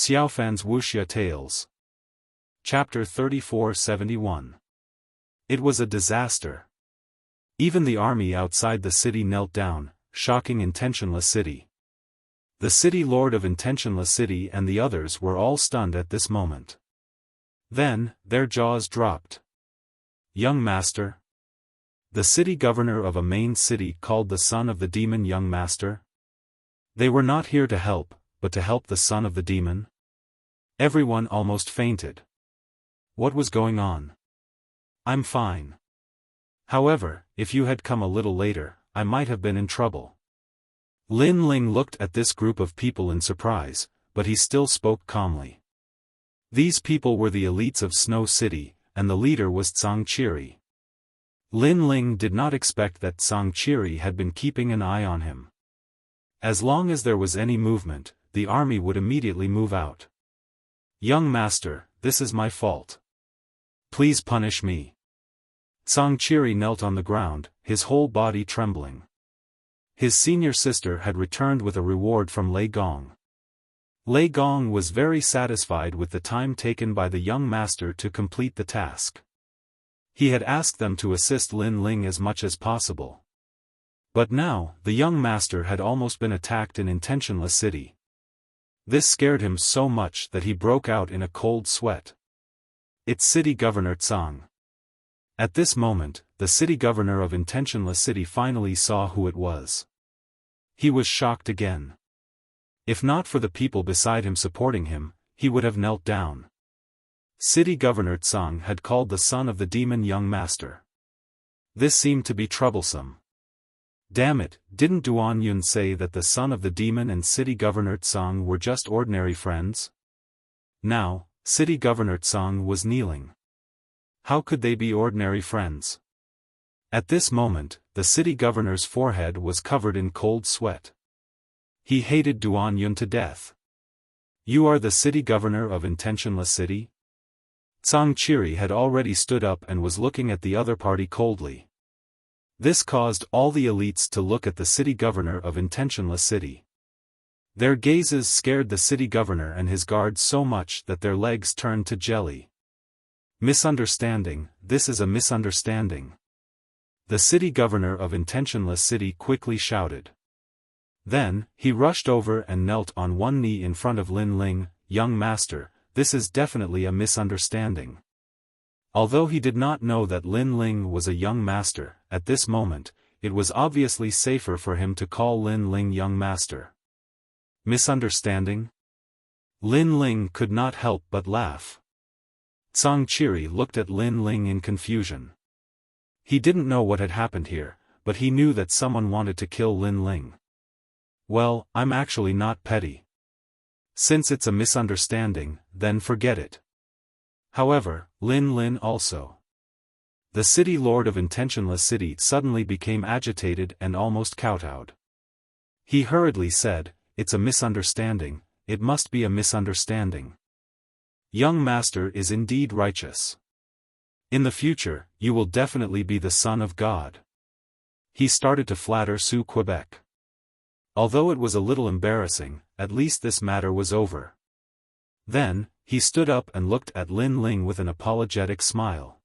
Xiaofan's Wuxia Tales. Chapter 3471. It was a disaster. Even the army outside the city knelt down, shocking intentionless city. The city lord of intentionless city and the others were all stunned at this moment. Then, their jaws dropped. Young master? The city governor of a main city called the son of the demon young master? They were not here to help, but to help the son of the demon? Everyone almost fainted. What was going on? I'm fine. However, if you had come a little later, I might have been in trouble. Lin Ling looked at this group of people in surprise, but he still spoke calmly. These people were the elites of Snow City, and the leader was Zhang Qiri. Lin Ling did not expect that Zhang Qiri had been keeping an eye on him. As long as there was any movement, the army would immediately move out. Young master, this is my fault. Please punish me. Zhang Qiri knelt on the ground, his whole body trembling. His senior sister had returned with a reward from Lei Gong. Lei Gong was very satisfied with the time taken by the young master to complete the task. He had asked them to assist Lin Ling as much as possible. But now, the young master had almost been attacked in intentionless city. This scared him so much that he broke out in a cold sweat. It's city governor Zhang. At this moment, the city governor of intentionless city finally saw who it was. He was shocked again. If not for the people beside him supporting him, he would have knelt down. City governor Zhang had called the son of the demon young master. This seemed to be troublesome. Damn it, didn't Duan Yun say that the son of the demon and city governor Zhang were just ordinary friends? Now, city governor Zhang was kneeling. How could they be ordinary friends? At this moment, the city governor's forehead was covered in cold sweat. He hated Duan Yun to death. You are the city governor of intentionless city? Zhang Qiri had already stood up and was looking at the other party coldly. This caused all the elites to look at the city governor of intentionless city. Their gazes scared the city governor and his guards so much that their legs turned to jelly. Misunderstanding, this is a misunderstanding. The city governor of intentionless city quickly shouted. Then, he rushed over and knelt on one knee in front of Lin Ling. Young master, this is definitely a misunderstanding. Although he did not know that Lin Ling was a young master, at this moment, it was obviously safer for him to call Lin Ling young master. Misunderstanding? Lin Ling could not help but laugh. Zhang Qiri looked at Lin Ling in confusion. He didn't know what had happened here, but he knew that someone wanted to kill Lin Ling. Well, I'm actually not petty. Since it's a misunderstanding, then forget it. However, Lin Ling also. The city lord of intentionless city suddenly became agitated and almost kowtowed. He hurriedly said, it's a misunderstanding, it must be a misunderstanding. Young master is indeed righteous. In the future, you will definitely be the son of God. He started to flatter Su Quebec. Although it was a little embarrassing, at least this matter was over. Then, he stood up and looked at Lin Ling with an apologetic smile.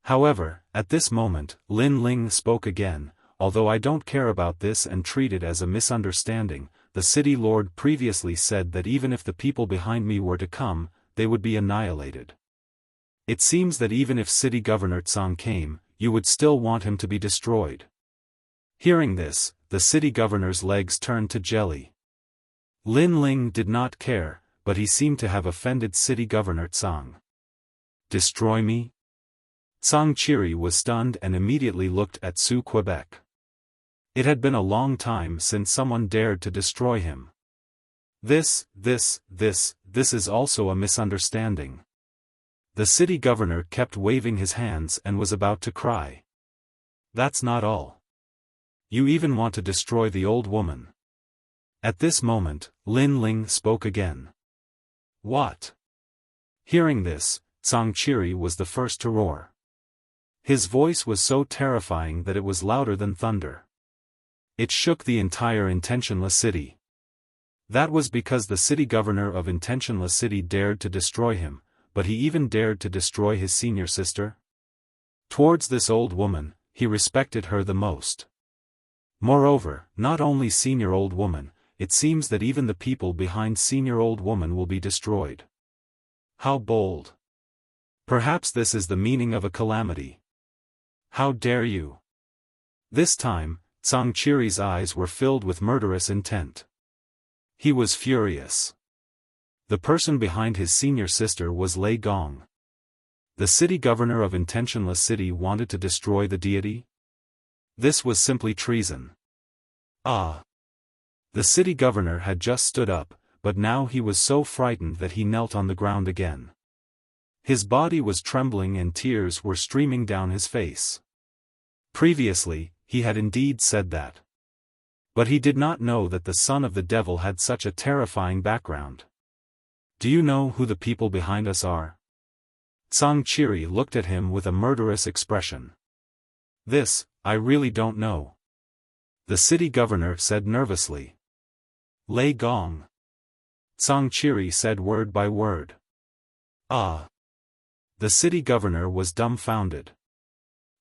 However, at this moment, Lin Ling spoke again, although I don't care about this and treat it as a misunderstanding, the city lord previously said that even if the people behind me were to come, they would be annihilated. It seems that even if city governor Zhang came, you would still want him to be destroyed. Hearing this, the city governor's legs turned to jelly. Lin Ling did not care, but he seemed to have offended city governor Zhang. Destroy me? Zhang Qiri was stunned and immediately looked at Su Quebec. It had been a long time since someone dared to destroy him. This is also a misunderstanding. The city governor kept waving his hands and was about to cry. That's not all. You even want to destroy the old woman. At this moment, Lin Ling spoke again. What? Hearing this, Zhang Qiri was the first to roar. His voice was so terrifying that it was louder than thunder. It shook the entire intentionless city. That was because the city governor of Intentionless City dared to destroy him, but he even dared to destroy his senior sister? Towards this old woman, he respected her the most. Moreover, not only senior old woman, it seems that even the people behind senior old woman will be destroyed. How bold! Perhaps this is the meaning of a calamity. How dare you! This time, Zhangqiri's eyes were filled with murderous intent. He was furious. The person behind his senior sister was Lei Gong. The city governor of Intentionless City wanted to destroy the deity? This was simply treason. Ah! The city governor had just stood up, but now he was so frightened that he knelt on the ground again. His body was trembling and tears were streaming down his face. Previously, he had indeed said that. But he did not know that the son of the devil had such a terrifying background. Do you know who the people behind us are? Zhangqiri looked at him with a murderous expression. This, I really don't know. The city governor said nervously. Lei Gong. Zhangqiri said word by word. Ah! The city governor was dumbfounded.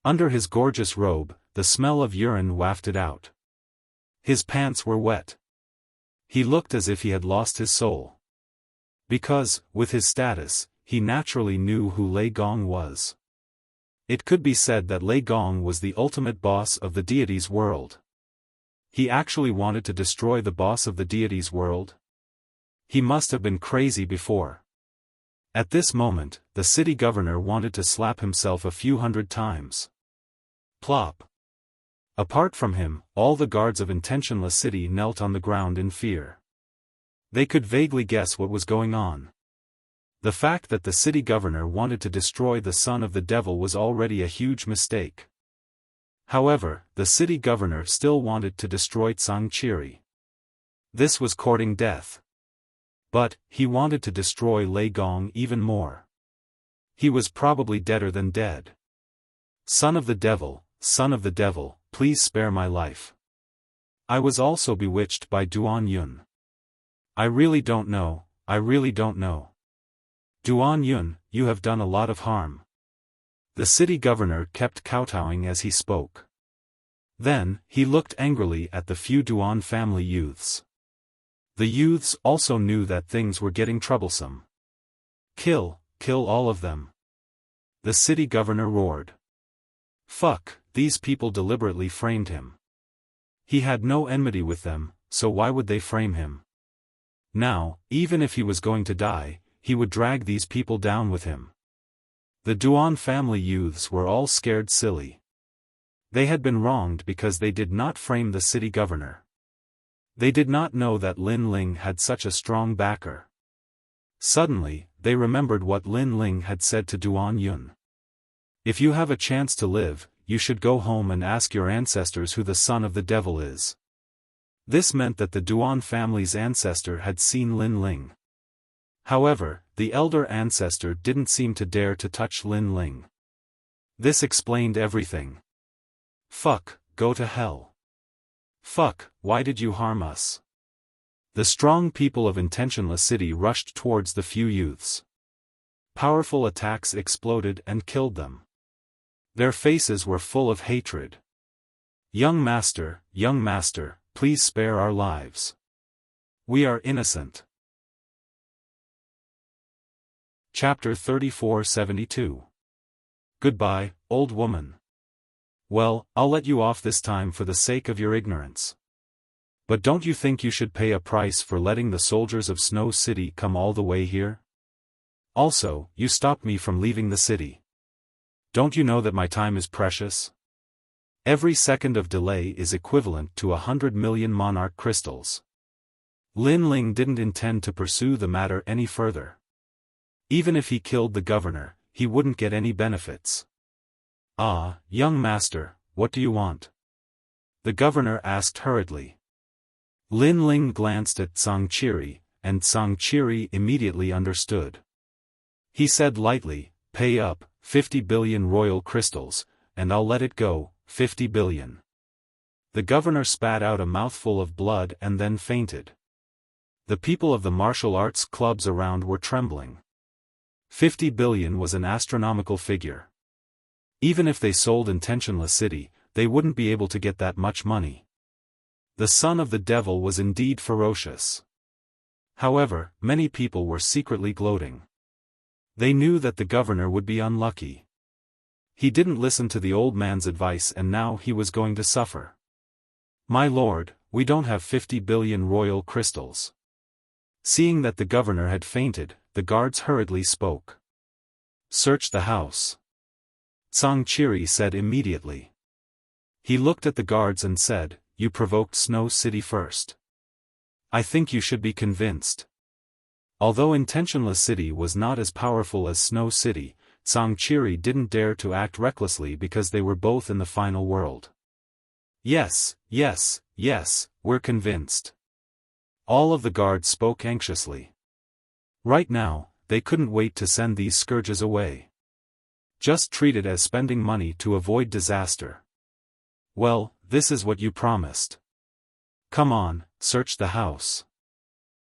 Under his gorgeous robe, the smell of urine wafted out. His pants were wet. He looked as if he had lost his soul. Because, with his status, he naturally knew who Lei Gong was. It could be said that Lei Gong was the ultimate boss of the deity's world. He actually wanted to destroy the boss of the deity's world? He must have been crazy before. At this moment, the city governor wanted to slap himself a few hundred times. Plop. Apart from him, all the guards of Intentionless City knelt on the ground in fear. They could vaguely guess what was going on. The fact that the city governor wanted to destroy the son of the devil was already a huge mistake. However, the city governor still wanted to destroy Zhangqiri. This was courting death. But, he wanted to destroy Lei Gong even more. He was probably deader than dead. Son of the devil, please spare my life. I was also bewitched by Duan Yun. I really don't know. Duan Yun, you have done a lot of harm. The city governor kept kowtowing as he spoke. Then, he looked angrily at the few Duan family youths. The youths also knew that things were getting troublesome. Kill all of them. The city governor roared. Fuck, these people deliberately framed him. He had no enmity with them, so why would they frame him? Now, even if he was going to die, he would drag these people down with him. The Duan family youths were all scared silly. They had been wronged because they did not frame the city governor. They did not know that Lin Ling had such a strong backer. Suddenly, they remembered what Lin Ling had said to Duan Yun. If you have a chance to live, you should go home and ask your ancestors who the son of the devil is. This meant that the Duan family's ancestor had seen Lin Ling. However, the elder ancestor didn't seem to dare to touch Lin Ling. This explained everything. Fuck, go to hell. Fuck, why did you harm us? The strong people of Intentionless City rushed towards the few youths. Powerful attacks exploded and killed them. Their faces were full of hatred. Young master, please spare our lives. We are innocent. Chapter 3472. Goodbye, old woman. Well, I'll let you off this time for the sake of your ignorance. But don't you think you should pay a price for letting the soldiers of Snow City come all the way here? Also, you stopped me from leaving the city. Don't you know that my time is precious? Every second of delay is equivalent to 100 million monarch crystals. Lin Ling didn't intend to pursue the matter any further. Even if he killed the governor, he wouldn't get any benefits. Ah, young master, what do you want? The governor asked hurriedly. Lin Ling glanced at Zhangqiri, and Zhangqiri immediately understood. He said lightly, pay up, 50 billion royal crystals, and I'll let it go, 50 billion. The governor spat out a mouthful of blood and then fainted. The people of the martial arts clubs around were trembling. 50 billion was an astronomical figure. Even if they sold Intentionless City, they wouldn't be able to get that much money. The son of the devil was indeed ferocious. However, many people were secretly gloating. They knew that the governor would be unlucky. He didn't listen to the old man's advice and now he was going to suffer. My lord, we don't have 50 billion royal crystals. Seeing that the governor had fainted, the guards hurriedly spoke. Search the house. Zhang Qiri said immediately. He looked at the guards and said, You provoked Snow City first. I think you should be convinced. Although Intentionless City was not as powerful as Snow City, Zhang Qiri didn't dare to act recklessly because they were both in the final world. Yes, yes, yes, we're convinced. All of the guards spoke anxiously. Right now, they couldn't wait to send these scourges away. Just treat it as spending money to avoid disaster. Well, this is what you promised. Come on, search the house.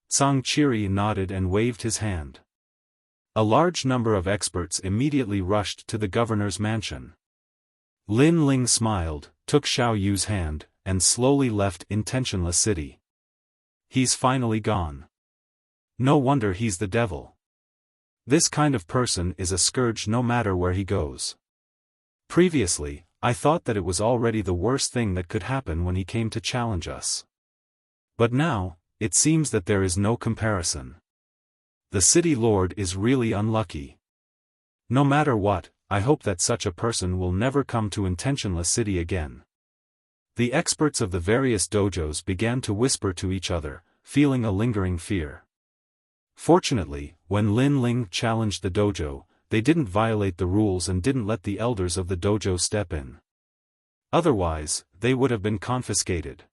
Zhang Qiri nodded and waved his hand. A large number of experts immediately rushed to the governor's mansion. Lin Ling smiled, took Xiao Yu's hand, and slowly left Intentionless City. He's finally gone. No wonder he's the devil. This kind of person is a scourge no matter where he goes. Previously, I thought that it was already the worst thing that could happen when he came to challenge us. But now, it seems that there is no comparison. The city lord is really unlucky. No matter what, I hope that such a person will never come to Intentionless City again. The experts of the various dojos began to whisper to each other, feeling a lingering fear. Fortunately, when Lin Ling challenged the dojo, they didn't violate the rules and didn't let the elders of the dojo step in. Otherwise, they would have been confiscated.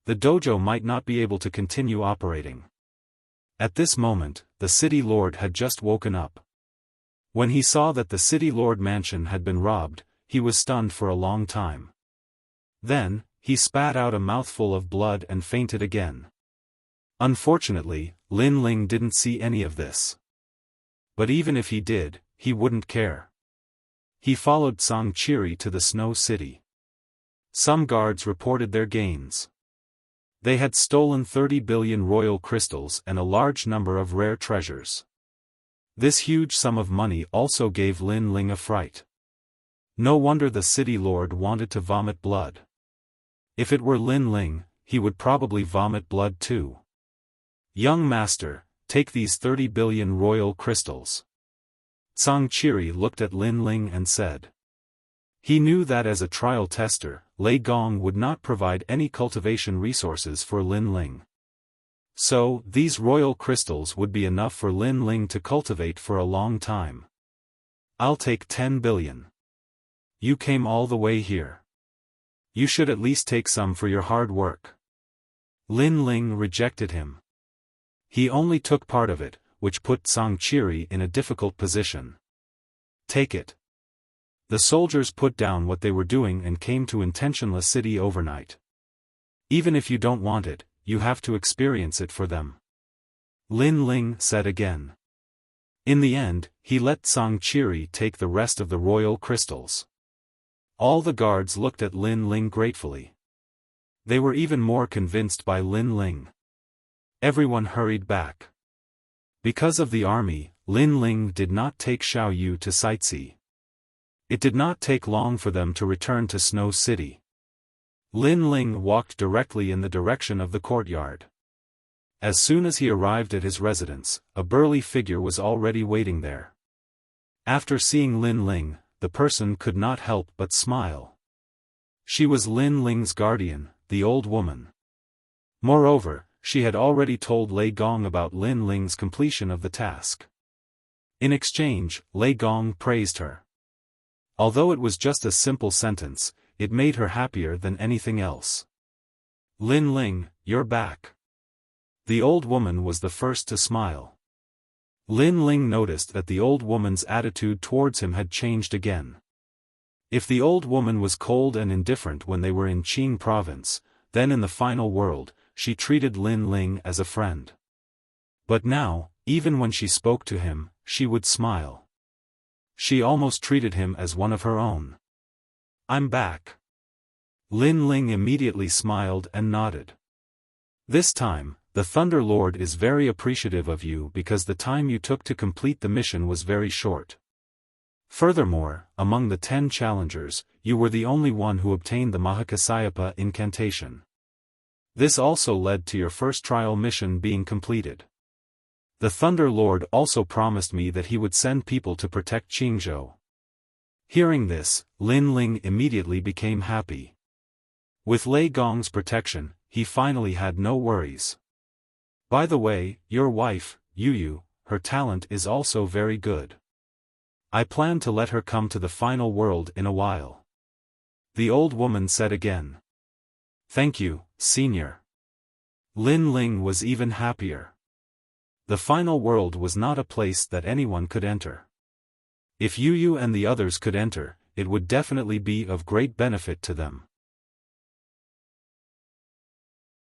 The dojo might not be able to continue operating. At this moment, the city lord had just woken up. When he saw that the city lord mansion had been robbed, he was stunned for a long time. Then, he spat out a mouthful of blood and fainted again. Unfortunately, Lin Ling didn't see any of this. But even if he did, he wouldn't care. He followed Zhang Qiri to the Snow City. Some guards reported their gains. They had stolen 30 billion royal crystals and a large number of rare treasures. This huge sum of money also gave Lin Ling a fright. No wonder the city lord wanted to vomit blood. If it were Lin Ling, he would probably vomit blood too. Young master, take these 30 billion royal crystals. Zhang Qiri looked at Lin Ling and said. He knew that as a trial tester, Lei Gong would not provide any cultivation resources for Lin Ling. So, these royal crystals would be enough for Lin Ling to cultivate for a long time. I'll take 10 billion. You came all the way here. You should at least take some for your hard work. Lin Ling rejected him. He only took part of it, which put Zhang Qiri in a difficult position. Take it. The soldiers put down what they were doing and came to Intentionless City overnight. Even if you don't want it, you have to experience it for them. Lin Ling said again. In the end, he let Zhang Qiri take the rest of the royal crystals. All the guards looked at Lin Ling gratefully. They were even more convinced by Lin Ling. Everyone hurried back. Because of the army, Lin Ling did not take Xiao Yu to sightsee. It did not take long for them to return to Snow City. Lin Ling walked directly in the direction of the courtyard. As soon as he arrived at his residence, a burly figure was already waiting there. After seeing Lin Ling, the person could not help but smile. She was Lin Ling's guardian, the old woman. Moreover, she had already told Lei Gong about Lin Ling's completion of the task. In exchange, Lei Gong praised her. Although it was just a simple sentence, it made her happier than anything else. Lin Ling, you're back. The old woman was the first to smile. Lin Ling noticed that the old woman's attitude towards him had changed again. If the old woman was cold and indifferent when they were in Qing province, then in the final world, she treated Lin Ling as a friend. But now, even when she spoke to him, she would smile. She almost treated him as one of her own. "I'm back." Lin Ling immediately smiled and nodded. "This time, the Thunder Lord is very appreciative of you because the time you took to complete the mission was very short. Furthermore, among the 10 challengers, you were the only one who obtained the Mahakasyapa incantation. This also led to your first trial mission being completed. The Thunder Lord also promised me that he would send people to protect Qingzhou." Hearing this, Lin Ling immediately became happy. With Lei Gong's protection, he finally had no worries. "By the way, your wife, Yu, her talent is also very good. I plan to let her come to the final world in a while," the old woman said again. "Thank you, Senior." Lin Ling was even happier. The final world was not a place that anyone could enter. If Yu and the others could enter, it would definitely be of great benefit to them.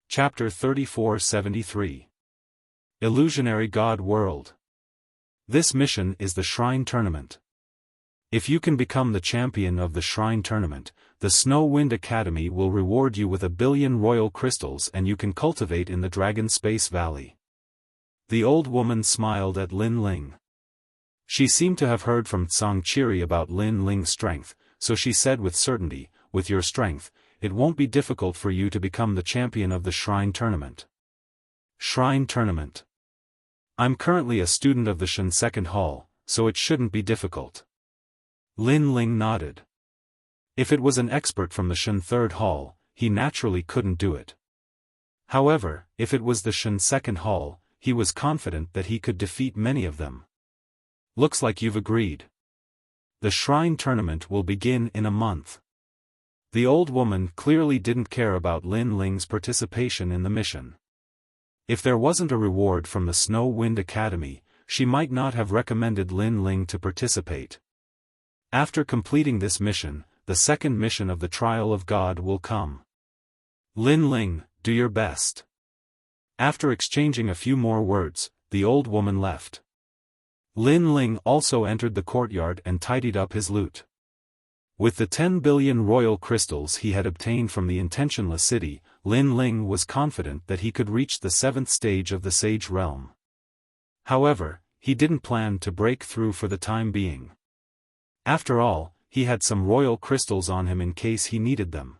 Chapter 3473. Illusionary God World. This mission is the Shrine Tournament. If you can become the champion of the Shrine Tournament, the Snow Wind Academy will reward you with 1 billion royal crystals and you can cultivate in the Dragon Space Valley. The old woman smiled at Lin Ling. She seemed to have heard from Tsang Chiri about Lin Ling's strength, so she said with certainty, "With your strength, it won't be difficult for you to become the champion of the Shrine Tournament." Shrine Tournament. I'm currently a student of the Shen Second Hall, so it shouldn't be difficult. Lin Ling nodded. If it was an expert from the Shen Third Hall, he naturally couldn't do it. However, if it was the Shen Second Hall, he was confident that he could defeat many of them. Looks like you've agreed. The Shrine Tournament will begin in a month. The old woman clearly didn't care about Lin Ling's participation in the mission. If there wasn't a reward from the Snow Wind Academy, she might not have recommended Lin Ling to participate. After completing this mission, the second mission of the Trial of God will come. Lin Ling, do your best. After exchanging a few more words, the old woman left. Lin Ling also entered the courtyard and tidied up his loot. With the 10 billion royal crystals he had obtained from the Intentionless City, Lin Ling was confident that he could reach the 7th stage of the Sage Realm. However, he didn't plan to break through for the time being. After all, he had some royal crystals on him in case he needed them.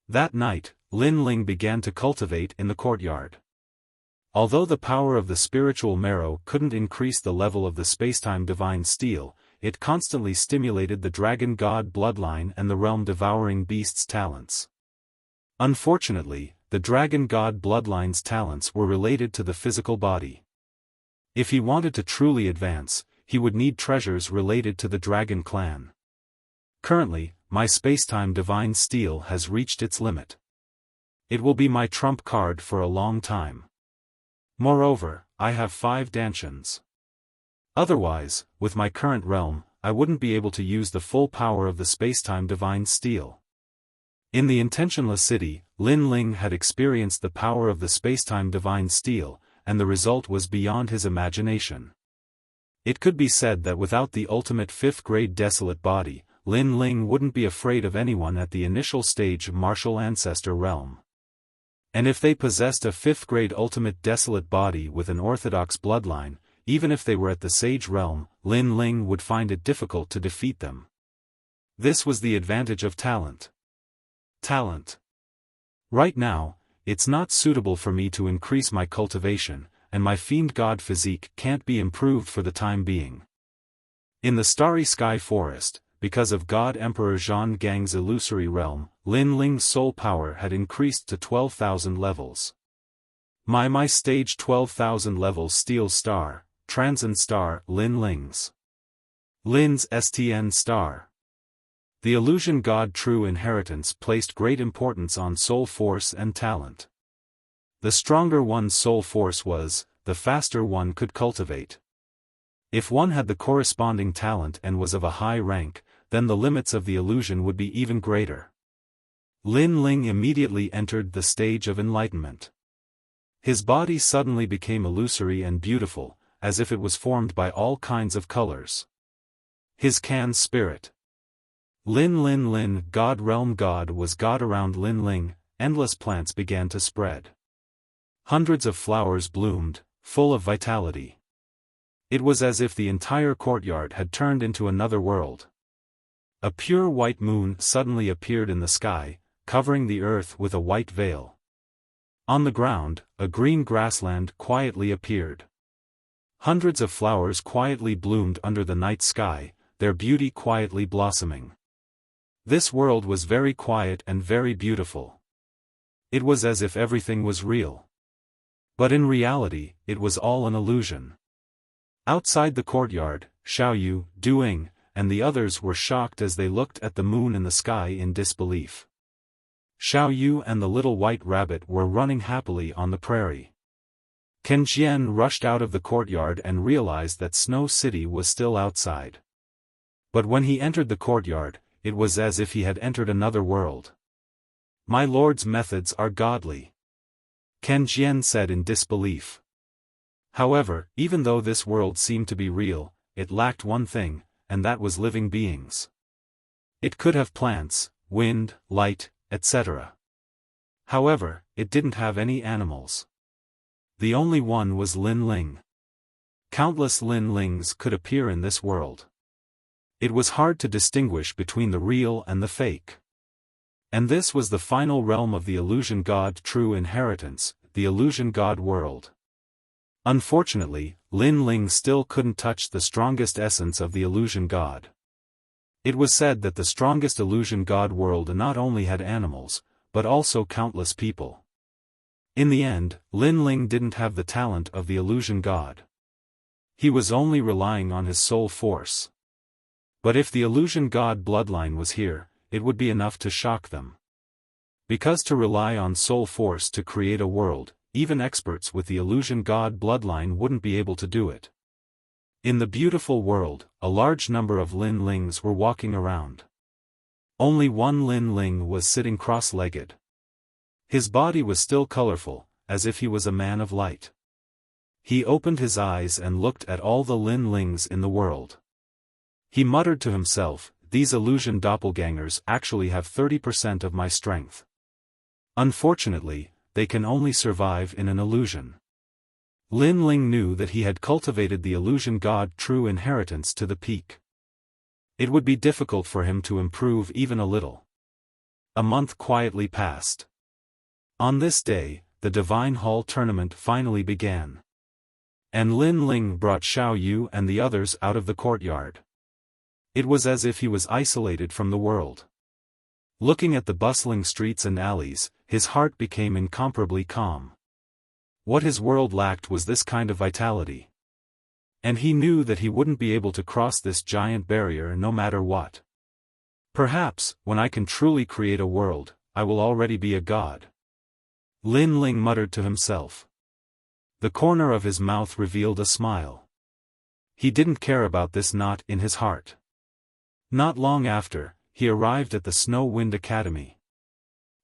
That night, Lin Ling began to cultivate in the courtyard. Although the power of the spiritual marrow couldn't increase the level of the spacetime divine steel, it constantly stimulated the dragon god bloodline and the realm-devouring beast's talents. Unfortunately, the dragon god bloodline's talents were related to the physical body. If he wanted to truly advance, he would need treasures related to the dragon clan. Currently, my spacetime divine steel has reached its limit. It will be my trump card for a long time. Moreover, I have 5 dantians. Otherwise, with my current realm, I wouldn't be able to use the full power of the spacetime divine steel. In the Intentionless City, Lin Ling had experienced the power of the spacetime divine steel, and the result was beyond his imagination. It could be said that without the ultimate 5th-grade desolate body, Lin Ling wouldn't be afraid of anyone at the initial stage of martial ancestor realm. And if they possessed a 5th-grade ultimate desolate body with an orthodox bloodline, even if they were at the Sage Realm, Lin Ling would find it difficult to defeat them. This was the advantage of talent. Talent. Right now, it's not suitable for me to increase my cultivation, and my fiend god physique can't be improved for the time being. In the Starry Sky Forest, because of God Emperor Zhang Gang's illusory realm, Lin Ling's soul power had increased to 12,000 levels. My stage 12,000 level Steel Star, Transcendent Star, Lin Ling's. Lin's STN Star. The illusion god True Inheritance placed great importance on soul force and talent. The stronger one's soul force was, the faster one could cultivate. If one had the corresponding talent and was of a high rank, then the limits of the illusion would be even greater. Lin Ling immediately entered the stage of enlightenment. His body suddenly became illusory and beautiful, as if it was formed by all kinds of colors. His Can's spirit. Lin Lin Lin, God realm God was God around Lin Ling, endless plants began to spread. Hundreds of flowers bloomed, full of vitality. It was as if the entire courtyard had turned into another world. A pure white moon suddenly appeared in the sky, covering the earth with a white veil. On the ground, a green grassland quietly appeared. Hundreds of flowers quietly bloomed under the night sky, their beauty quietly blossoming. This world was very quiet and very beautiful. It was as if everything was real. But in reality, it was all an illusion. Outside the courtyard, Xiaoyu, Duing, and the others were shocked as they looked at the moon in the sky in disbelief. Xiaoyu and the little white rabbit were running happily on the prairie. Ken Jian rushed out of the courtyard and realized that Snow City was still outside. But when he entered the courtyard, it was as if he had entered another world. My lord's methods are godly. Ken Jian said in disbelief. However, even though this world seemed to be real, it lacked one thing, and that was living beings. It could have plants, wind, light, etc. However, it didn't have any animals. The only one was Lin Ling. Countless Lin Lings could appear in this world. It was hard to distinguish between the real and the fake. And this was the final realm of the illusion god true inheritance, the illusion god world. Unfortunately, Lin Ling still couldn't touch the strongest essence of the illusion god. It was said that the strongest illusion god world not only had animals, but also countless people. In the end, Lin Ling didn't have the talent of the illusion god. He was only relying on his soul force. But if the illusion god bloodline was here, it would be enough to shock them. Because to rely on soul force to create a world, even experts with the illusion god bloodline wouldn't be able to do it. In the beautiful world, a large number of Lin Lings were walking around. Only one Lin Ling was sitting cross-legged. His body was still colorful, as if he was a man of light. He opened his eyes and looked at all the Lin Lings in the world. He muttered to himself, these illusion doppelgangers actually have 30% of my strength. Unfortunately, they can only survive in an illusion. Lin Ling knew that he had cultivated the illusion god true inheritance to the peak. It would be difficult for him to improve even a little. A month quietly passed. On this day, the Divine Hall tournament finally began. And Lin Ling brought Xiaoyu and the others out of the courtyard. It was as if he was isolated from the world. Looking at the bustling streets and alleys, his heart became incomparably calm. What his world lacked was this kind of vitality. And he knew that he wouldn't be able to cross this giant barrier no matter what. Perhaps, when I can truly create a world, I will already be a god. Lin Ling muttered to himself. The corner of his mouth revealed a smile. He didn't care about this knot in his heart. Not long after, he arrived at the Snow Wind Academy.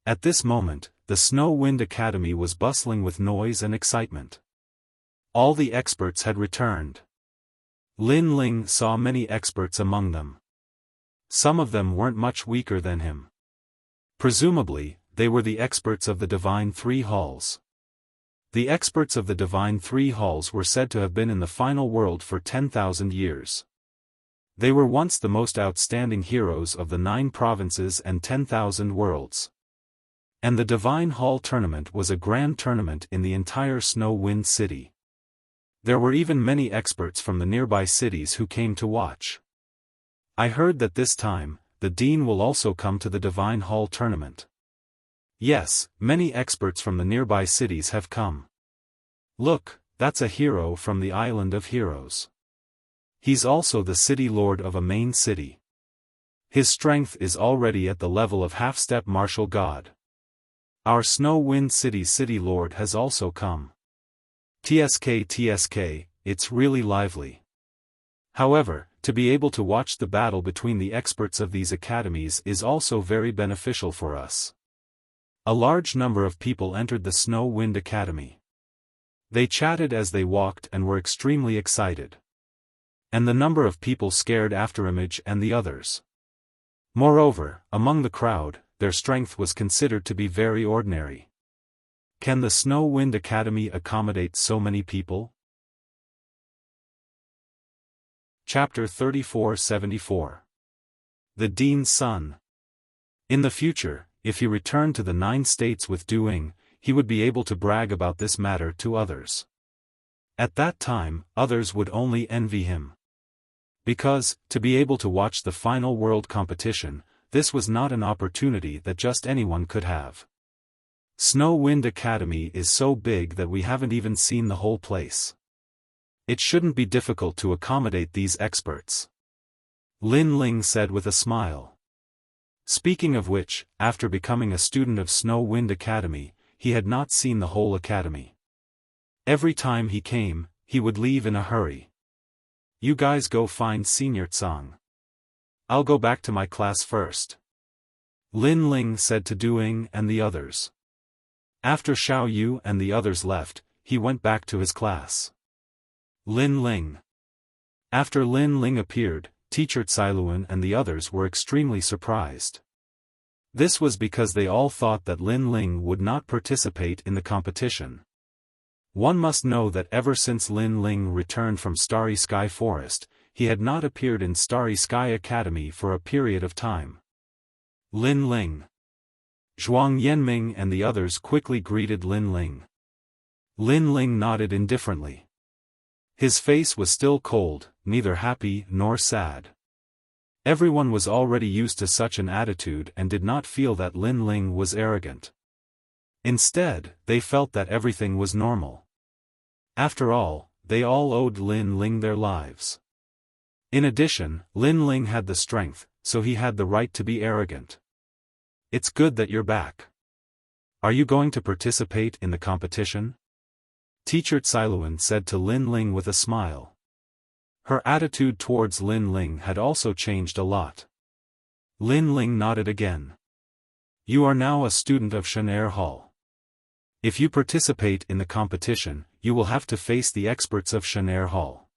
At this moment, the Snow Wind Academy was bustling with noise and excitement. All the experts had returned. Lin Ling saw many experts among them. Some of them weren't much weaker than him. Presumably, they were the experts of the Divine Three Halls. The experts of the Divine Three Halls were said to have been in the final world for 10,000 years. They were once the most outstanding heroes of the 9 provinces and 10,000 worlds. And the Divine Hall tournament was a grand tournament in the entire Snow Wind City. There were even many experts from the nearby cities who came to watch. I heard that this time, the Dean will also come to the Divine Hall tournament. Yes, many experts from the nearby cities have come. Look, that's a hero from the Island of Heroes. He's also the city lord of a main city. His strength is already at the level of half-step martial god. Our Snow Wind City's city lord has also come. TSK, it's really lively. However, to be able to watch the battle between the experts of these academies is also very beneficial for us. A large number of people entered the Snow Wind Academy. They chatted as they walked and were extremely excited. And the number of people scared Afterimage and the others. Moreover, among the crowd, their strength was considered to be very ordinary. Can the Snow Wind Academy accommodate so many people? Chapter 3474. The Dean's Son. In the future, if he returned to the 9 states with Duing, he would be able to brag about this matter to others. At that time, others would only envy him. Because, to be able to watch the final world competition, this was not an opportunity that just anyone could have. Snow Wind Academy is so big that we haven't even seen the whole place. It shouldn't be difficult to accommodate these experts. Lin Ling said with a smile. Speaking of which, after becoming a student of Snow Wind Academy, he had not seen the whole academy. Every time he came, he would leave in a hurry. You guys go find Senior Tsang. I'll go back to my class first. Lin Ling said to Duing and the others. After Xiao Yu and the others left, he went back to his class. Lin Ling. After Lin Ling appeared, Teacher Cailuan and the others were extremely surprised. This was because they all thought that Lin Ling would not participate in the competition. One must know that ever since Lin Ling returned from Starry Sky Forest, he had not appeared in Starry Sky Academy for a period of time. Lin Ling. Zhuang Yanming and the others quickly greeted Lin Ling. Lin Ling nodded indifferently. His face was still cold, neither happy nor sad. Everyone was already used to such an attitude and did not feel that Lin Ling was arrogant. Instead, they felt that everything was normal. After all, they all owed Lin Ling their lives. In addition, Lin Ling had the strength, so he had the right to be arrogant. It's good that you're back. Are you going to participate in the competition? Teacher Cailuan said to Lin Ling with a smile. Her attitude towards Lin Ling had also changed a lot. Lin Ling nodded again. You are now a student of Shenair Hall. If you participate in the competition, you will have to face the experts of Shenair Hall.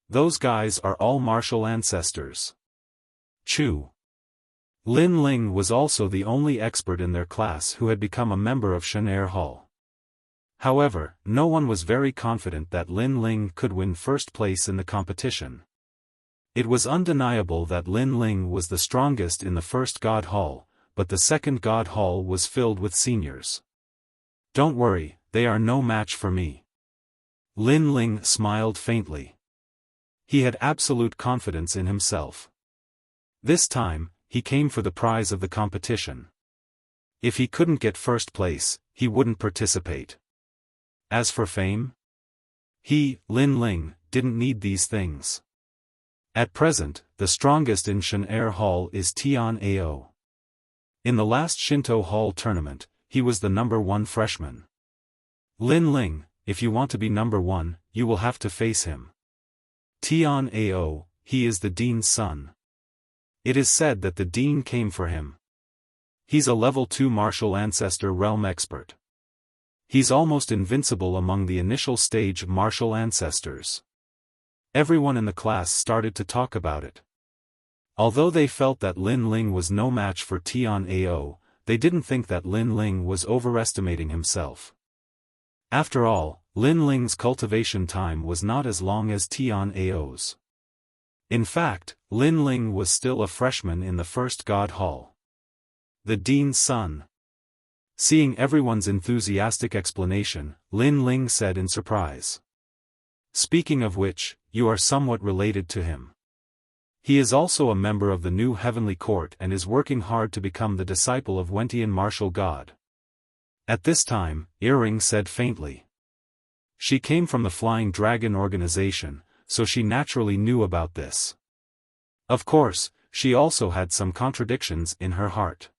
Those guys are all martial ancestors. Chu. Lin Ling was also the only expert in their class who had become a member of Shenair Hall. However, no one was very confident that Lin Ling could win first place in the competition. It was undeniable that Lin Ling was the strongest in the first God Hall, but the second God Hall was filled with seniors. Don't worry, they are no match for me. Lin Ling smiled faintly. He had absolute confidence in himself. This time, he came for the prize of the competition. If he couldn't get first place, he wouldn't participate. As for fame? He, Lin Ling, didn't need these things. At present, the strongest in Shenair Hall is Tian Ao. In the last Shinto Hall tournament, he was the number 1 freshman. Lin Ling, if you want to be number 1, you will have to face him. Tian Ao, he is the Dean's son. It is said that the Dean came for him. He's a level 2 martial ancestor realm expert. He's almost invincible among the initial stage martial ancestors. Everyone in the class started to talk about it. Although they felt that Lin Ling was no match for Tian Ao, they didn't think that Lin Ling was overestimating himself. After all, Lin Ling's cultivation time was not as long as Tian Ao's. In fact, Lin Ling was still a freshman in the first God Hall. The Dean's son. Seeing everyone's enthusiastic explanation, Lin Ling said in surprise. Speaking of which, you are somewhat related to him. He is also a member of the new Heavenly Court and is working hard to become the disciple of Wentian martial god. At this time, Earring said faintly. She came from the Flying Dragon organization, so she naturally knew about this. Of course, she also had some contradictions in her heart.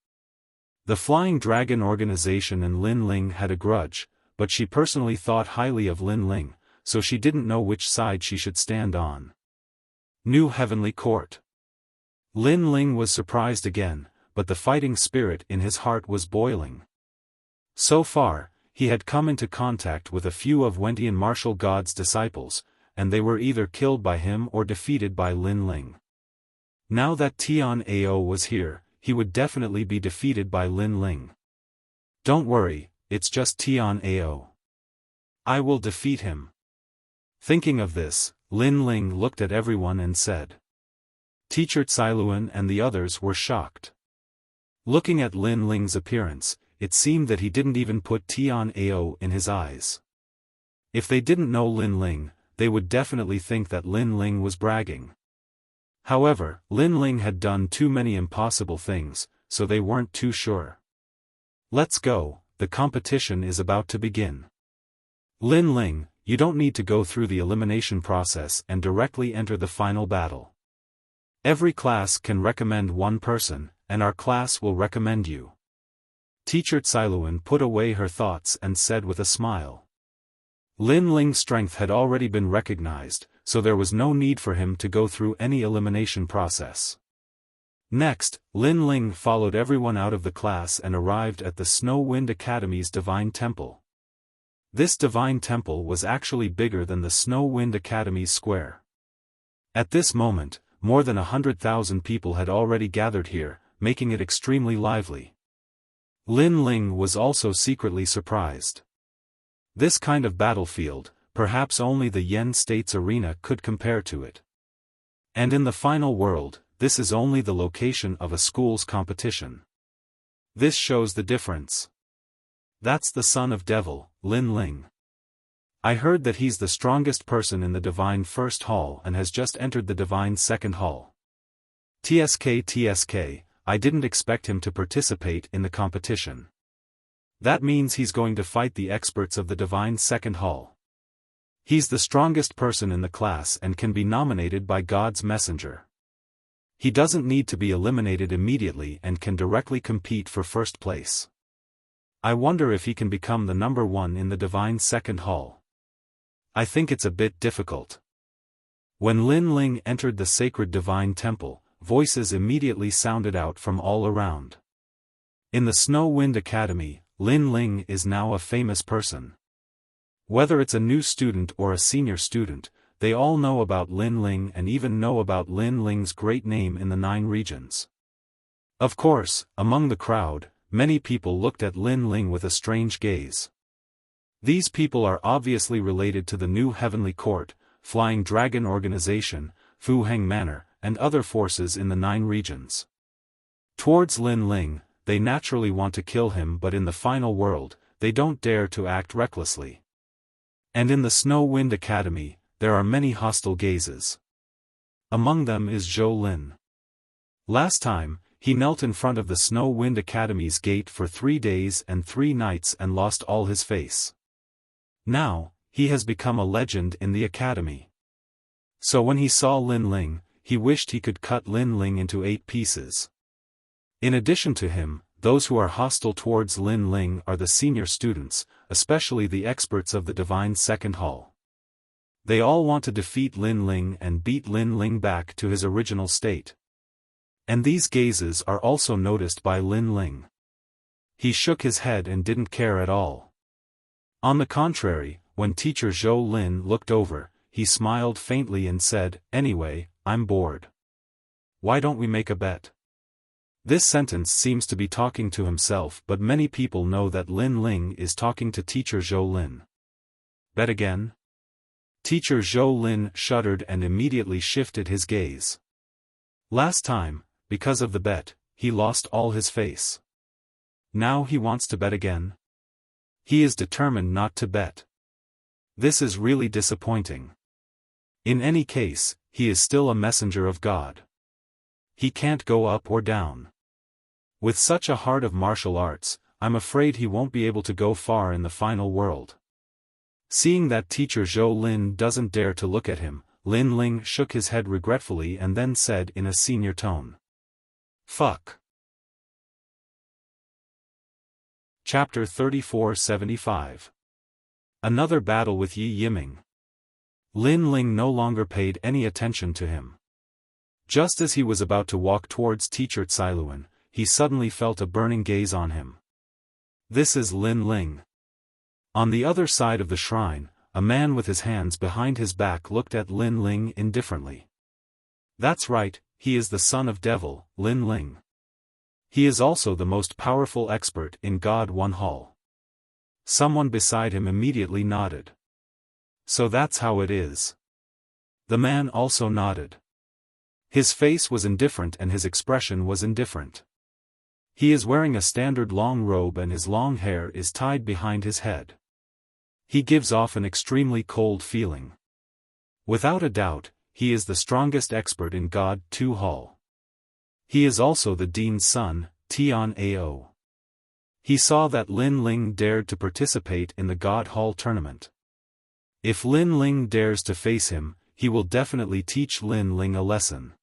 The Flying Dragon organization and Lin Ling had a grudge, but she personally thought highly of Lin Ling, so she didn't know which side she should stand on. New Heavenly Court. Lin Ling was surprised again, but the fighting spirit in his heart was boiling. So far, he had come into contact with a few of Wentian martial god's disciples, and they were either killed by him or defeated by Lin Ling. Now that Tian Ao was here, he would definitely be defeated by Lin Ling. Don't worry, it's just Tian Ao. I will defeat him. Thinking of this, Lin Ling looked at everyone and said. Teacher Cailuan and the others were shocked. Looking at Lin Ling's appearance, it seemed that he didn't even put Tian Ao in his eyes. If they didn't know Lin Ling, they would definitely think that Lin Ling was bragging. However, Lin Ling had done too many impossible things, so they weren't too sure. Let's go, the competition is about to begin. Lin Ling, you don't need to go through the elimination process and directly enter the final battle. Every class can recommend one person, and our class will recommend you. Teacher Cailuan put away her thoughts and said with a smile. Lin Ling's strength had already been recognized, so there was no need for him to go through any elimination process. Next, Lin Ling followed everyone out of the class and arrived at the Snow Wind Academy's Divine Temple. This Divine Temple was actually bigger than the Snow Wind Academy's square. At this moment, more than 100,000 people had already gathered here, making it extremely lively. Lin Ling was also secretly surprised. This kind of battlefield, perhaps only the Yen State's arena could compare to it. And in the final world, this is only the location of a school's competition. This shows the difference. That's the son of Devil, Lin Ling. I heard that he's the strongest person in the Divine First Hall and has just entered the Divine Second Hall. TSK, I didn't expect him to participate in the competition. That means he's going to fight the experts of the Divine Second Hall. He's the strongest person in the class and can be nominated by God's messenger. He doesn't need to be eliminated immediately and can directly compete for first place. I wonder if he can become the number one in the Divine Second Hall. I think it's a bit difficult. When Lin Ling entered the sacred Divine Temple, voices immediately sounded out from all around. In the Snow Wind Academy, Lin Ling is now a famous person. Whether it's a new student or a senior student, they all know about Lin Ling and even know about Lin Ling's great name in the 9 regions. Of course, among the crowd, many people looked at Lin Ling with a strange gaze. These people are obviously related to the new Heavenly Court, Flying Dragon Organization, Fu Heng Manor, and other forces in the 9 regions. Towards Lin Ling, they naturally want to kill him, but in the final world, they don't dare to act recklessly. And in the Snow Wind Academy, there are many hostile gazes. Among them is Zhou Lin. Last time, he knelt in front of the Snow Wind Academy's gate for 3 days and 3 nights and lost all his face. Now, he has become a legend in the academy. So when he saw Lin Ling, he wished he could cut Lin Ling into 8 pieces. In addition to him, those who are hostile towards Lin Ling are the senior students, especially the experts of the Divine Second Hall. They all want to defeat Lin Ling and beat Lin Ling back to his original state. And these gazes are also noticed by Lin Ling. He shook his head and didn't care at all. On the contrary, when teacher Zhou Lin looked over, he smiled faintly and said, "Anyway, I'm bored. Why don't we make a bet?" This sentence seems to be talking to himself, but many people know that Lin Ling is talking to teacher Zhou Lin. Bet again? Teacher Zhou Lin shuddered and immediately shifted his gaze. Last time, because of the bet, he lost all his face. Now he wants to bet again? He is determined not to bet. This is really disappointing. In any case, he is still a messenger of God. He can't go up or down. With such a heart of martial arts, I'm afraid he won't be able to go far in the final world. Seeing that teacher Zhou Lin doesn't dare to look at him, Lin Ling shook his head regretfully and then said in a senior tone. Fuck. Chapter 3475. Another battle with Yi Yiming. Lin Ling no longer paid any attention to him. Just as he was about to walk towards teacher Cailuan, he suddenly felt a burning gaze on him. This is Lin Ling. On the other side of the shrine, a man with his hands behind his back looked at Lin Ling indifferently. That's right, he is the son of devil, Lin Ling. He is also the most powerful expert in God One Hall. Someone beside him immediately nodded. So that's how it is. The man also nodded. His face was indifferent and his expression was indifferent. He is wearing a standard long robe and his long hair is tied behind his head. He gives off an extremely cold feeling. Without a doubt, he is the strongest expert in God Two Hall. He is also the dean's son, Tian Ao. He saw that Lin Ling dared to participate in the God Hall tournament. If Lin Ling dares to face him, he will definitely teach Lin Ling a lesson.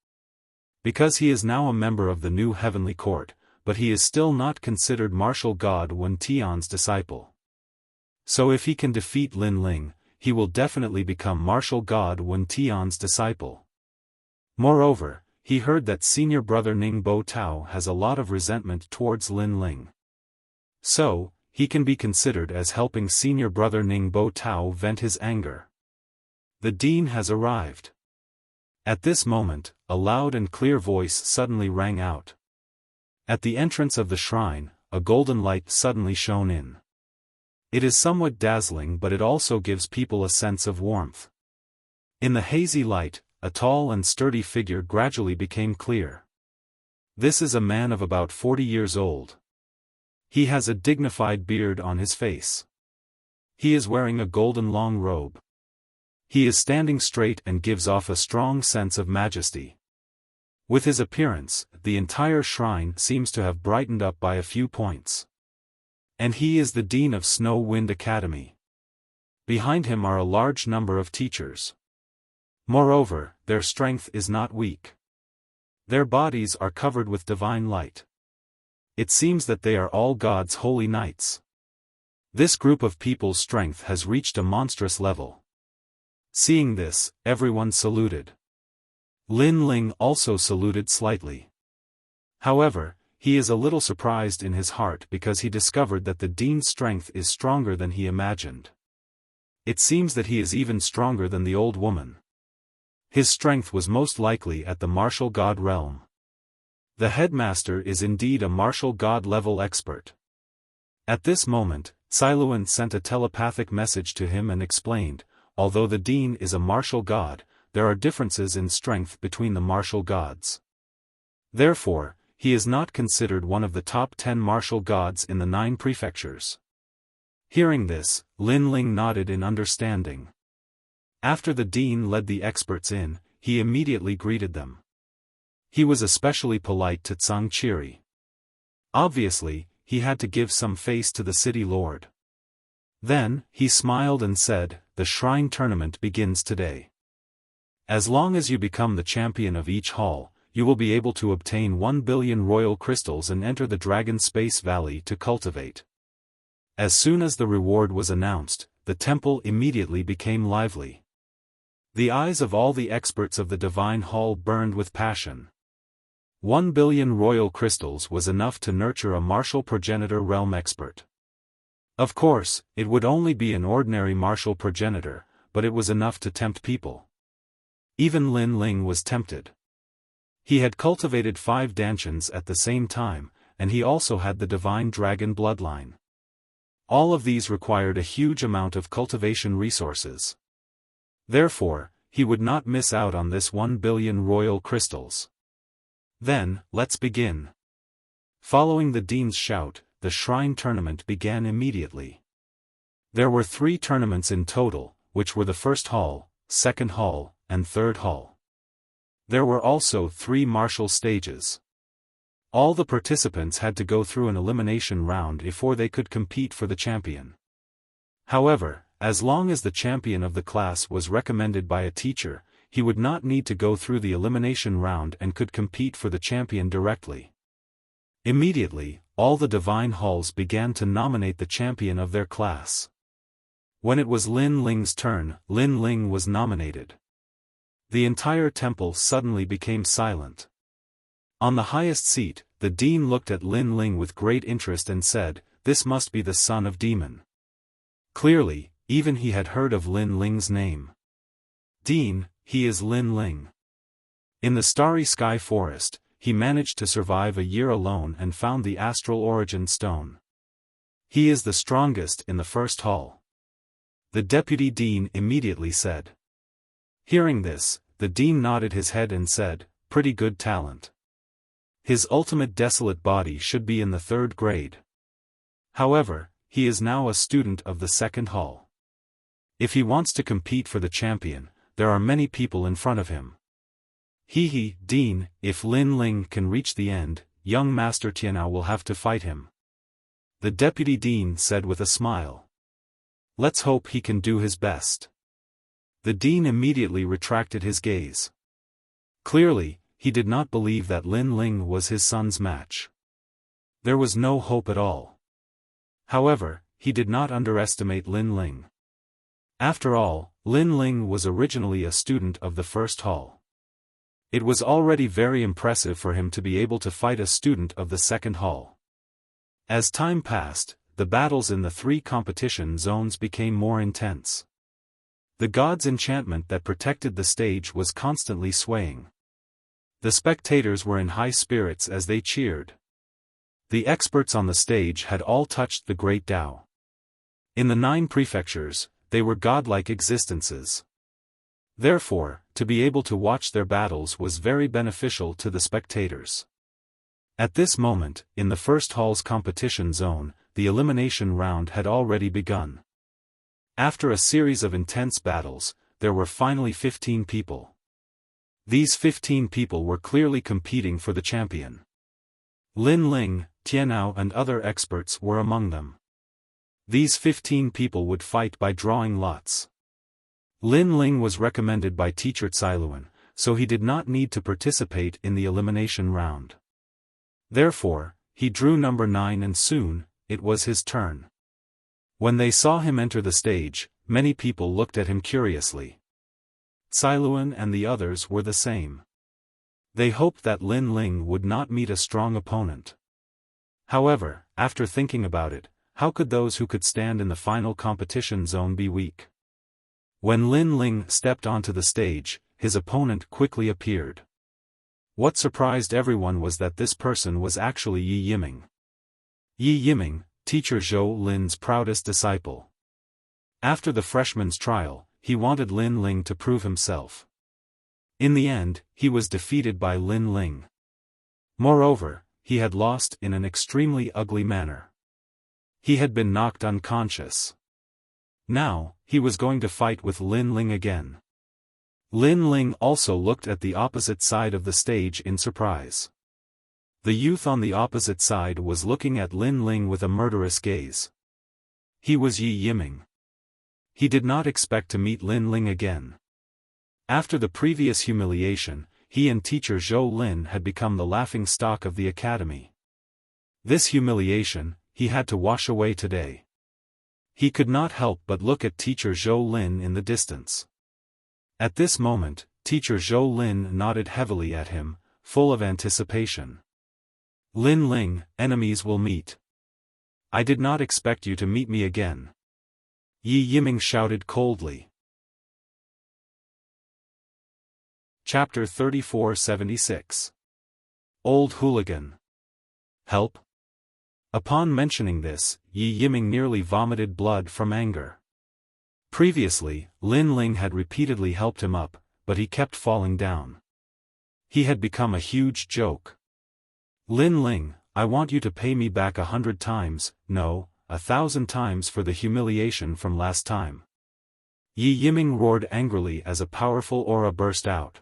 Because he is now a member of the new heavenly court, but he is still not considered martial god Wen Tian's disciple. So if he can defeat Lin Ling, he will definitely become martial god Wen Tian's disciple. Moreover, he heard that senior brother Ning Bo Tao has a lot of resentment towards Lin Ling. So, he can be considered as helping senior brother Ning Bo Tao vent his anger. The dean has arrived. At this moment, a loud and clear voice suddenly rang out. At the entrance of the shrine, a golden light suddenly shone in. It is somewhat dazzling, but it also gives people a sense of warmth. In the hazy light, a tall and sturdy figure gradually became clear. This is a man of about 40 years old. He has a dignified beard on his face. He is wearing a golden long robe. He is standing straight and gives off a strong sense of majesty. With his appearance, the entire shrine seems to have brightened up by a few points. And he is the dean of Snow Wind Academy. Behind him are a large number of teachers. Moreover, their strength is not weak. Their bodies are covered with divine light. It seems that they are all God's holy knights. This group of people's strength has reached a monstrous level. Seeing this, everyone saluted. Lin Ling also saluted slightly. However, he is a little surprised in his heart because he discovered that the dean's strength is stronger than he imagined. It seems that he is even stronger than the old woman. His strength was most likely at the martial god realm. The headmaster is indeed a martial god level expert. At this moment, Siluan sent a telepathic message to him and explained, although the dean is a martial god, there are differences in strength between the martial gods. Therefore, he is not considered one of the top 10 martial gods in the 9 prefectures. Hearing this, Lin Ling nodded in understanding. After the dean led the experts in, he immediately greeted them. He was especially polite to Tsang Chiri. Obviously, he had to give some face to the city lord. Then, he smiled and said, "The shrine tournament begins today. As long as you become the champion of each hall, you will be able to obtain 1 billion royal crystals and enter the Dragon Space Valley to cultivate." As soon as the reward was announced, the temple immediately became lively. The eyes of all the experts of the Divine Hall burned with passion. 1 billion royal crystals was enough to nurture a martial progenitor realm expert. Of course, it would only be an ordinary martial progenitor, but it was enough to tempt people. Even Lin Ling was tempted. He had cultivated 5 dantians at the same time, and he also had the divine dragon bloodline. All of these required a huge amount of cultivation resources. Therefore, he would not miss out on this 1 billion royal crystals. Then, let's begin. Following the dean's shout, the shrine tournament began immediately. There were 3 tournaments in total, which were the first hall, second hall, and third hall. There were also 3 martial stages. All the participants had to go through an elimination round before they could compete for the champion. However, as long as the champion of the class was recommended by a teacher, he would not need to go through the elimination round and could compete for the champion directly. Immediately, all the divine halls began to nominate the champion of their class. When it was Lin Ling's turn, Lin Ling was nominated. The entire temple suddenly became silent. On the highest seat, the dean looked at Lin Ling with great interest and said, "This must be the son of demon." Clearly, even he had heard of Lin Ling's name. Dean, he is Lin Ling. In the starry sky forest, he managed to survive a year alone and found the astral origin stone. He is the strongest in the first hall. The deputy dean immediately said. Hearing this, the dean nodded his head and said, pretty good talent. His ultimate desolate body should be in the 3rd grade. However, he is now a student of the 2nd hall. If he wants to compete for the champion, there are many people in front of him. Dean, if Lin Ling can reach the end, young Master Tianao will have to fight him. The deputy dean said with a smile. Let's hope he can do his best. The dean immediately retracted his gaze. Clearly, he did not believe that Lin Ling was his son's match. There was no hope at all. However, he did not underestimate Lin Ling. After all, Lin Ling was originally a student of the 1st hall. It was already very impressive for him to be able to fight a student of the 2nd hall. As time passed, the battles in the 3 competition zones became more intense. The god's enchantment that protected the stage was constantly swaying. The spectators were in high spirits as they cheered. The experts on the stage had all touched the great Tao. In the 9 prefectures, they were godlike existences. Therefore, to be able to watch their battles was very beneficial to the spectators. At this moment, in the 1st hall's competition zone, the elimination round had already begun. After a series of intense battles, there were finally 15 people. These 15 people were clearly competing for the champion. Lin Ling, Tianao and other experts were among them. These 15 people would fight by drawing lots. Lin Ling was recommended by teacher Cailuan, so he did not need to participate in the elimination round. Therefore, he drew number 9 and soon, it was his turn. When they saw him enter the stage, many people looked at him curiously. Cailuan and the others were the same. They hoped that Lin Ling would not meet a strong opponent. However, after thinking about it, how could those who could stand in the final competition zone be weak? When Lin Ling stepped onto the stage, his opponent quickly appeared. What surprised everyone was that this person was actually Yi Yiming. Yi Yiming, teacher Zhou Lin's proudest disciple. After the freshman's trial, he wanted Lin Ling to prove himself. In the end, he was defeated by Lin Ling. Moreover, he had lost in an extremely ugly manner. He had been knocked unconscious. Now, he was going to fight with Lin Ling again. Lin Ling also looked at the opposite side of the stage in surprise. The youth on the opposite side was looking at Lin Ling with a murderous gaze. He was Yi Yiming. He did not expect to meet Lin Ling again. After the previous humiliation, he and teacher Zhou Lin had become the laughing stock of the academy. This humiliation, he had to wash away today. He could not help but look at teacher Zhou Lin in the distance. At this moment, teacher Zhou Lin nodded heavily at him, full of anticipation. Lin Ling, enemies will meet. I did not expect you to meet me again. Yi Yiming shouted coldly. Chapter 3476. Old Hooligan. Help? Upon mentioning this, Yi Yiming nearly vomited blood from anger. Previously, Lin Ling had repeatedly helped him up, but he kept falling down. He had become a huge joke. Lin Ling, I want you to pay me back 100 times, no, 1,000 times for the humiliation from last time. Yi Yiming roared angrily as a powerful aura burst out.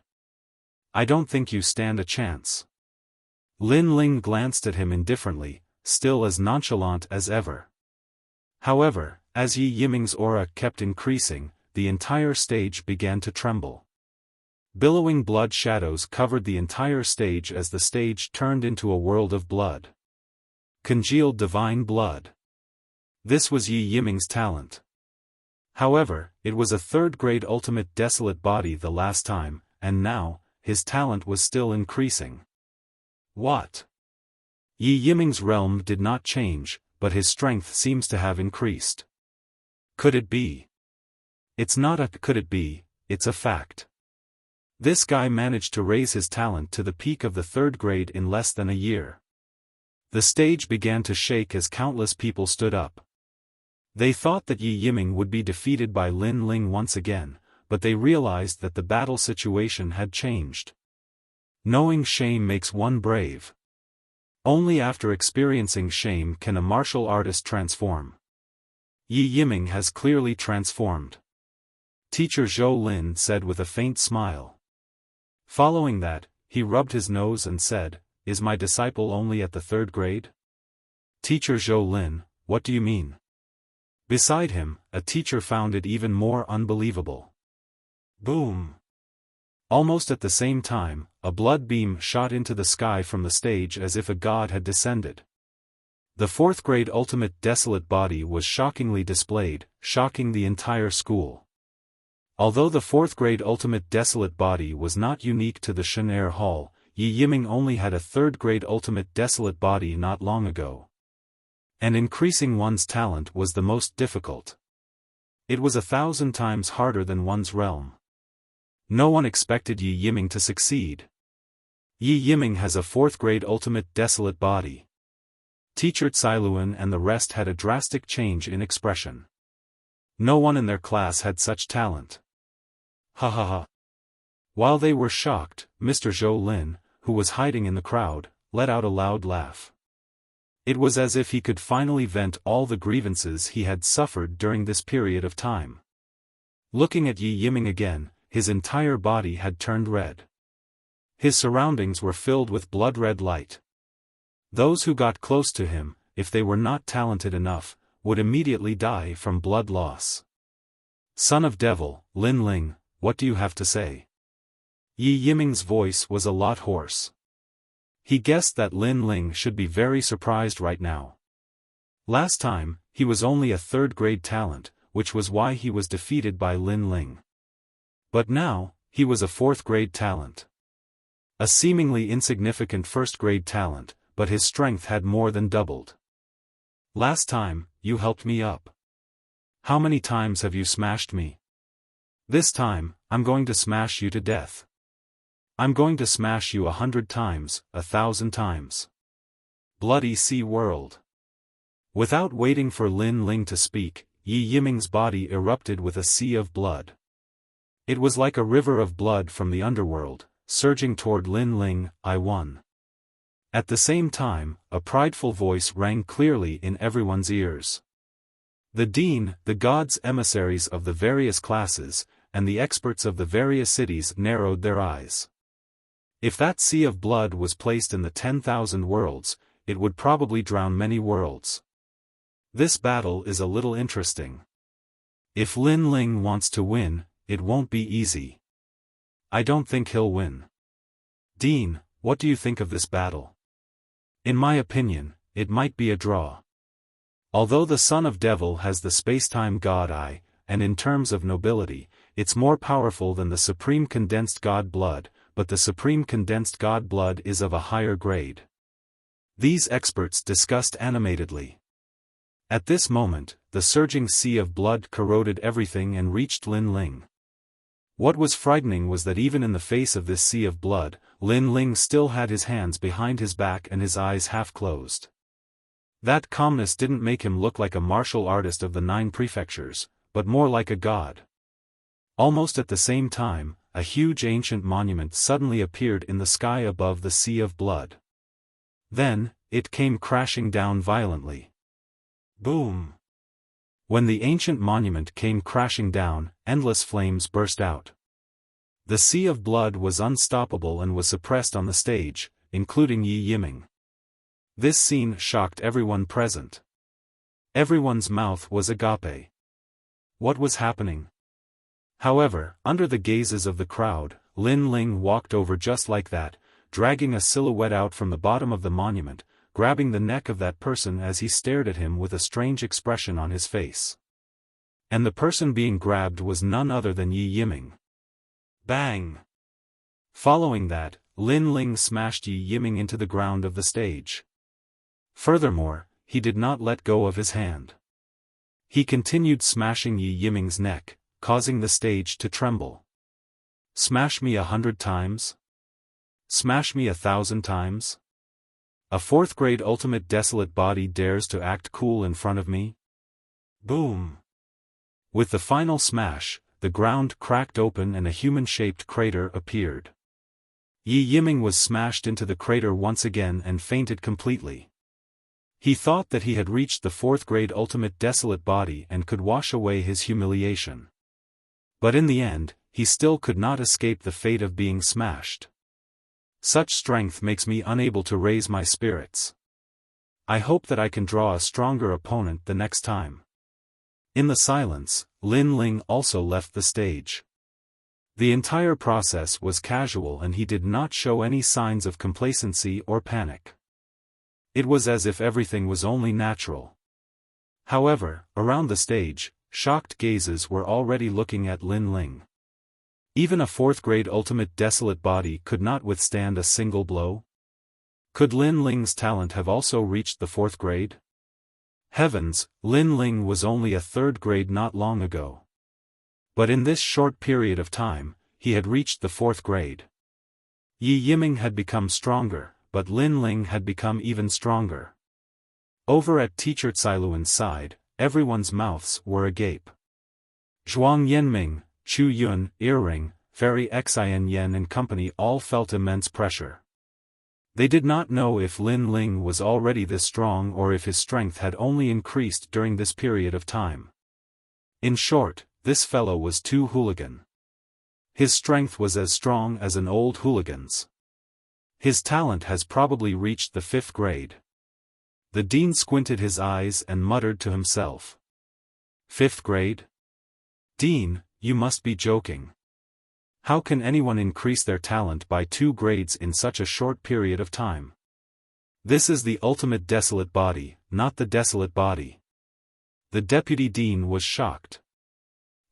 I don't think you stand a chance. Lin Ling glanced at him indifferently, still as nonchalant as ever. However, as Yi Yiming's aura kept increasing, the entire stage began to tremble. Billowing blood shadows covered the entire stage as the stage turned into a world of blood. Congealed divine blood. This was Yi Yiming's talent. However, it was a 3rd-grade ultimate desolate body the last time, and now, his talent was still increasing. What? Yi Yiming's realm did not change, but his strength seems to have increased. Could it be? It's not a could it be, it's a fact. This guy managed to raise his talent to the peak of the 3rd grade in less than a year. The stage began to shake as countless people stood up. They thought that Yi Yiming would be defeated by Lin Ling once again, but they realized that the battle situation had changed. Knowing shame makes one brave. Only after experiencing shame can a martial artist transform. Yi Yiming has clearly transformed. Teacher Zhou Lin said with a faint smile. Following that, he rubbed his nose and said, "Is my disciple only at the 3rd grade?" Teacher Zhou Lin, what do you mean? Beside him, a teacher found it even more unbelievable. Boom! Almost at the same time, a blood beam shot into the sky from the stage as if a god had descended. The 4th grade ultimate desolate body was shockingly displayed, shocking the entire school. Although the 4th grade ultimate desolate body was not unique to the Shenair Hall, Yi Yiming only had a 3rd grade ultimate desolate body not long ago. And increasing one's talent was the most difficult. It was 1,000 times harder than one's realm. No one expected Yi Yiming to succeed. Yi Yiming has a 4th grade ultimate desolate body. Teacher Cailuan and the rest had a drastic change in expression. No one in their class had such talent. Ha ha ha. While they were shocked, Mr. Zhou Lin, who was hiding in the crowd, let out a loud laugh. It was as if he could finally vent all the grievances he had suffered during this period of time. Looking at Yi Yiming again, his entire body had turned red. His surroundings were filled with blood-red light. Those who got close to him, if they were not talented enough, would immediately die from blood loss. Son of Devil, Lin Ling, what do you have to say? Yi Yiming's voice was a lot hoarse. He guessed that Lin Ling should be very surprised right now. Last time, he was only a 3rd grade talent, which was why he was defeated by Lin Ling. But now, he was a 4th grade talent. A seemingly insignificant 1st grade talent, but his strength had more than doubled. Last time, you helped me up. How many times have you smashed me? This time, I'm going to smash you to death. I'm going to smash you 100 times, 1,000 times. Bloody Sea World. Without waiting for Lin Ling to speak, Yi Yiming's body erupted with a sea of blood. It was like a river of blood from the underworld, surging toward Lin Ling. I won. At the same time, a prideful voice rang clearly in everyone's ears. The dean, the gods' emissaries of the various classes, and the experts of the various cities narrowed their eyes. If that sea of blood was placed in the 10,000 worlds, it would probably drown many worlds. This battle is a little interesting. If Lin Ling wants to win, it won't be easy. I don't think he'll win. Dean, what do you think of this battle? In my opinion, it might be a draw. Although the Son of Devil has the space-time God Eye, and in terms of nobility, it's more powerful than the Supreme Condensed God Blood, but the Supreme Condensed God Blood is of a higher grade. These experts discussed animatedly. At this moment, the surging sea of blood corroded everything and reached Lin Ling. What was frightening was that even in the face of this sea of blood, Lin Ling still had his hands behind his back and his eyes half closed. That calmness didn't make him look like a martial artist of the 9 prefectures, but more like a god. Almost at the same time, a huge ancient monument suddenly appeared in the sky above the sea of blood. Then, it came crashing down violently. Boom! When the ancient monument came crashing down, endless flames burst out. The sea of blood was unstoppable and was suppressed on the stage, including Yi Yiming. This scene shocked everyone present. Everyone's mouth was agape. What was happening? However, under the gazes of the crowd, Lin Ling walked over just like that, dragging a silhouette out from the bottom of the monument, grabbing the neck of that person as he stared at him with a strange expression on his face. And the person being grabbed was none other than Yi Yiming. Bang! Following that, Lin Ling smashed Yi Yiming into the ground of the stage. Furthermore, he did not let go of his hand. He continued smashing Yi Yiming's neck, causing the stage to tremble. Smash me 100 times? Smash me 1,000 times? A fourth-grade ultimate desolate body dares to act cool in front of me? Boom! With the final smash, the ground cracked open and a human-shaped crater appeared. Yi Yiming was smashed into the crater once again and fainted completely. He thought that he had reached the fourth-grade ultimate desolate body and could wash away his humiliation. But in the end, he still could not escape the fate of being smashed. Such strength makes me unable to raise my spirits. I hope that I can draw a stronger opponent the next time. In the silence, Lin Ling also left the stage. The entire process was casual and he did not show any signs of complacency or panic. It was as if everything was only natural. However, around the stage, shocked gazes were already looking at Lin Ling. Even a fourth-grade ultimate desolate body could not withstand a single blow? Could Lin Ling's talent have also reached the fourth grade? Heavens, Lin Ling was only a third grade not long ago. But in this short period of time, he had reached the fourth grade. Yi Yiming had become stronger, but Lin Ling had become even stronger. Over at teacher Cailuan's side, everyone's mouths were agape. Zhuang Yanming, Chu Yun, Earring, Fairy Xin Yen and company all felt immense pressure. They did not know if Lin Ling was already this strong or if his strength had only increased during this period of time. In short, this fellow was too hooligan. His strength was as strong as an old hooligan's. His talent has probably reached the fifth grade. The dean squinted his eyes and muttered to himself. Fifth grade? Dean, you must be joking. How can anyone increase their talent by 2 grades in such a short period of time? This is the ultimate desolate body, not the desolate body. The deputy dean was shocked.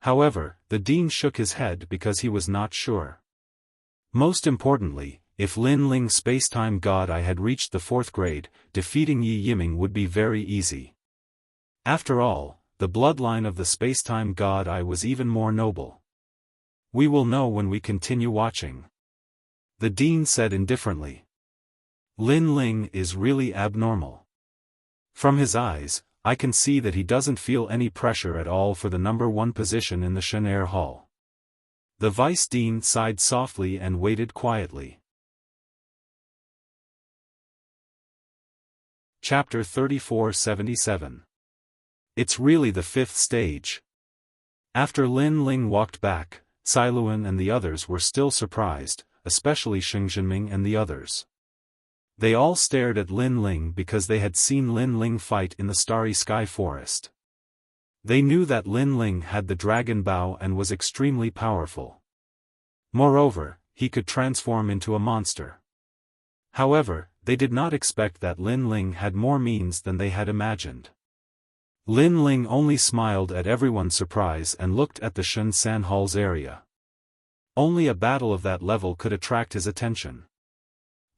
However, the dean shook his head because he was not sure. Most importantly, if Lin Ling Spacetime God I had reached the fourth grade, defeating Yi Yiming would be very easy. After all, the bloodline of the Spacetime God I was even more noble. We will know when we continue watching. The dean said indifferently. Lin Ling is really abnormal. From his eyes, I can see that he doesn't feel any pressure at all for the number 1 position in the Shenair Hall. The vice dean sighed softly and waited quietly. Chapter 3477. It's really the 5th stage. After Lin Ling walked back, Cailuan and the others were still surprised, especially Xing Jinming and the others. They all stared at Lin Ling because they had seen Lin Ling fight in the Starry Sky Forest. They knew that Lin Ling had the dragon bow and was extremely powerful. Moreover, he could transform into a monster. However, they did not expect that Lin Ling had more means than they had imagined. Lin Ling only smiled at everyone's surprise and looked at the Shun San Hall's area. Only a battle of that level could attract his attention.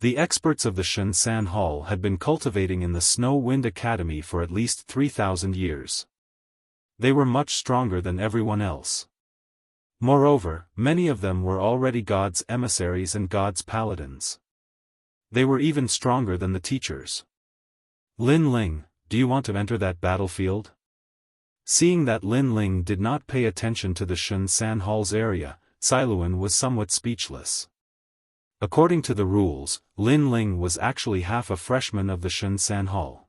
The experts of the Shun San Hall had been cultivating in the Snow Wind Academy for at least 3,000 years. They were much stronger than everyone else. Moreover, many of them were already God's emissaries and God's paladins. They were even stronger than the teachers. Lin Ling, do you want to enter that battlefield? Seeing that Lin Ling did not pay attention to the Shun San Hall's area, Cailuan was somewhat speechless. According to the rules, Lin Ling was actually half a freshman of the Shun San Hall.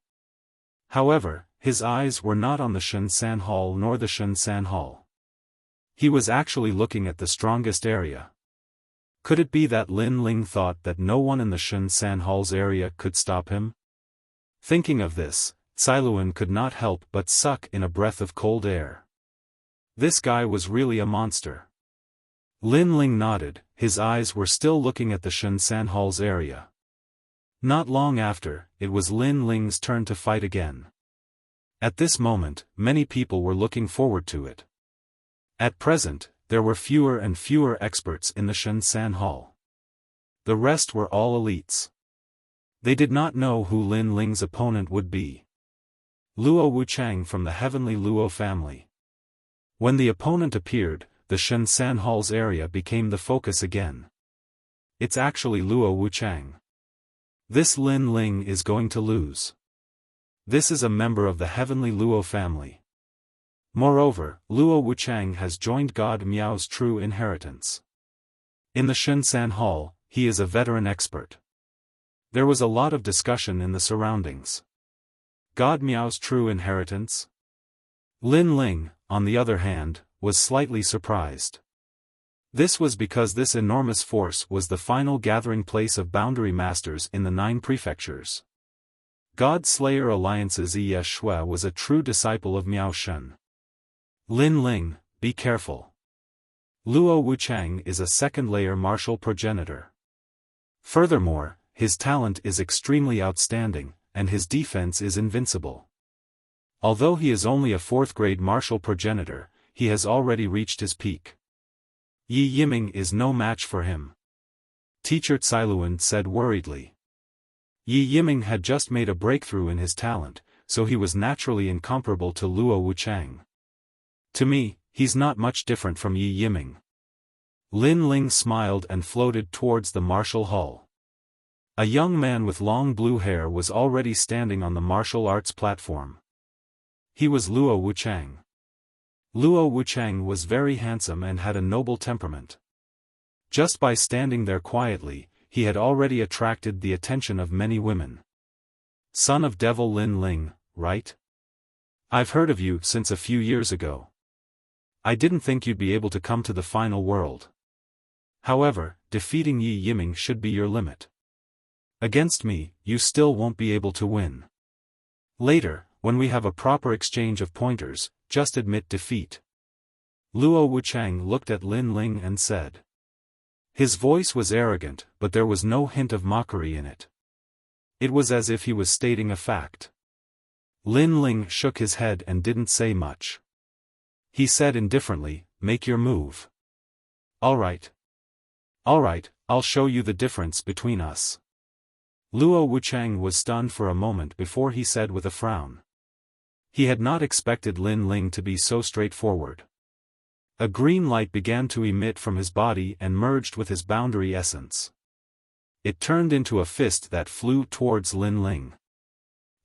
However, his eyes were not on the Shun San Hall nor the Shun San Hall. He was actually looking at the strongest area. Could it be that Lin Ling thought that no one in the Shun San Hall's area could stop him? Thinking of this, Cailuan could not help but suck in a breath of cold air. This guy was really a monster. Lin Ling nodded, his eyes were still looking at the Shun San Hall's area. Not long after, it was Lin Ling's turn to fight again. At this moment, many people were looking forward to it. At present, there were fewer and fewer experts in the Shun San Hall. The rest were all elites. They did not know who Lin Ling's opponent would be. Luo Wuchang from the heavenly Luo family. When the opponent appeared, the Shenzhen Hall's area became the focus again. It's actually Luo Wuchang. This Lin Ling is going to lose. This is a member of the heavenly Luo family. Moreover, Luo Wuchang has joined God Miao's true inheritance. In the Shenzhen Hall, he is a veteran expert. There was a lot of discussion in the surroundings. God Miao's true inheritance? Lin Ling, on the other hand, was slightly surprised. This was because this enormous force was the final gathering place of boundary masters in the 9 prefectures. God Slayer Alliance's Ye Shui was a true disciple of Miao Shen. Lin Ling, be careful. Luo Wuchang is a second-layer martial progenitor. Furthermore, his talent is extremely outstanding, and his defense is invincible. Although he is only a 4th-grade martial progenitor, he has already reached his peak. Yi Yiming is no match for him. Teacher Cailuan said worriedly. Yi Yiming had just made a breakthrough in his talent, so he was naturally incomparable to Luo Wuchang. To me, he's not much different from Yi Yiming. Lin Ling smiled and floated towards the martial hall. A young man with long blue hair was already standing on the martial arts platform. He was Luo Wuchang. Luo Wuchang was very handsome and had a noble temperament. Just by standing there quietly, he had already attracted the attention of many women. Son of Devil Lin Ling, right? I've heard of you since a few years ago. I didn't think you'd be able to come to the final world. However, defeating Yi Yiming should be your limit. Against me, you still won't be able to win. Later, when we have a proper exchange of pointers, just admit defeat. Luo Wuchang looked at Lin Ling and said. His voice was arrogant, but there was no hint of mockery in it. It was as if he was stating a fact. Lin Ling shook his head and didn't say much. He said indifferently, "Make your move." All right. All right, I'll show you the difference between us. Luo Wuchang was stunned for a moment before he said with a frown. He had not expected Lin Ling to be so straightforward. A green light began to emit from his body and merged with his boundary essence. It turned into a fist that flew towards Lin Ling.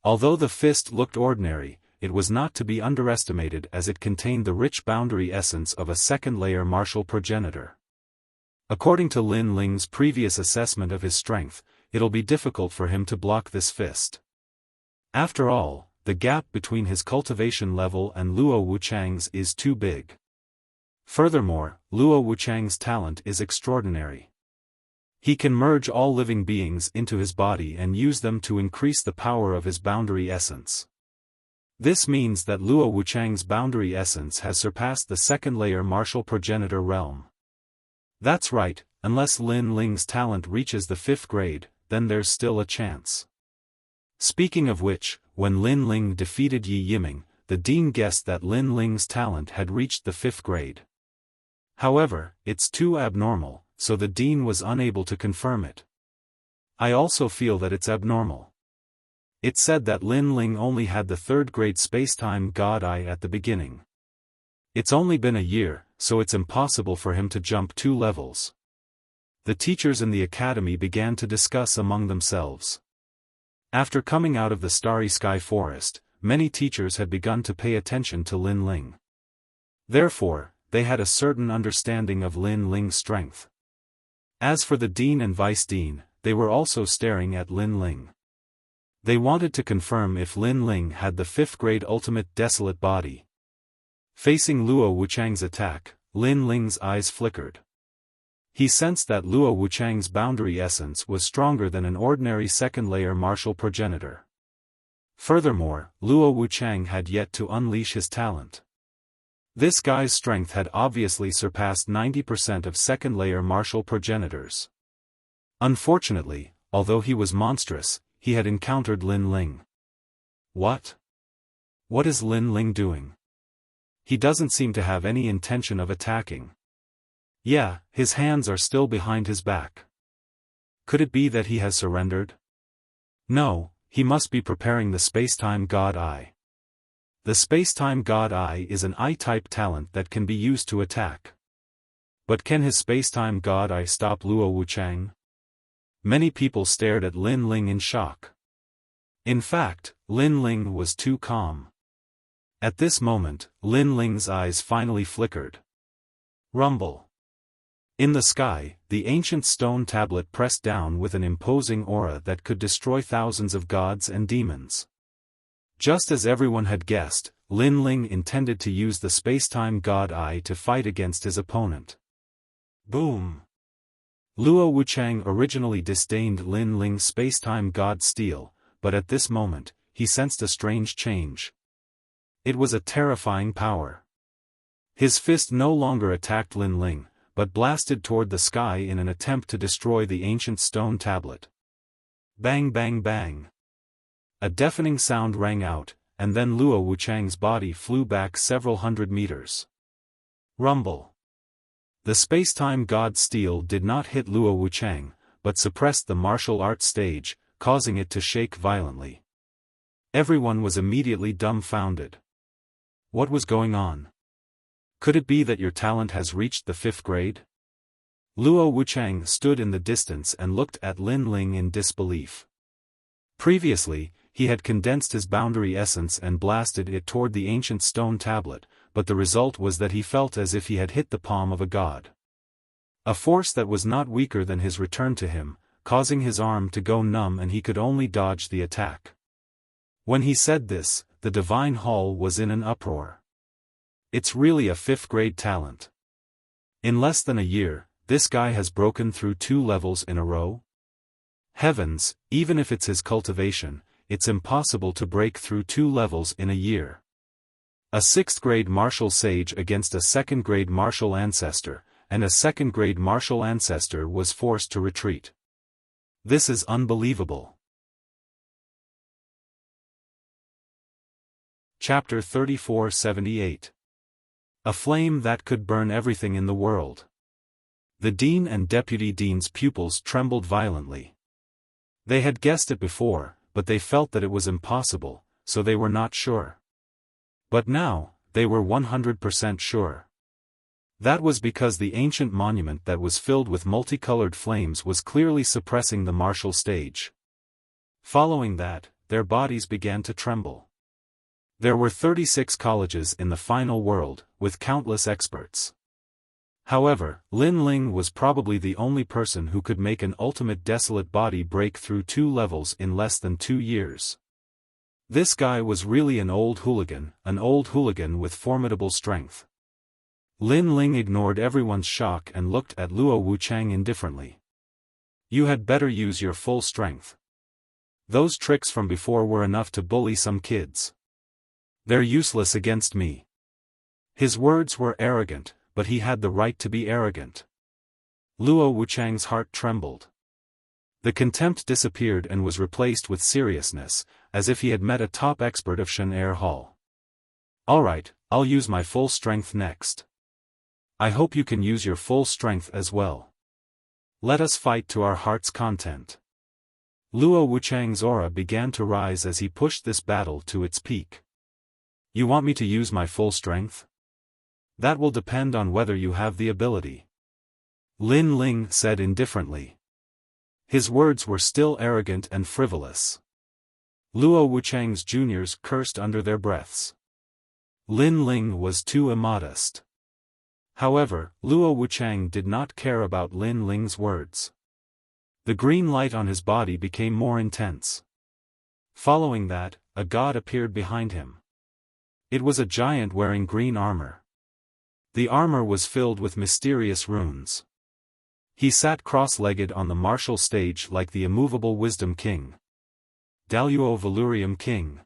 Although the fist looked ordinary, it was not to be underestimated as it contained the rich boundary essence of a second-layer martial progenitor. According to Lin Ling's previous assessment of his strength, it'll be difficult for him to block this fist. After all, the gap between his cultivation level and Luo Wuchang's is too big. Furthermore, Luo Wuchang's talent is extraordinary. He can merge all living beings into his body and use them to increase the power of his boundary essence. This means that Luo Wuchang's boundary essence has surpassed the second-layer martial progenitor realm. That's right, unless Lin Ling's talent reaches the 5th grade, then there's still a chance. Speaking of which, when Lin Ling defeated Yi Yiming, the dean guessed that Lin Ling's talent had reached the 5th grade. However, it's too abnormal, so the dean was unable to confirm it. I also feel that it's abnormal. It said that Lin Ling only had the 3rd grade space-time God Eye at the beginning. It's only been a year, so it's impossible for him to jump 2 levels. The teachers in the academy began to discuss among themselves. After coming out of the Starry Sky Forest, many teachers had begun to pay attention to Lin Ling. Therefore, they had a certain understanding of Lin Ling's strength. As for the dean and vice-dean, they were also staring at Lin Ling. They wanted to confirm if Lin Ling had the 5th grade ultimate desolate body. Facing Luo Wuchang's attack, Lin Ling's eyes flickered. He sensed that Luo Wuchang's boundary essence was stronger than an ordinary second-layer martial progenitor. Furthermore, Luo Wuchang had yet to unleash his talent. This guy's strength had obviously surpassed 90% of second-layer martial progenitors. Unfortunately, although he was monstrous, he had encountered Lin Ling. What? What is Lin Ling doing? He doesn't seem to have any intention of attacking. Yeah, his hands are still behind his back. Could it be that he has surrendered? No, he must be preparing the space-time God Eye. The space-time god Eye is an Eye-type talent that can be used to attack. But can his space-time god Eye stop Luo Wuchang? Many people stared at Lin Ling in shock. In fact, Lin Ling was too calm. At this moment, Lin Ling's eyes finally flickered. Rumble. In the sky, the ancient stone tablet pressed down with an imposing aura that could destroy thousands of gods and demons. Just as everyone had guessed, Lin Ling intended to use the space-time god Eye to fight against his opponent. Boom! Luo Wuchang originally disdained Lin Ling's space-time god steel, but at this moment, he sensed a strange change. It was a terrifying power. His fist no longer attacked Lin Ling, but blasted toward the sky in an attempt to destroy the ancient stone tablet. Bang bang bang. A deafening sound rang out, and then Luo Wuchang's body flew back several hundred meters. Rumble. The space-time god steel did not hit Luo Wuchang, but suppressed the martial arts stage, causing it to shake violently. Everyone was immediately dumbfounded. What was going on? Could it be that your talent has reached the 5th grade? Luo Wuchang stood in the distance and looked at Lin Ling in disbelief. Previously, he had condensed his boundary essence and blasted it toward the ancient stone tablet, but the result was that he felt as if he had hit the palm of a god. A force that was not weaker than his returned to him, causing his arm to go numb and he could only dodge the attack. When he said this, the divine hall was in an uproar. It's really a 5th grade talent. In less than a year, this guy has broken through 2 levels in a row? Heavens, even if it's his cultivation, it's impossible to break through 2 levels in a year. A 6th grade martial sage against a 2nd grade martial ancestor, and a 2nd grade martial ancestor was forced to retreat. This is unbelievable. Chapter 3478. A flame that could burn everything in the world. The dean and deputy dean's pupils trembled violently. They had guessed it before, but they felt that it was impossible, so they were not sure. But now, they were 100% sure. That was because the ancient monument that was filled with multicolored flames was clearly suppressing the martial stage. Following that, their bodies began to tremble. There were 36 colleges in the final world, with countless experts. However, Lin Ling was probably the only person who could make an ultimate desolate body break through 2 levels in less than 2 years. This guy was really an old hooligan with formidable strength. Lin Ling ignored everyone's shock and looked at Luo Wuchang indifferently. You had better use your full strength. Those tricks from before were enough to bully some kids. They're useless against me. His words were arrogant, but he had the right to be arrogant. Luo Wuchang's heart trembled. The contempt disappeared and was replaced with seriousness, as if he had met a top expert of Shen Hall. Alright, I'll use my full strength next. I hope you can use your full strength as well. Let us fight to our heart's content. Luo Wuchang's aura began to rise as he pushed this battle to its peak. You want me to use my full strength? That will depend on whether you have the ability. Lin Ling said indifferently. His words were still arrogant and frivolous. Luo Wuchang's juniors cursed under their breaths. Lin Ling was too immodest. However, Luo Wuchang did not care about Lin Ling's words. The green light on his body became more intense. Following that, a god appeared behind him. It was a giant wearing green armor. The armor was filled with mysterious runes. He sat cross-legged on the martial stage like the immovable Wisdom King. Daluo Valurium King.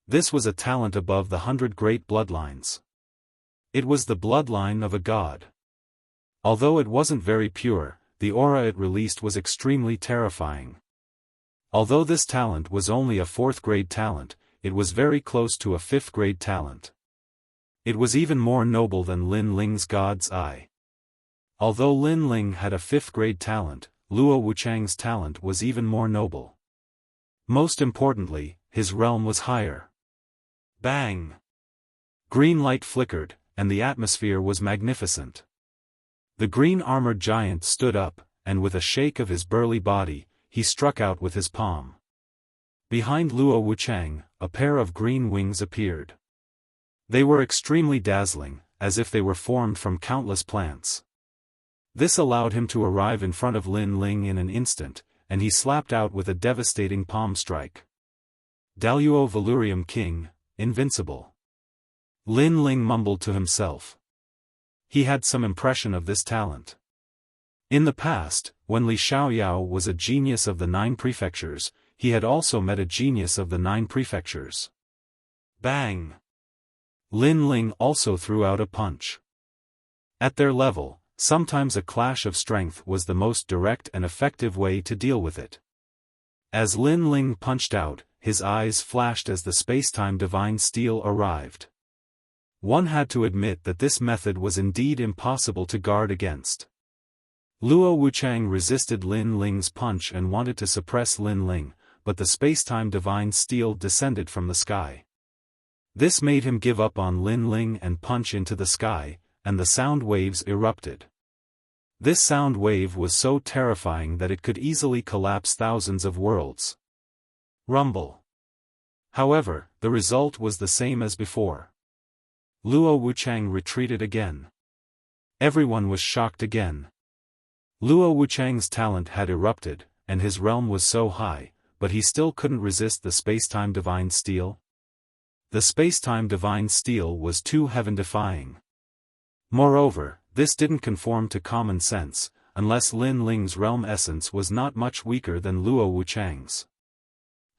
This was a talent above the 100 great bloodlines. It was the bloodline of a god. Although it wasn't very pure, the aura it released was extremely terrifying. Although this talent was only a 4th grade talent, it was very close to a 5th grade talent. It was even more noble than Lin Ling's God's Eye. Although Lin Ling had a 5th grade talent, Luo Wuchang's talent was even more noble. Most importantly, his realm was higher. Bang! Green light flickered, and the atmosphere was magnificent. The green-armored giant stood up, and with a shake of his burly body, he struck out with his palm. Behind Luo Wuchang, a pair of green wings appeared. They were extremely dazzling, as if they were formed from countless plants. This allowed him to arrive in front of Lin Ling in an instant, and he slapped out with a devastating palm strike. Daluo Valurium King, invincible. Lin Ling mumbled to himself. He had some impression of this talent. In the past, when Li Xiaoyao was a genius of the 9 prefectures, he had also met a genius of the 9 prefectures. Bang! Lin Ling also threw out a punch. At their level, sometimes a clash of strength was the most direct and effective way to deal with it. As Lin Ling punched out, his eyes flashed as the space-time divine steel arrived. One had to admit that this method was indeed impossible to guard against. Luo Wuchang resisted Lin Ling's punch and wanted to suppress Lin Ling, but the space-time divine steel descended from the sky. This made him give up on Lin Ling and punch into the sky, and the sound waves erupted. This sound wave was so terrifying that it could easily collapse thousands of worlds. Rumble. However, the result was the same as before. Luo Wuchang retreated again. Everyone was shocked again. Luo Wuchang's talent had erupted, and his realm was so high, but he still couldn't resist the space-time divine steel. The space-time divine steel was too heaven-defying. Moreover, this didn't conform to common sense, unless Lin Ling's realm essence was not much weaker than Luo Wuchang's.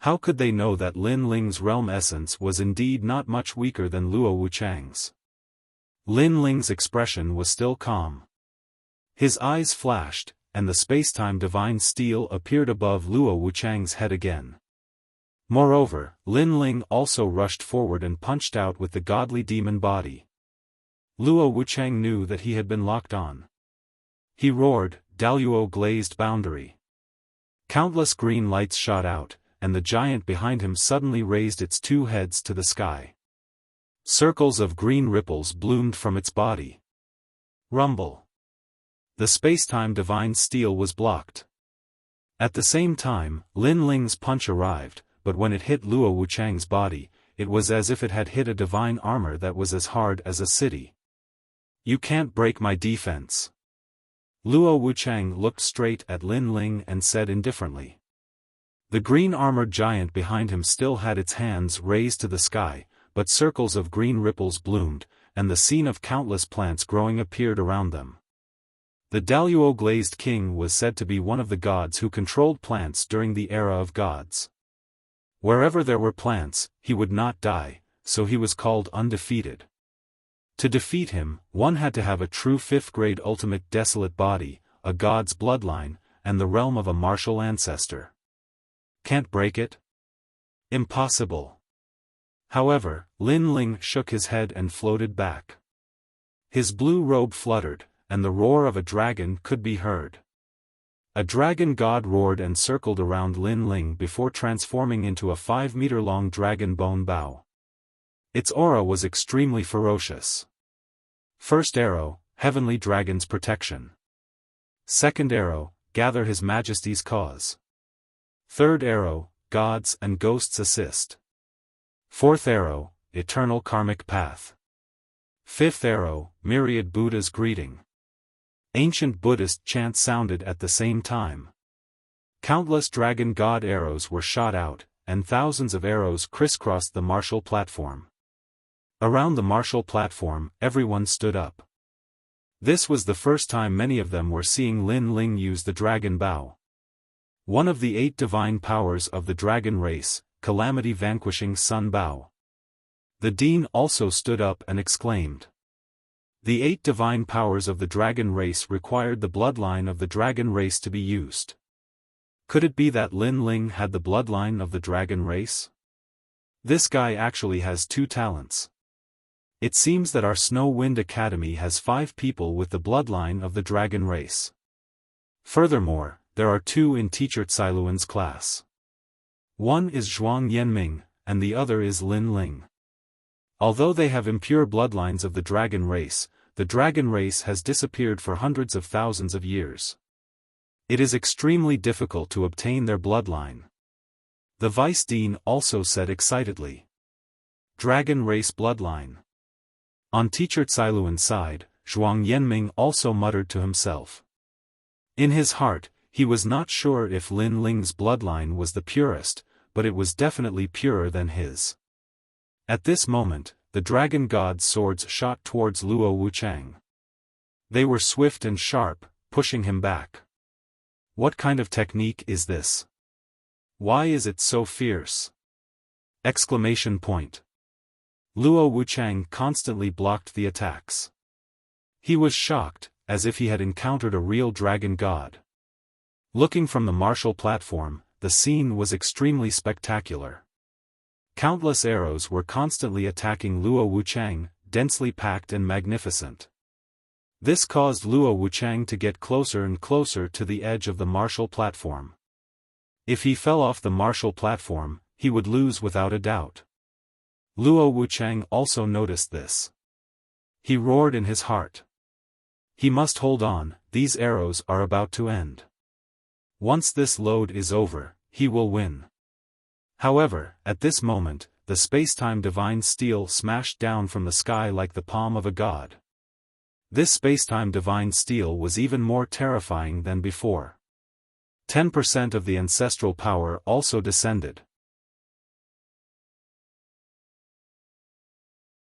How could they know that Lin Ling's realm essence was indeed not much weaker than Luo Wuchang's? Lin Ling's expression was still calm. His eyes flashed, and the space-time divine steel appeared above Luo Wuchang's head again. Moreover, Lin Ling also rushed forward and punched out with the godly demon body. Luo Wuchang knew that he had been locked on. He roared, "Daluo glazed boundary." Countless green lights shot out, and the giant behind him suddenly raised its 2 heads to the sky. Circles of green ripples bloomed from its body. Rumble. The space-time divine steel was blocked. At the same time, Lin Ling's punch arrived, but when it hit Luo Wuchang's body, it was as if it had hit a divine armor that was as hard as a city. "You can't break my defense." Luo Wuchang looked straight at Lin Ling and said indifferently. The green-armored giant behind him still had its hands raised to the sky, but circles of green ripples bloomed, and the scene of countless plants growing appeared around them. The Daluo Glazed King was said to be one of the gods who controlled plants during the era of gods. Wherever there were plants, he would not die, so he was called undefeated. To defeat him, one had to have a true 5th-grade ultimate desolate body, a god's bloodline, and the realm of a martial ancestor. Can't break it? Impossible. However, Lin Ling shook his head and floated back. His blue robe fluttered, and the roar of a dragon could be heard. A dragon god roared and circled around Lin Ling before transforming into a 5-meter-long dragon bone bow. Its aura was extremely ferocious. First arrow, Heavenly Dragon's protection. Second arrow, gather His Majesty's cause. Third arrow, gods and ghosts assist. Fourth arrow, eternal karmic path. Fifth arrow, myriad Buddha's greeting. Ancient Buddhist chants sounded at the same time. Countless dragon god arrows were shot out, and thousands of arrows crisscrossed the martial platform. Around the martial platform, everyone stood up. This was the first time many of them were seeing Lin Ling use the dragon bow. One of the 8 divine powers of the dragon race, Calamity Vanquishing Sun Bow. The Dean also stood up and exclaimed. The 8 divine powers of the dragon race required the bloodline of the dragon race to be used. Could it be that Lin Ling had the bloodline of the dragon race? This guy actually has 2 talents. It seems that our Snow Wind Academy has 5 people with the bloodline of the dragon race. Furthermore, there are 2 in Teacher Cailuan's class. One is Zhuang Yanming, and the other is Lin Ling. Although they have impure bloodlines of the dragon race, the dragon race has disappeared for hundreds of thousands of years. It is extremely difficult to obtain their bloodline. The vice dean also said excitedly. Dragon race bloodline. On teacher Cailuan's side, Zhuang Yanming also muttered to himself. In his heart, he was not sure if Lin Ling's bloodline was the purest, but it was definitely purer than his. At this moment, the dragon god's swords shot towards Luo Wuchang. They were swift and sharp, pushing him back. What kind of technique is this? Why is it so fierce? Exclamation point. Luo Wuchang constantly blocked the attacks. He was shocked, as if he had encountered a real dragon god. Looking from the martial platform, the scene was extremely spectacular. Countless arrows were constantly attacking Luo Wuchang, densely packed and magnificent. This caused Luo Wuchang to get closer and closer to the edge of the martial platform. If he fell off the martial platform, he would lose without a doubt. Luo Wuchang also noticed this. He roared in his heart. He must hold on, these arrows are about to end. Once this load is over, he will win. However, at this moment, the spacetime divine steel smashed down from the sky like the palm of a god. This spacetime divine steel was even more terrifying than before. 10% of the ancestral power also descended.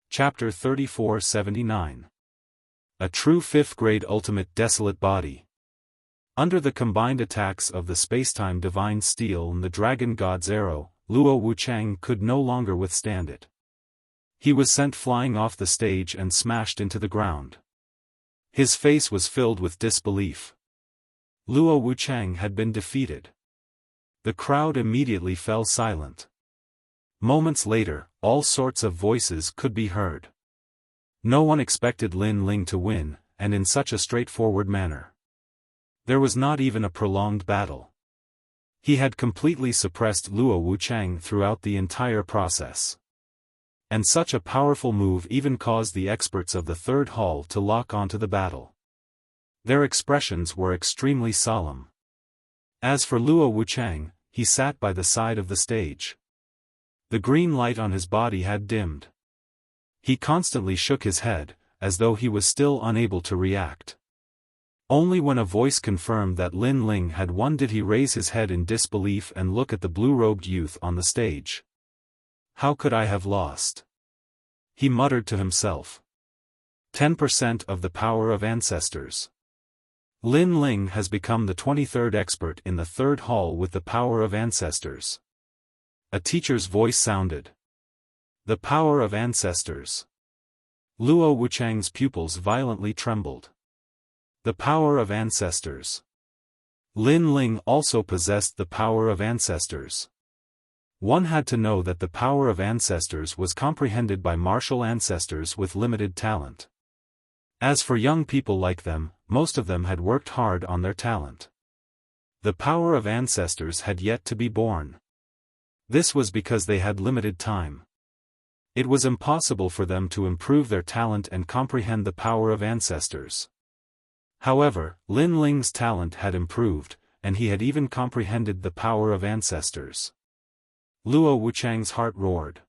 Chapter 3479. A true 5th grade ultimate desolate body. Under the combined attacks of the spacetime divine steel and the dragon god's arrow, Luo Wuchang could no longer withstand it. He was sent flying off the stage and smashed into the ground. His face was filled with disbelief. Luo Wuchang had been defeated. The crowd immediately fell silent. Moments later, all sorts of voices could be heard. No one expected Lin Ling to win, and in such a straightforward manner. There was not even a prolonged battle. He had completely suppressed Luo Wuchang throughout the entire process. And such a powerful move even caused the experts of the third hall to lock onto the battle. Their expressions were extremely solemn. As for Luo Wuchang, he sat by the side of the stage. The green light on his body had dimmed. He constantly shook his head, as though he was still unable to react. Only when a voice confirmed that Lin Ling had won did he raise his head in disbelief and look at the blue-robed youth on the stage. How could I have lost? He muttered to himself. 10% of the power of ancestors. Lin Ling has become the 23rd expert in the third hall with the power of ancestors. A teacher's voice sounded. The power of ancestors. Luo Wuchang's pupils violently trembled. The power of ancestors. Lin Ling also possessed the power of ancestors. One had to know that the power of ancestors was comprehended by martial ancestors with limited talent. As for young people like them, most of them had worked hard on their talent. The power of ancestors had yet to be born. This was because they had limited time. It was impossible for them to improve their talent and comprehend the power of ancestors. However, Lin Ling's talent had improved, and he had even comprehended the power of ancestors. Luo Wuchang's heart roared.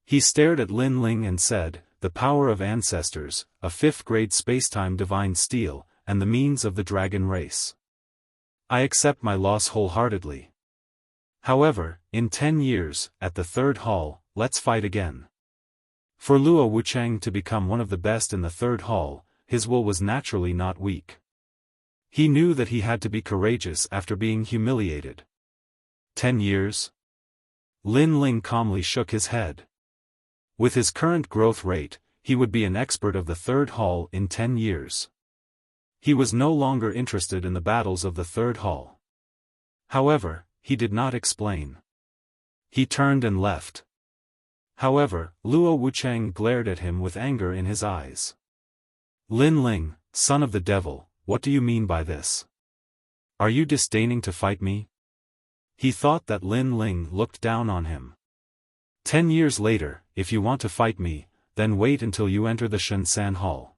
He stared at Lin Ling and said, the power of ancestors, a 5th grade spacetime divine steel, and the means of the dragon race. I accept my loss wholeheartedly. However, in 10 years, at the third hall, let's fight again. For Luo Wuchang to become one of the best in the third hall, his will was naturally not weak. He knew that he had to be courageous after being humiliated. 10 years? Lin Ling calmly shook his head. With his current growth rate, he would be an expert of the third hall in 10 years. He was no longer interested in the battles of the third hall. However, he did not explain. He turned and left. However, Luo Wuchang glared at him with anger in his eyes. Lin Ling, son of the devil, what do you mean by this? Are you disdaining to fight me? He thought that Lin Ling looked down on him. 10 years later, if you want to fight me, then wait until you enter the Shunsan Hall.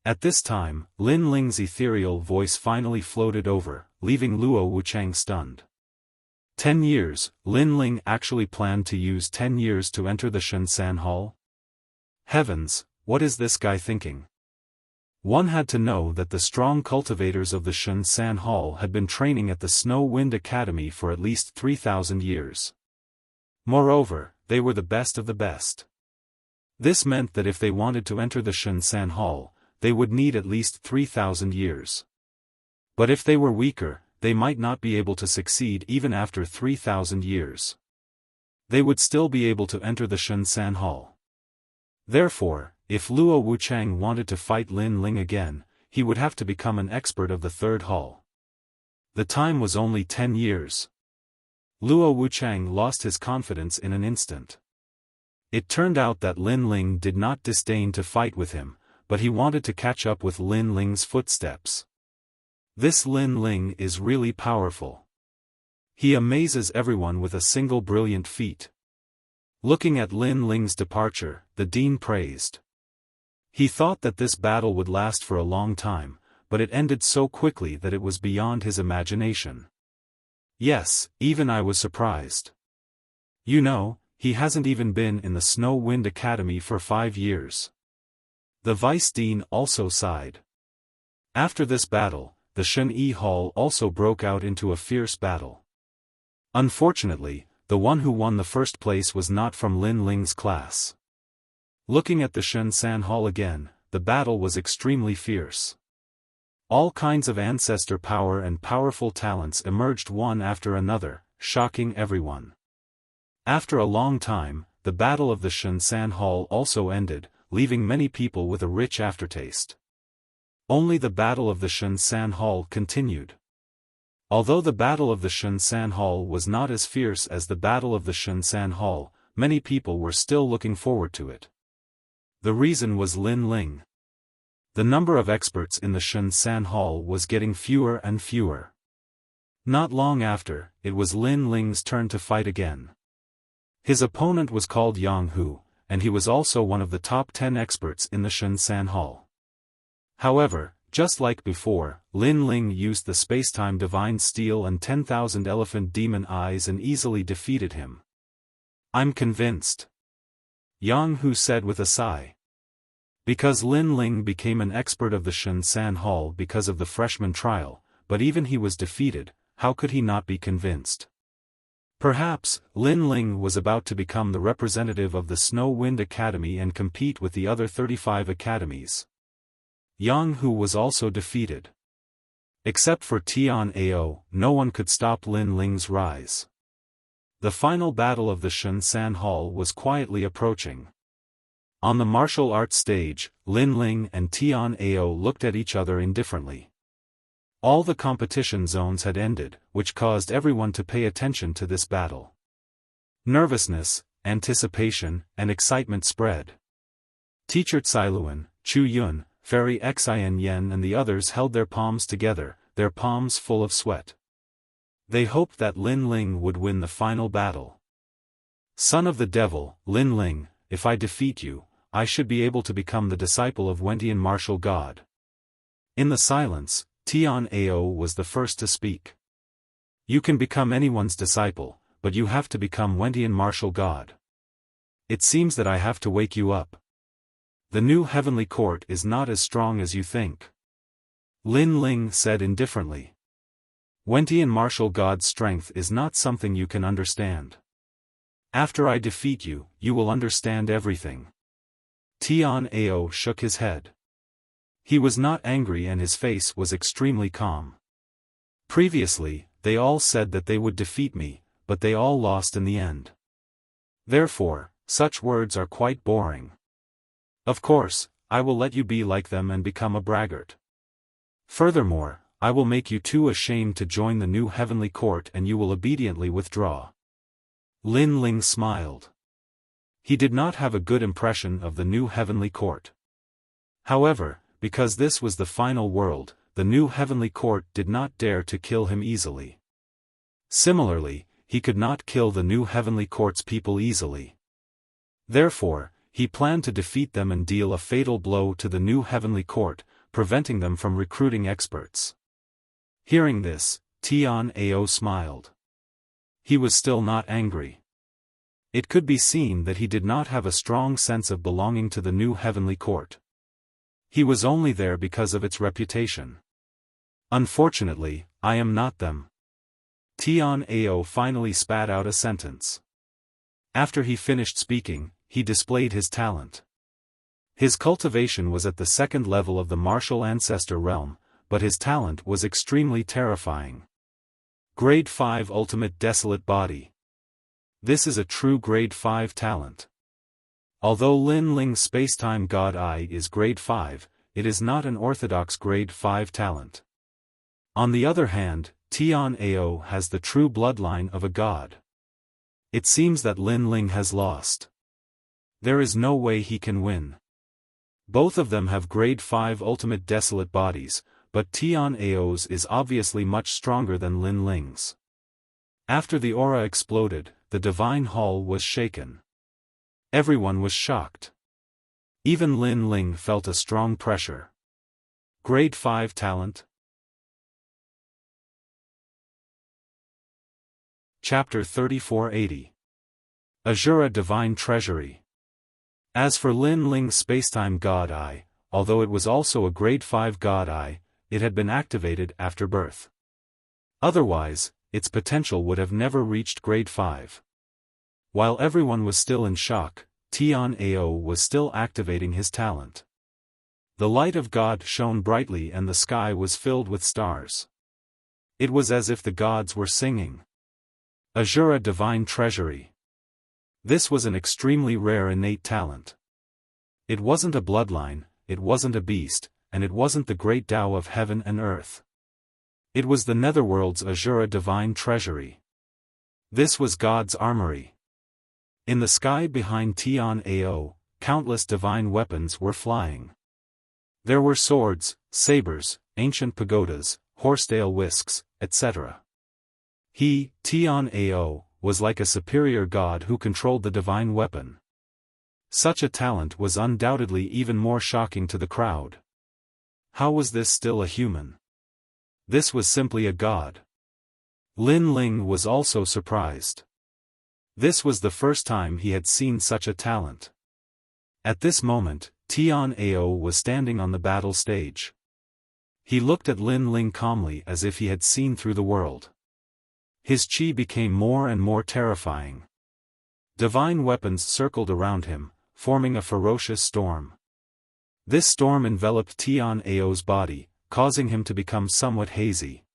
At this time, Lin Ling's ethereal voice finally floated over, leaving Luo Wuchang stunned. 10 years, Lin Ling actually planned to use 10 years to enter the Shunsan Hall? Heavens, what is this guy thinking? One had to know that the strong cultivators of the Shunsan Hall had been training at the Snow Wind Academy for at least 3,000 years. Moreover, they were the best of the best. This meant that if they wanted to enter the Shunsan Hall, they would need at least 3,000 years. But if they were weaker, they might not be able to succeed even after 3,000 years. They would still be able to enter the Shunsan Hall. Therefore, if Luo Wuchang wanted to fight Lin Ling again, he would have to become an expert of the third hall. The time was only 10 years. Luo Wuchang lost his confidence in an instant. It turned out that Lin Ling did not disdain to fight with him, but he wanted to catch up with Lin Ling's footsteps. This Lin Ling is really powerful. He amazes everyone with a single brilliant feat. Looking at Lin Ling's departure, the dean praised. He thought that this battle would last for a long time, but it ended so quickly that it was beyond his imagination. Yes, even I was surprised. You know, he hasn't even been in the Snow Wind Academy for 5 years. The vice dean also sighed. After this battle, the Shun-Yi Hall also broke out into a fierce battle. Unfortunately, the one who won the first place was not from Lin Ling's class. Looking at the Shunsan Hall again, the battle was extremely fierce. All kinds of ancestor power and powerful talents emerged one after another, shocking everyone. After a long time, the battle of the Shunsan Hall also ended, leaving many people with a rich aftertaste. Only the battle of the Shunsan Hall continued. Although the battle of the Shunsan Hall was not as fierce as the battle of the Shunsan Hall, many people were still looking forward to it. The reason was Lin Ling. The number of experts in the Shunsan Hall was getting fewer and fewer. Not long after, it was Lin Ling's turn to fight again. His opponent was called Yang Hu, and he was also one of the top 10 experts in the Shunsan Hall. However, just like before, Lin Ling used the spacetime divine steel and 10,000 elephant demon eyes and easily defeated him. I'm convinced. Yang Hu said with a sigh. Because Lin Ling became an expert of the Shunsan Hall because of the freshman trial, but even he was defeated, how could he not be convinced? Perhaps, Lin Ling was about to become the representative of the Snow Wind Academy and compete with the other 35 academies. Yang Hu was also defeated. Except for Tian Ao, no one could stop Lin Ling's rise. The final battle of the Shunsan Hall was quietly approaching. On the martial arts stage, Lin Ling and Tian Ao looked at each other indifferently. All the competition zones had ended, which caused everyone to pay attention to this battle. Nervousness, anticipation, and excitement spread. Teacher Cailuan, Chu Yun, Fairy Xin Yen and the others held their palms together, their palms full of sweat. They hoped that Lin Ling would win the final battle. Son of the devil, Lin Ling, if I defeat you, I should be able to become the disciple of Wentian martial god. In the silence, Tian Ao was the first to speak. You can become anyone's disciple, but you have to become Wentian martial god. It seems that I have to wake you up. The new heavenly court is not as strong as you think. Lin Ling said indifferently. Wentian martial god's strength is not something you can understand. After I defeat you, you will understand everything. Tian Ao shook his head. He was not angry and his face was extremely calm. Previously, they all said that they would defeat me, but they all lost in the end. Therefore, such words are quite boring. Of course, I will let you be like them and become a braggart. Furthermore, I will make you too ashamed to join the new heavenly court and you will obediently withdraw. Lin Ling smiled. He did not have a good impression of the new heavenly court. However, because this was the final world, the new heavenly court did not dare to kill him easily. Similarly, he could not kill the new heavenly court's people easily. Therefore, he planned to defeat them and deal a fatal blow to the new heavenly court, preventing them from recruiting experts. Hearing this, Tian Ao smiled. He was still not angry. It could be seen that he did not have a strong sense of belonging to the new heavenly court. He was only there because of its reputation. Unfortunately, I am not them. Tian Ao finally spat out a sentence. After he finished speaking, he displayed his talent. His cultivation was at the second level of the martial ancestor realm, but his talent was extremely terrifying. Grade 5 Ultimate Desolate Body. This is a true Grade 5 talent. Although Lin Ling's Spacetime God Eye is Grade 5, it is not an orthodox Grade 5 talent. On the other hand, Tian Ao has the true bloodline of a god. It seems that Lin Ling has lost. There is no way he can win. Both of them have Grade 5 Ultimate Desolate Bodies, but Tian Ao's is obviously much stronger than Lin Ling's. After the aura exploded, the divine hall was shaken. Everyone was shocked. Even Lin Ling felt a strong pressure. Grade 5 talent. Chapter 3480. Azura Divine Treasury. As for Lin Ling's Spacetime God Eye, although it was also a Grade 5 God Eye, it had been activated after birth. Otherwise, its potential would have never reached Grade 5. While everyone was still in shock, Tian Ao was still activating his talent. The light of God shone brightly and the sky was filled with stars. It was as if the gods were singing. Azura Divine Treasury. This was an extremely rare innate talent. It wasn't a bloodline, it wasn't a beast, and it wasn't the great Tao of heaven and earth. It was the Netherworld's Azura Divine Treasury. This was God's armory. In the sky behind Tian Ao, countless divine weapons were flying. There were swords, sabers, ancient pagodas, horsetail whisks, etc. He, Tian Ao, was like a superior god who controlled the divine weapon. Such a talent was undoubtedly even more shocking to the crowd. How was this still a human? This was simply a god. Lin Ling was also surprised. This was the first time he had seen such a talent. At this moment, Tian Ao was standing on the battle stage. He looked at Lin Ling calmly as if he had seen through the world. His chi became more and more terrifying. Divine weapons circled around him, forming a ferocious storm. This storm enveloped Tian Ao's body, causing him to become somewhat hazy.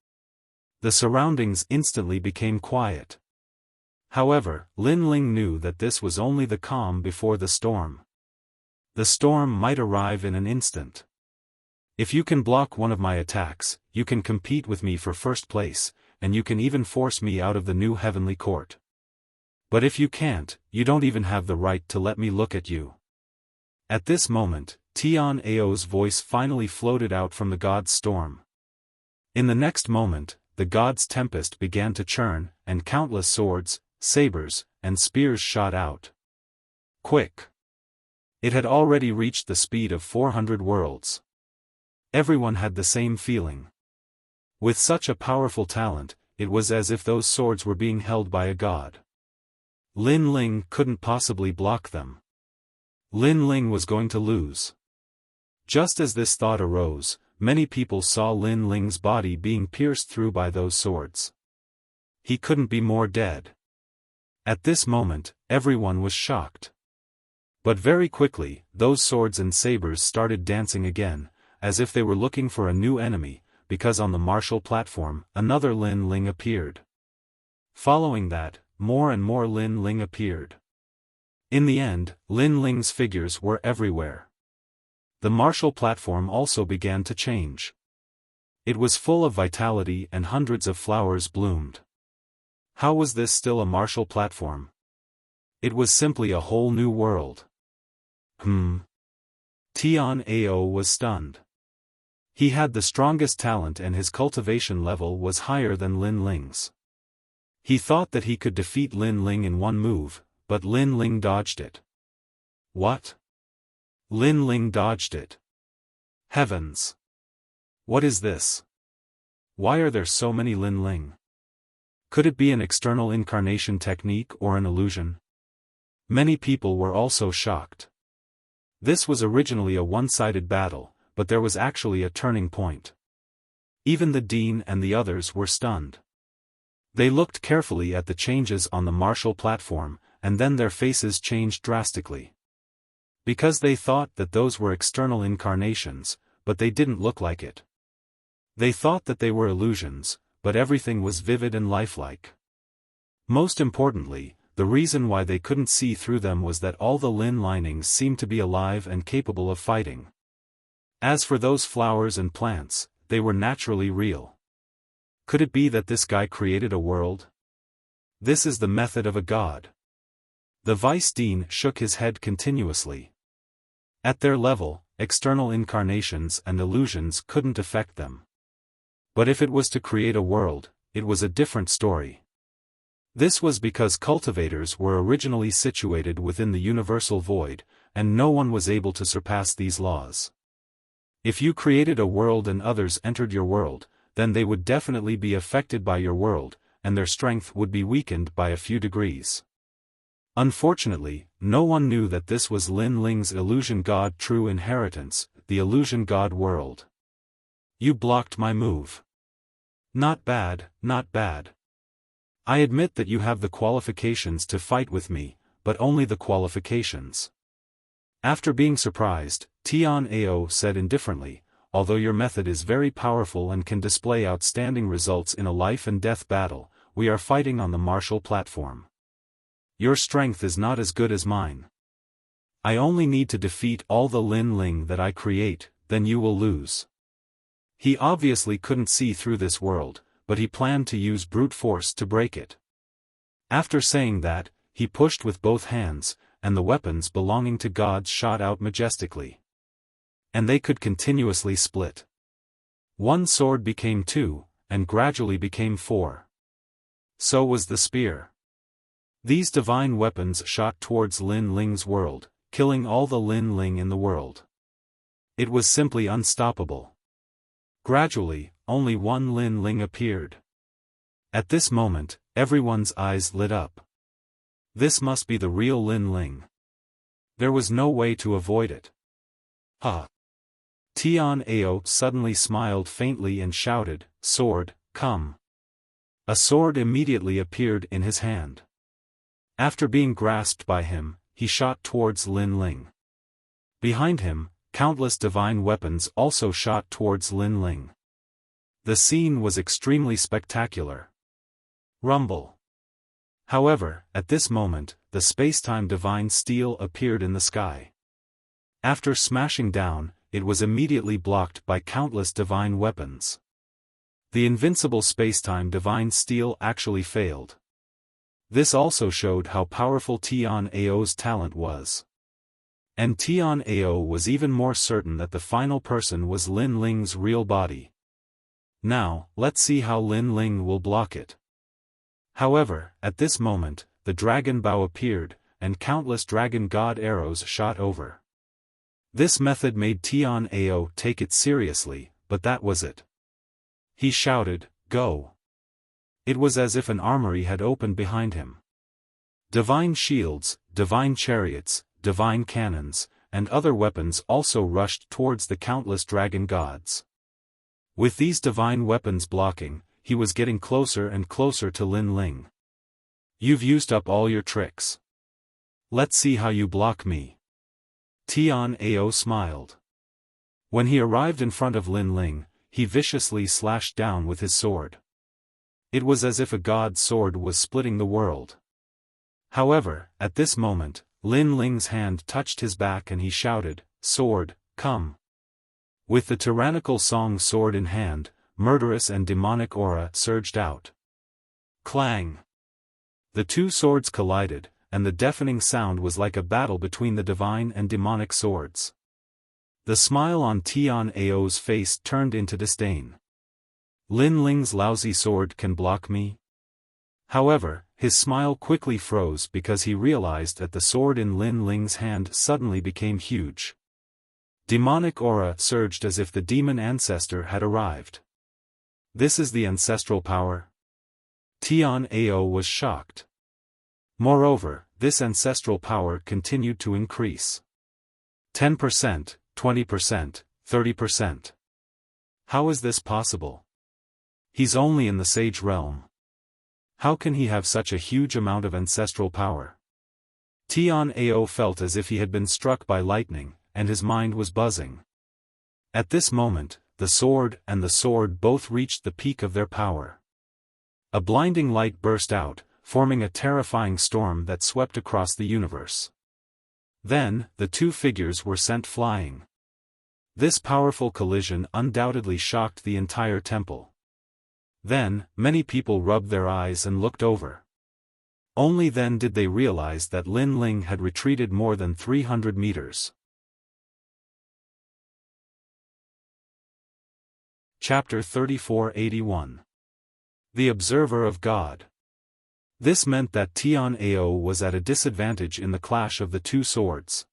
The surroundings instantly became quiet. However, Lin Ling knew that this was only the calm before the storm. The storm might arrive in an instant. If you can block one of my attacks, you can compete with me for first place, and you can even force me out of the new heavenly court. But if you can't, you don't even have the right to let me look at you. At this moment, Tian Ao's voice finally floated out from the god's storm. In the next moment, the god's tempest began to churn, and countless swords, sabers, and spears shot out. Quick! It had already reached the speed of 400 worlds. Everyone had the same feeling. With such a powerful talent, it was as if those swords were being held by a god. Lin Ling couldn't possibly block them. Lin Ling was going to lose. Just as this thought arose, many people saw Lin Ling's body being pierced through by those swords. He couldn't be more dead. At this moment, everyone was shocked. But very quickly, those swords and sabers started dancing again, as if they were looking for a new enemy, because on the martial platform, another Lin Ling appeared. Following that, more and more Lin Ling appeared. In the end, Lin Ling's figures were everywhere. The martial platform also began to change. It was full of vitality and hundreds of flowers bloomed. How was this still a martial platform? It was simply a whole new world. Tian Ao was stunned. He had the strongest talent and his cultivation level was higher than Lin Ling's. He thought that he could defeat Lin Ling in one move, but Lin Ling dodged it. What? Lin Ling dodged it. Heavens! What is this? Why are there so many Lin Ling? Could it be an external incarnation technique or an illusion? Many people were also shocked. This was originally a one-sided battle, but there was actually a turning point. Even the dean and the others were stunned. They looked carefully at the changes on the martial platform, and then their faces changed drastically. Because they thought that those were external incarnations, but they didn't look like it. They thought that they were illusions, but everything was vivid and lifelike. Most importantly, the reason why they couldn't see through them was that all the Lin linings seemed to be alive and capable of fighting. As for those flowers and plants, they were naturally real. Could it be that this guy created a world? This is the method of a god. The vice dean shook his head continuously. At their level, external incarnations and illusions couldn't affect them. But if it was to create a world, it was a different story. This was because cultivators were originally situated within the universal void, and no one was able to surpass these laws. If you created a world and others entered your world, then they would definitely be affected by your world, and their strength would be weakened by a few degrees. Unfortunately, no one knew that this was Lin Ling's illusion god true inheritance, the illusion god world. You blocked my move. Not bad, not bad. I admit that you have the qualifications to fight with me, but only the qualifications. After being surprised, Tian Ao said indifferently, although your method is very powerful and can display outstanding results in a life-and-death battle, we are fighting on the martial platform. Your strength is not as good as mine. I only need to defeat all the Lin Ling that I create, then you will lose. He obviously couldn't see through this world, but he planned to use brute force to break it. After saying that, he pushed with both hands, and the weapons belonging to gods shot out majestically. And they could continuously split. One sword became 2, and gradually became 4. So was the spear. These divine weapons shot towards Lin Ling's world, killing all the Lin Ling in the world. It was simply unstoppable. Gradually, only one Lin Ling appeared. At this moment, everyone's eyes lit up. This must be the real Lin Ling. There was no way to avoid it. Ha! Tian Ao suddenly smiled faintly and shouted, "Sword, come!" A sword immediately appeared in his hand. After being grasped by him, he shot towards Lin Ling. Behind him, countless divine weapons also shot towards Lin Ling. The scene was extremely spectacular. Rumble. However, at this moment, the space-time divine steel appeared in the sky. After smashing down, it was immediately blocked by countless divine weapons. The invincible space-time divine steel actually failed. This also showed how powerful Tian Ao's talent was. And Tian Ao was even more certain that the final person was Lin Ling's real body. Now, let's see how Lin Ling will block it. However, at this moment, the dragon bow appeared, and countless dragon god arrows shot over. This method made Tian Ao take it seriously, but that was it. He shouted, "Go!" It was as if an armory had opened behind him. Divine shields, divine chariots, divine cannons, and other weapons also rushed towards the countless dragon gods. With these divine weapons blocking, he was getting closer and closer to Lin Ling. You've used up all your tricks. Let's see how you block me. Tian Ao smiled. When he arrived in front of Lin Ling, he viciously slashed down with his sword. It was as if a god's sword was splitting the world. However, at this moment, Lin Ling's hand touched his back and he shouted, "Sword, come!" With the tyrannical Song sword in hand, murderous and demonic aura surged out. Clang! The two swords collided, and the deafening sound was like a battle between the divine and demonic swords. The smile on Tian Ao's face turned into disdain. Lin Ling's lousy sword can block me? However, his smile quickly froze because he realized that the sword in Lin Ling's hand suddenly became huge. Demonic aura surged as if the demon ancestor had arrived. This is the ancestral power? Tian Ao was shocked. Moreover, this ancestral power continued to increase. 10%, 20%, 30%. How is this possible? He's only in the sage realm. How can he have such a huge amount of ancestral power? Tian Ao felt as if he had been struck by lightning, and his mind was buzzing. At this moment, the sword and the sword both reached the peak of their power. A blinding light burst out, forming a terrifying storm that swept across the universe. Then, the two figures were sent flying. This powerful collision undoubtedly shocked the entire temple. Then, many people rubbed their eyes and looked over. Only then did they realize that Lin Ling had retreated more than 300 meters. Chapter 3481. The Observer of God. This meant that Tian Ao was at a disadvantage in the clash of the two swords.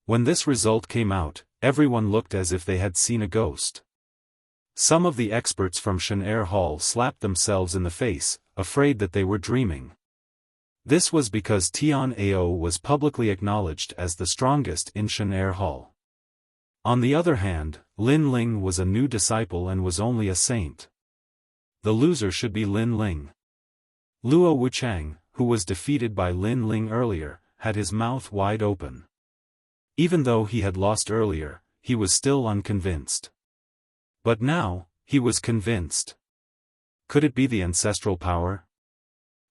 When this result came out, everyone looked as if they had seen a ghost. Some of the experts from Shen Hall slapped themselves in the face, afraid that they were dreaming. This was because Tian Ao was publicly acknowledged as the strongest in Shen Hall. On the other hand, Lin Ling was a new disciple and was only a saint. The loser should be Lin Ling. Luo Wuchang, who was defeated by Lin Ling earlier, had his mouth wide open. Even though he had lost earlier, he was still unconvinced. But now, he was convinced. Could it be the ancestral power?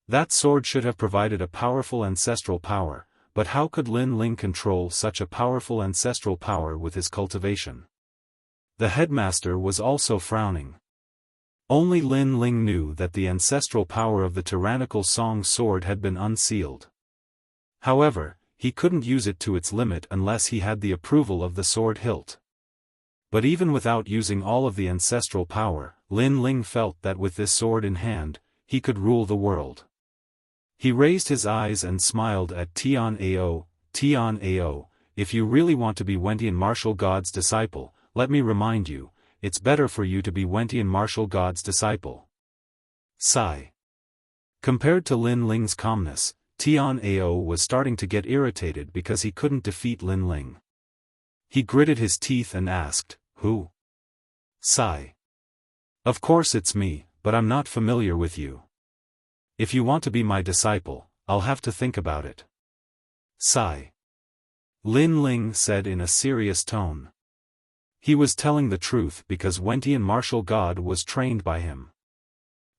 That sword should have provided a powerful ancestral power, but how could Lin Ling control such a powerful ancestral power with his cultivation? The headmaster was also frowning. Only Lin Ling knew that the ancestral power of the tyrannical Song sword had been unsealed. However, he couldn't use it to its limit unless he had the approval of the sword hilt. But even without using all of the ancestral power, Lin Ling felt that with this sword in hand, he could rule the world. He raised his eyes and smiled at Tian Ao. Tian Ao, if you really want to be Wentian martial god's disciple, let me remind you, it's better for you to be Wentian martial god's disciple. Sigh. Compared to Lin Ling's calmness, Tian Ao was starting to get irritated because he couldn't defeat Lin Ling. He gritted his teeth and asked, "Who?" Sigh. Of course it's me, but I'm not familiar with you. If you want to be my disciple, I'll have to think about it. Sigh. Lin Ling said in a serious tone. He was telling the truth because Wentian martial god was trained by him.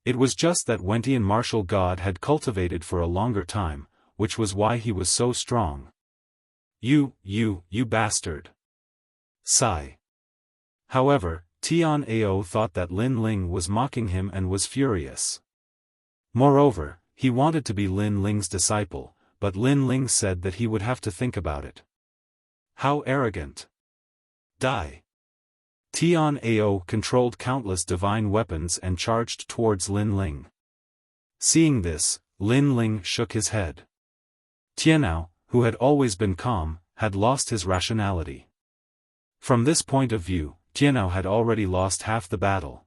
It was just that Wentian martial god had cultivated for a longer time, which was why he was so strong. You bastard. Sigh. However, Tian Ao thought that Lin Ling was mocking him and was furious. Moreover, he wanted to be Lin Ling's disciple, but Lin Ling said that he would have to think about it. How arrogant. Die. Tian Ao controlled countless divine weapons and charged towards Lin Ling. Seeing this, Lin Ling shook his head. Tianao, who had always been calm, had lost his rationality. From this point of view, Tianao had already lost half the battle.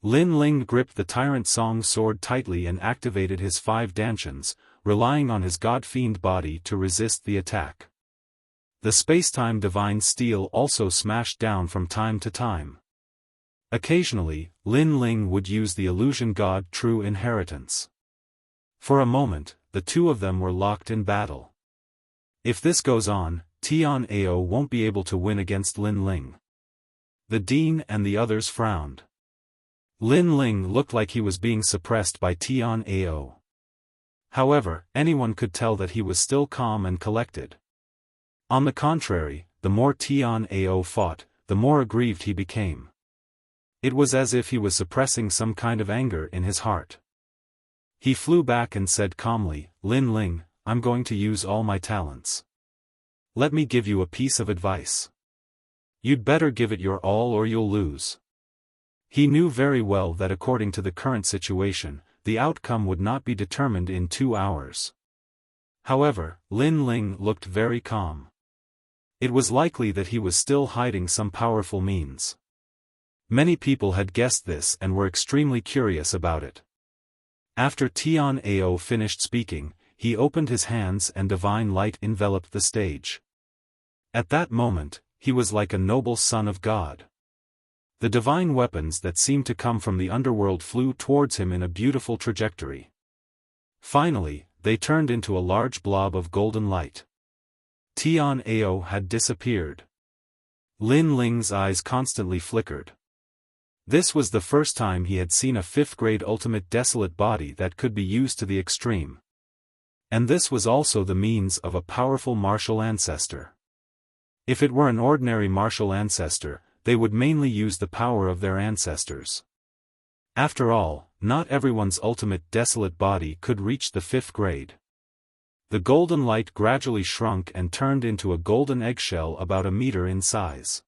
Lin Ling gripped the Tyrant Song sword tightly and activated his 5 dantians, relying on his god-fiend body to resist the attack. The spacetime divine steel also smashed down from time to time. Occasionally, Lin Ling would use the illusion god True Inheritance. For a moment, the two of them were locked in battle. If this goes on, Tian Ao won't be able to win against Lin Ling. The dean and the others frowned. Lin Ling looked like he was being suppressed by Tian Ao. However, anyone could tell that he was still calm and collected. On the contrary, the more Tian Ao fought, the more aggrieved he became. It was as if he was suppressing some kind of anger in his heart. He flew back and said calmly, "Lin Ling, I'm going to use all my talents. Let me give you a piece of advice. You'd better give it your all or you'll lose." He knew very well that according to the current situation, the outcome would not be determined in 2 hours. However, Lin Ling looked very calm. It was likely that he was still hiding some powerful means. Many people had guessed this and were extremely curious about it. After Tian Ao finished speaking, he opened his hands and divine light enveloped the stage. At that moment, he was like a noble son of God. The divine weapons that seemed to come from the underworld flew towards him in a beautiful trajectory. Finally, they turned into a large blob of golden light. Tian Ao had disappeared. Lin Ling's eyes constantly flickered. This was the first time he had seen a 5th-grade ultimate desolate body that could be used to the extreme. And this was also the means of a powerful martial ancestor. If it were an ordinary martial ancestor, they would mainly use the power of their ancestors. After all, not everyone's ultimate desolate body could reach the 5th grade. The golden light gradually shrunk and turned into a golden eggshell about a meter in size.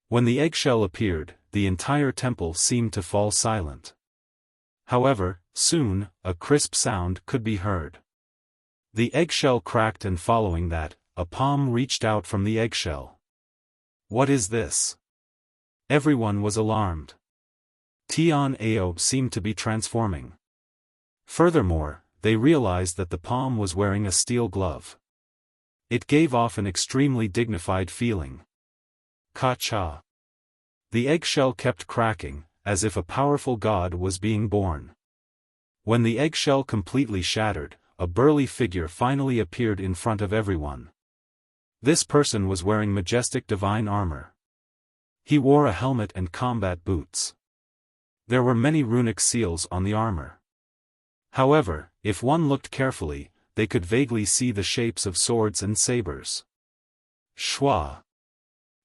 When the eggshell appeared, the entire temple seemed to fall silent. However, soon, a crisp sound could be heard. The eggshell cracked and following that, a palm reached out from the eggshell. What is this? Everyone was alarmed. Tian Ao seemed to be transforming. Furthermore, they realized that the palm was wearing a steel glove. It gave off an extremely dignified feeling. Ka-cha. The eggshell kept cracking, as if a powerful god was being born. When the eggshell completely shattered, a burly figure finally appeared in front of everyone. This person was wearing majestic divine armor. He wore a helmet and combat boots. There were many runic seals on the armor. However, if one looked carefully, they could vaguely see the shapes of swords and sabers. Shua.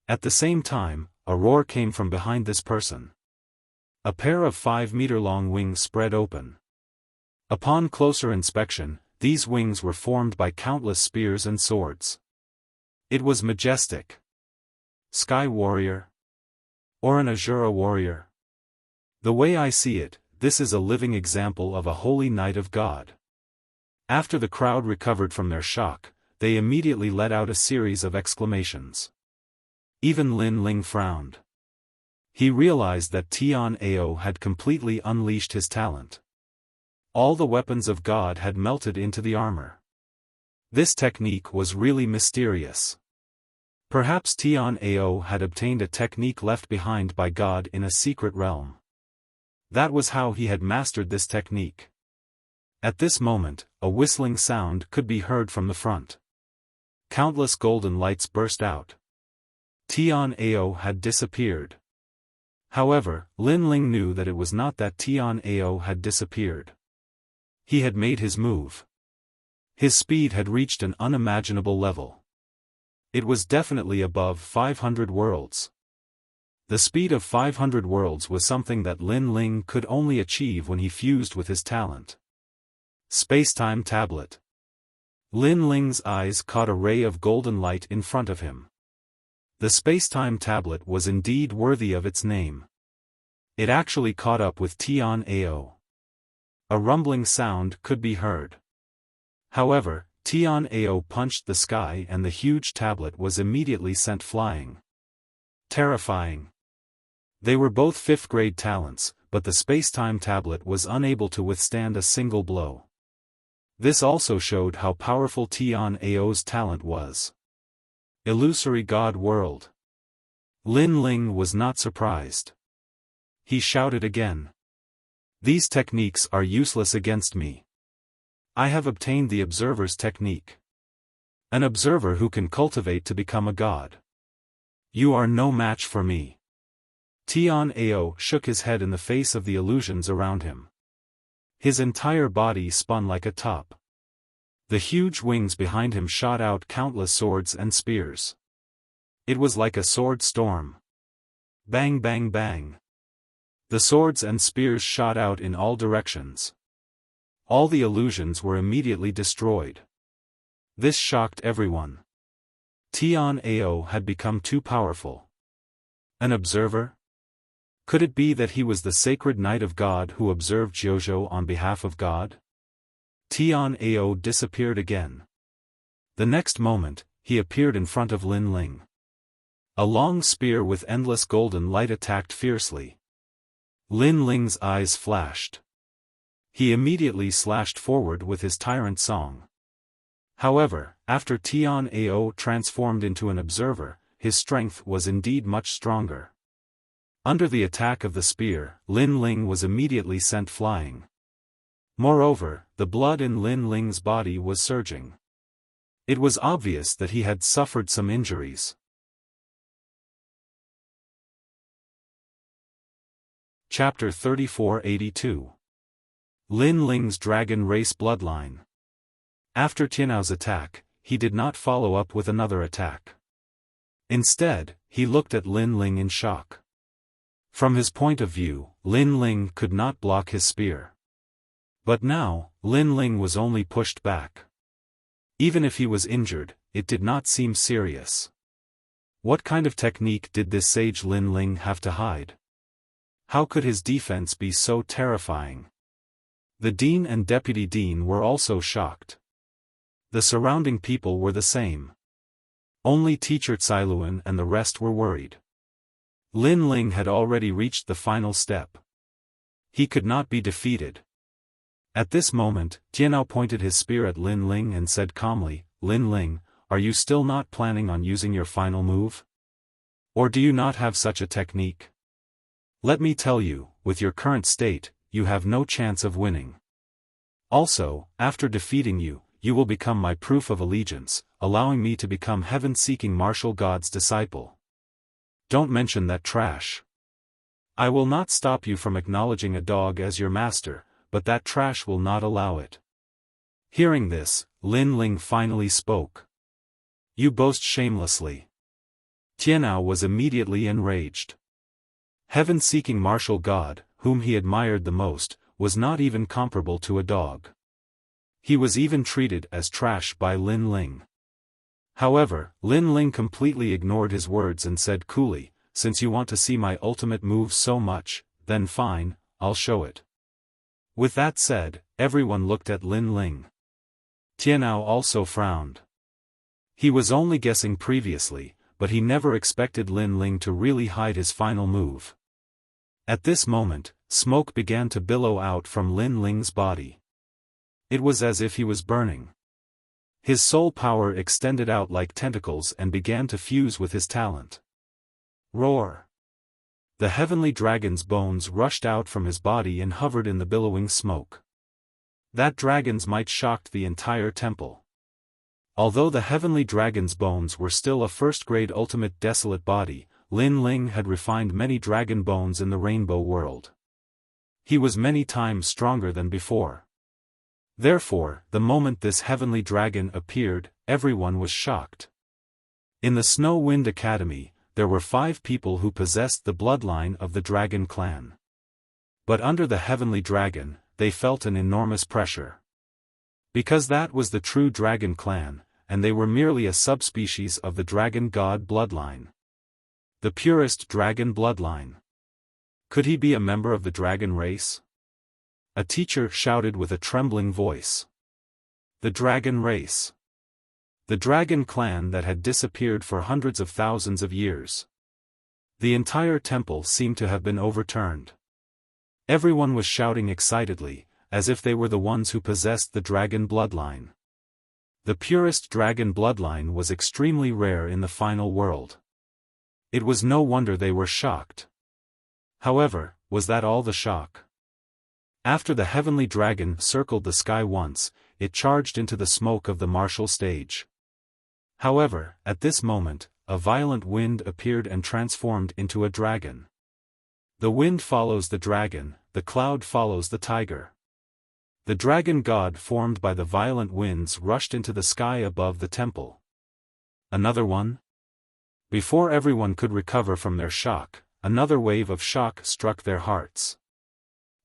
At the same time, a roar came from behind this person. A pair of 5-meter-long wings spread open. Upon closer inspection, these wings were formed by countless spears and swords. It was majestic. Sky warrior? Or an Azura warrior? The way I see it, this is a living example of a holy knight of God. After the crowd recovered from their shock, they immediately let out a series of exclamations. Even Lin Ling frowned. He realized that Tian Ao had completely unleashed his talent. All the weapons of God had melted into the armor. This technique was really mysterious. Perhaps Tian Ao had obtained a technique left behind by God in a secret realm. That was how he had mastered this technique. At this moment, a whistling sound could be heard from the front. Countless golden lights burst out. Tian Ao had disappeared. However, Lin Ling knew that it was not that Tian Ao had disappeared. He had made his move. His speed had reached an unimaginable level. It was definitely above 500 worlds. The speed of 500 worlds was something that Lin Ling could only achieve when he fused with his talent. Spacetime tablet. Lin Ling's eyes caught a ray of golden light in front of him. The spacetime tablet was indeed worthy of its name. It actually caught up with Tian Ao. A rumbling sound could be heard. However, Tian Ao punched the sky and the huge tablet was immediately sent flying. Terrifying. They were both 5th-grade talents, but the spacetime tablet was unable to withstand a single blow. This also showed how powerful Tian Ao's talent was. Illusory God World. Lin Ling was not surprised. He shouted again. These techniques are useless against me. I have obtained the Observer's technique. An observer who can cultivate to become a god. You are no match for me. Tian Ao shook his head in the face of the illusions around him. His entire body spun like a top. The huge wings behind him shot out countless swords and spears. It was like a sword storm. Bang bang bang. The swords and spears shot out in all directions. All the illusions were immediately destroyed. This shocked everyone. Tian Ao had become too powerful. An observer? Could it be that he was the sacred knight of God who observed Jiuzhou on behalf of God? Tian Ao disappeared again. The next moment, he appeared in front of Lin Ling. A long spear with endless golden light attacked fiercely. Lin Ling's eyes flashed. He immediately slashed forward with his tyrant song. However, after Tian Ao transformed into an observer, his strength was indeed much stronger. Under the attack of the spear, Lin Ling was immediately sent flying. Moreover, the blood in Lin Ling's body was surging. It was obvious that he had suffered some injuries. Chapter 3482. Lin Ling's Dragon Race Bloodline. After Tianao's attack, he did not follow up with another attack. Instead, he looked at Lin Ling in shock. From his point of view, Lin Ling could not block his spear. But now, Lin Ling was only pushed back. Even if he was injured, it did not seem serious. What kind of technique did this sage Lin Ling have to hide? How could his defense be so terrifying? The dean and deputy dean were also shocked. The surrounding people were the same. Only teacher Cailuan and the rest were worried. Lin Ling had already reached the final step. He could not be defeated. At this moment, Tianao pointed his spear at Lin Ling and said calmly, "Lin Ling, are you still not planning on using your final move? Or do you not have such a technique? Let me tell you, with your current state, you have no chance of winning. Also, after defeating you, you will become my proof of allegiance, allowing me to become heaven-seeking martial god's disciple. Don't mention that trash. I will not stop you from acknowledging a dog as your master, but that trash will not allow it." Hearing this, Lin Ling finally spoke. "You boast shamelessly." Tianao was immediately enraged. Heaven-seeking martial god, whom he admired the most, was not even comparable to a dog. He was even treated as trash by Lin Ling. However, Lin Ling completely ignored his words and said coolly, "Since you want to see my ultimate move so much, then fine, I'll show it." With that said, everyone looked at Lin Ling. Tianao also frowned. He was only guessing previously, but he never expected Lin Ling to really hide his final move. At this moment, smoke began to billow out from Lin Ling's body. It was as if he was burning. His soul power extended out like tentacles and began to fuse with his talent. Roar! The heavenly dragon's bones rushed out from his body and hovered in the billowing smoke. That dragon's might shocked the entire temple. Although the heavenly dragon's bones were still a first-grade ultimate desolate body, Lin Ling had refined many dragon bones in the rainbow world. He was many times stronger than before. Therefore, the moment this heavenly dragon appeared, everyone was shocked. In the Snow Wind Academy, there were 5 people who possessed the bloodline of the dragon clan. But under the heavenly dragon, they felt an enormous pressure. Because that was the true dragon clan, and they were merely a subspecies of the dragon god bloodline. The purest dragon bloodline. Could he be a member of the dragon race? A teacher shouted with a trembling voice. The dragon race. The dragon clan that had disappeared for hundreds of thousands of years. The entire temple seemed to have been overturned. Everyone was shouting excitedly, as if they were the ones who possessed the dragon bloodline. The purest dragon bloodline was extremely rare in the final world. It was no wonder they were shocked. However, was that all the shock? After the heavenly dragon circled the sky once, it charged into the smoke of the martial stage. However, at this moment, a violent wind appeared and transformed into a dragon. The wind follows the dragon, the cloud follows the tiger. The dragon god formed by the violent winds rushed into the sky above the temple. Another one? Before everyone could recover from their shock, another wave of shock struck their hearts.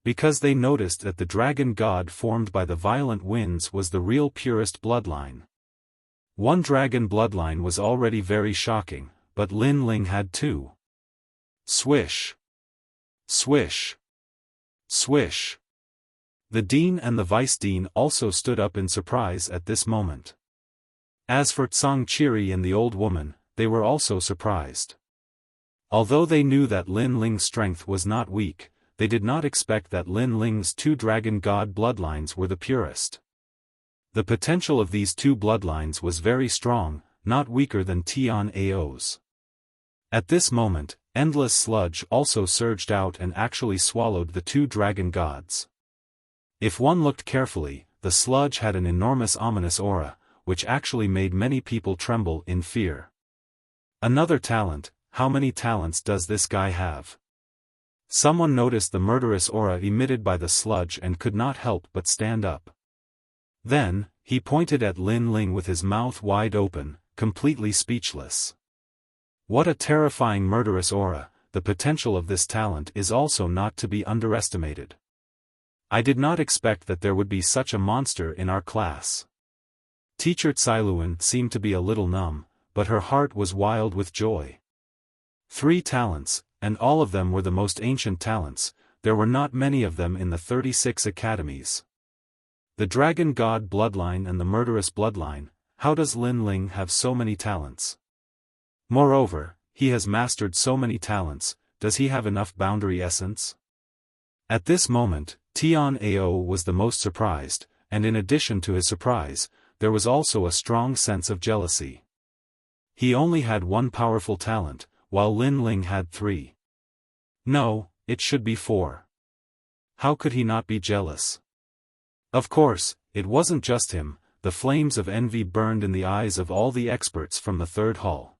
Because they noticed that the dragon god formed by the violent winds was the real purest bloodline. One dragon bloodline was already very shocking, but Lin Ling had 2. Swish! Swish! Swish! The dean and the vice-dean also stood up in surprise at this moment. As for Tsang Chiri and the old woman, they were also surprised. Although they knew that Lin Ling's strength was not weak, they did not expect that Lin Ling's two dragon god bloodlines were the purest. The potential of these two bloodlines was very strong, not weaker than Tian Ao's. At this moment, endless sludge also surged out and actually swallowed the two dragon gods. If one looked carefully, the sludge had an enormous ominous aura, which actually made many people tremble in fear. Another talent. How many talents does this guy have? Someone noticed the murderous aura emitted by the sludge and could not help but stand up. Then, he pointed at Lin Ling with his mouth wide open, completely speechless. What a terrifying murderous aura! The potential of this talent is also not to be underestimated. I did not expect that there would be such a monster in our class. Teacher Cailuan seemed to be a little numb, but her heart was wild with joy. 3 talents, and all of them were the most ancient talents. There were not many of them in the 36 academies. The Dragon God bloodline and the Murderous bloodline. How does Lin Ling have so many talents? Moreover, he has mastered so many talents. Does he have enough boundary essence? At this moment, Tian Ao was the most surprised, and in addition to his surprise, there was also a strong sense of jealousy. He only had 1 powerful talent, while Lin Ling had 3. No, it should be 4. How could he not be jealous? Of course, it wasn't just him. The flames of envy burned in the eyes of all the experts from the 3rd hall.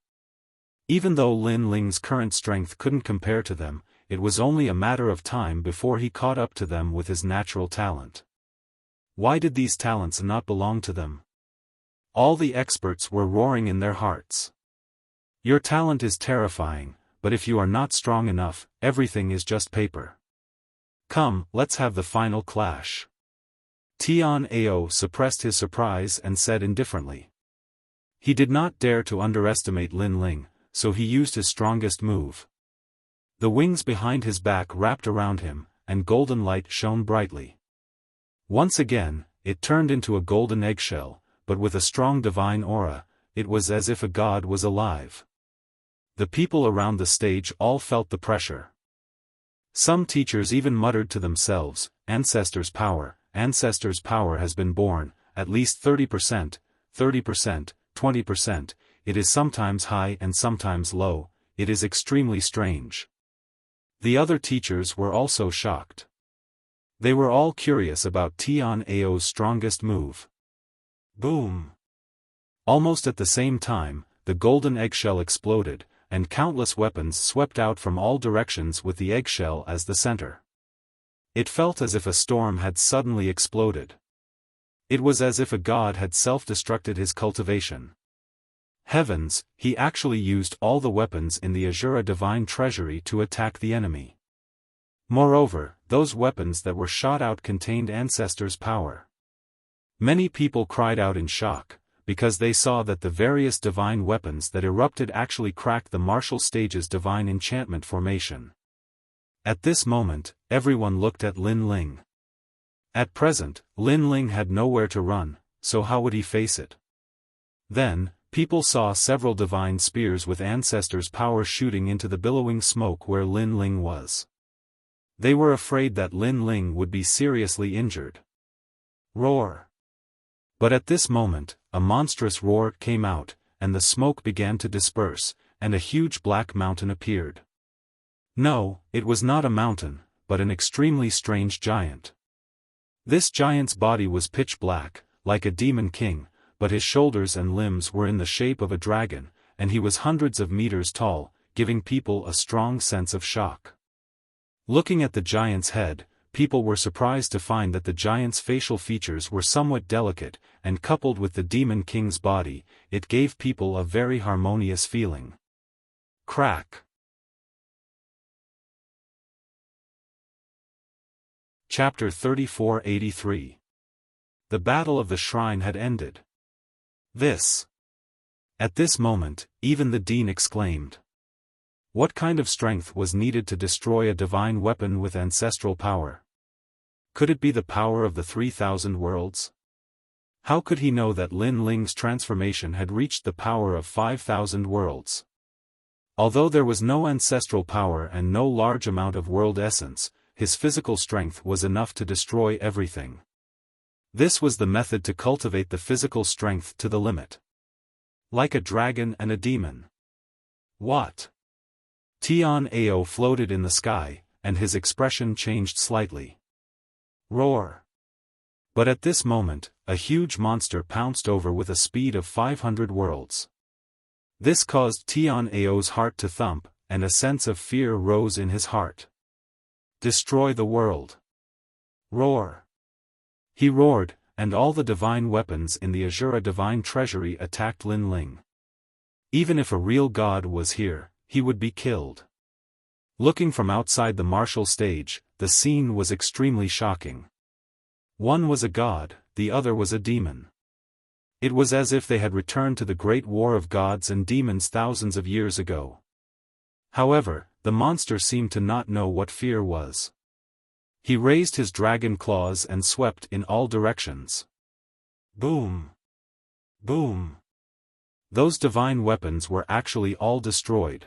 Even though Lin Ling's current strength couldn't compare to them, it was only a matter of time before he caught up to them with his natural talent. Why did these talents not belong to them? All the experts were roaring in their hearts. Your talent is terrifying, but if you are not strong enough, everything is just paper. Come, let's have the final clash. Tian Ao suppressed his surprise and said indifferently. He did not dare to underestimate Lin Ling, so he used his strongest move. The wings behind his back wrapped around him, and golden light shone brightly. Once again, it turned into a golden eggshell, but with a strong divine aura. It was as if a god was alive. The people around the stage all felt the pressure. Some teachers even muttered to themselves, Ancestors' power has been born, at least 30%, 20%, it is sometimes high and sometimes low, it is extremely strange. The other teachers were also shocked. They were all curious about Tian Ao's strongest move. Boom! Almost at the same time, the golden eggshell exploded, and countless weapons swept out from all directions with the eggshell as the center. It felt as if a storm had suddenly exploded. It was as if a god had self-destructed his cultivation. Heavens, he actually used all the weapons in the Azura Divine Treasury to attack the enemy. Moreover, those weapons that were shot out contained Ancestors' power. Many people cried out in shock, because they saw that the various divine weapons that erupted actually cracked the martial stage's divine enchantment formation. At this moment, everyone looked at Lin Ling. At present, Lin Ling had nowhere to run, so how would he face it? Then, people saw several divine spears with Ancestors' power shooting into the billowing smoke where Lin Ling was. They were afraid that Lin Ling would be seriously injured. Roar! But at this moment, a monstrous roar came out, and the smoke began to disperse, and a huge black mountain appeared. No, it was not a mountain, but an extremely strange giant. This giant's body was pitch black, like a demon king, but his shoulders and limbs were in the shape of a dragon, and he was hundreds of meters tall, giving people a strong sense of shock. Looking at the giant's head, people were surprised to find that the giant's facial features were somewhat delicate, and coupled with the demon king's body, it gave people a very harmonious feeling. Crack! Chapter 3483. The Battle of the Shrine had ended. At this moment, even the dean exclaimed. What kind of strength was needed to destroy a divine weapon with ancestral power? Could it be the power of the 3,000 worlds? How could he know that Lin Ling's transformation had reached the power of 5,000 worlds? Although there was no ancestral power and no large amount of world essence, his physical strength was enough to destroy everything. This was the method to cultivate the physical strength to the limit. Like a dragon and a demon. What? Tian Ao floated in the sky, and his expression changed slightly. Roar! But at this moment, a huge monster pounced over with a speed of 500 worlds. This caused Tian Ao's heart to thump, and a sense of fear rose in his heart. Destroy the world! Roar! He roared, and all the divine weapons in the Azura divine treasury attacked Lin Ling. Even if a real god was here, he would be killed. Looking from outside the martial stage, the scene was extremely shocking. One was a god, the other was a demon. It was as if they had returned to the great war of gods and demons thousands of years ago. However, the monster seemed to not know what fear was. He raised his dragon claws and swept in all directions. Boom! Boom! Those divine weapons were actually all destroyed.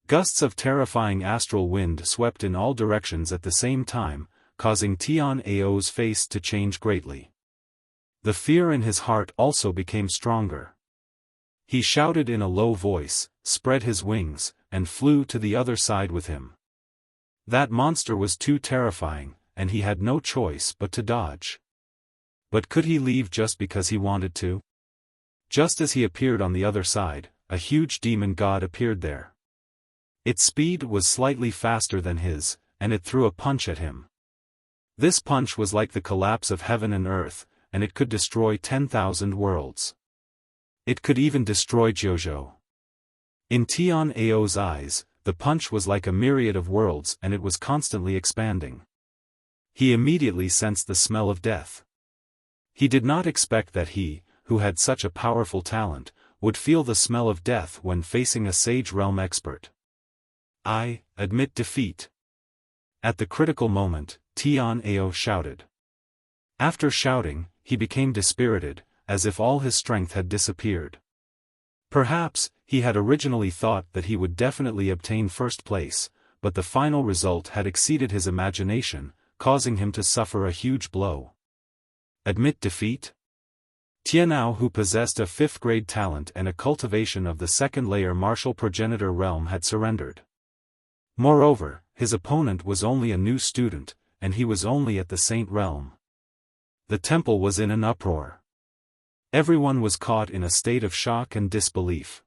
Gusts of terrifying astral wind swept in all directions at the same time, causing Tian Ao's face to change greatly. The fear in his heart also became stronger. He shouted in a low voice, spread his wings, and flew to the other side with him. That monster was too terrifying, and he had no choice but to dodge. But could he leave just because he wanted to? Just as he appeared on the other side, a huge demon god appeared there. Its speed was slightly faster than his, and it threw a punch at him. This punch was like the collapse of heaven and earth, and it could destroy 10,000 worlds. It could even destroy Jojo. In Tian Ao's eyes, the punch was like a myriad of worlds and it was constantly expanding. He immediately sensed the smell of death. He did not expect that he, who had such a powerful talent, would feel the smell of death when facing a Sage Realm expert. I admit defeat. At the critical moment, Tian Ao shouted. After shouting, he became dispirited, as if all his strength had disappeared. Perhaps, he had originally thought that he would definitely obtain first place, but the final result had exceeded his imagination, causing him to suffer a huge blow. Admit defeat? Tianao, who possessed a 5th-grade talent and a cultivation of the second-layer martial progenitor realm, had surrendered. Moreover, his opponent was only a new student, and he was only at the Saint Realm. The temple was in an uproar. Everyone was caught in a state of shock and disbelief.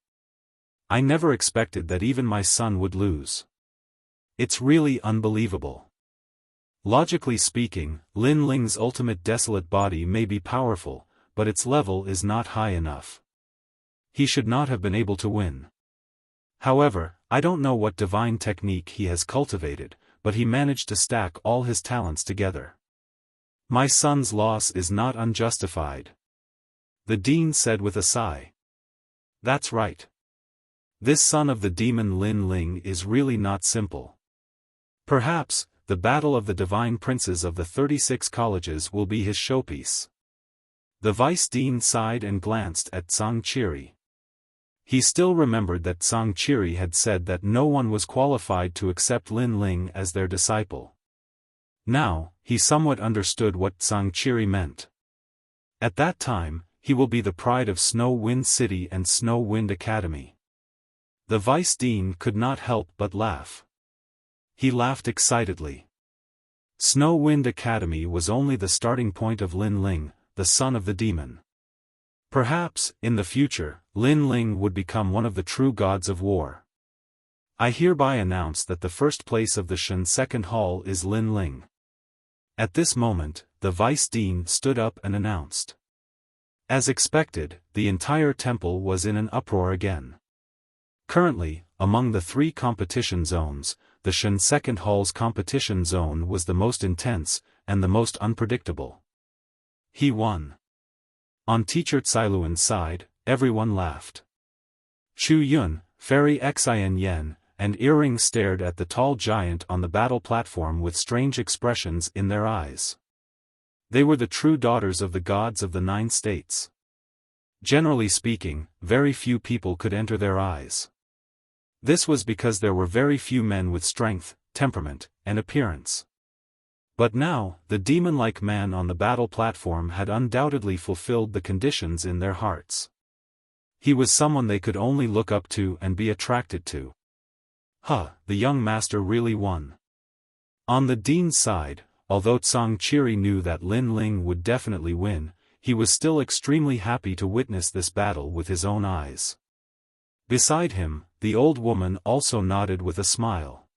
I never expected that even my son would lose. It's really unbelievable. Logically speaking, Lin Ling's ultimate desolate body may be powerful, but its level is not high enough. He should not have been able to win. However, I don't know what divine technique he has cultivated, but he managed to stack all his talents together. My son's loss is not unjustified. The dean said with a sigh. That's right. This son of the demon Lin Ling is really not simple. Perhaps, the battle of the divine princes of the 36 colleges will be his showpiece. The vice dean sighed and glanced at Zhang Qiri. He still remembered that Zhang Qiri had said that no one was qualified to accept Lin Ling as their disciple. Now, he somewhat understood what Zhang Qiri meant. At that time, he will be the pride of Snow Wind City and Snow Wind Academy. The vice dean could not help but laugh. He laughed excitedly. Snow Wind Academy was only the starting point of Lin Ling, the son of the demon. Perhaps, in the future, Lin Ling would become one of the true gods of war. I hereby announce that the first place of the Shen Second Hall is Lin Ling. At this moment, the vice dean stood up and announced. As expected, the entire temple was in an uproar again. Currently, among the 3 competition zones, the Shen Second Hall's competition zone was the most intense, and the most unpredictable. He won. On Teacher Cailuan's side, everyone laughed. Chu Yun, Fairy Xin Yen, and Earring stared at the tall giant on the battle platform with strange expressions in their eyes. They were the true daughters of the gods of the 9 states. Generally speaking, very few people could enter their eyes. This was because there were very few men with strength, temperament, and appearance. But now, the demon-like man on the battle platform had undoubtedly fulfilled the conditions in their hearts. He was someone they could only look up to and be attracted to. The young master really won. On the dean's side, although Tsang Chiri knew that Lin Ling would definitely win, he was still extremely happy to witness this battle with his own eyes. Beside him, the old woman also nodded with a smile.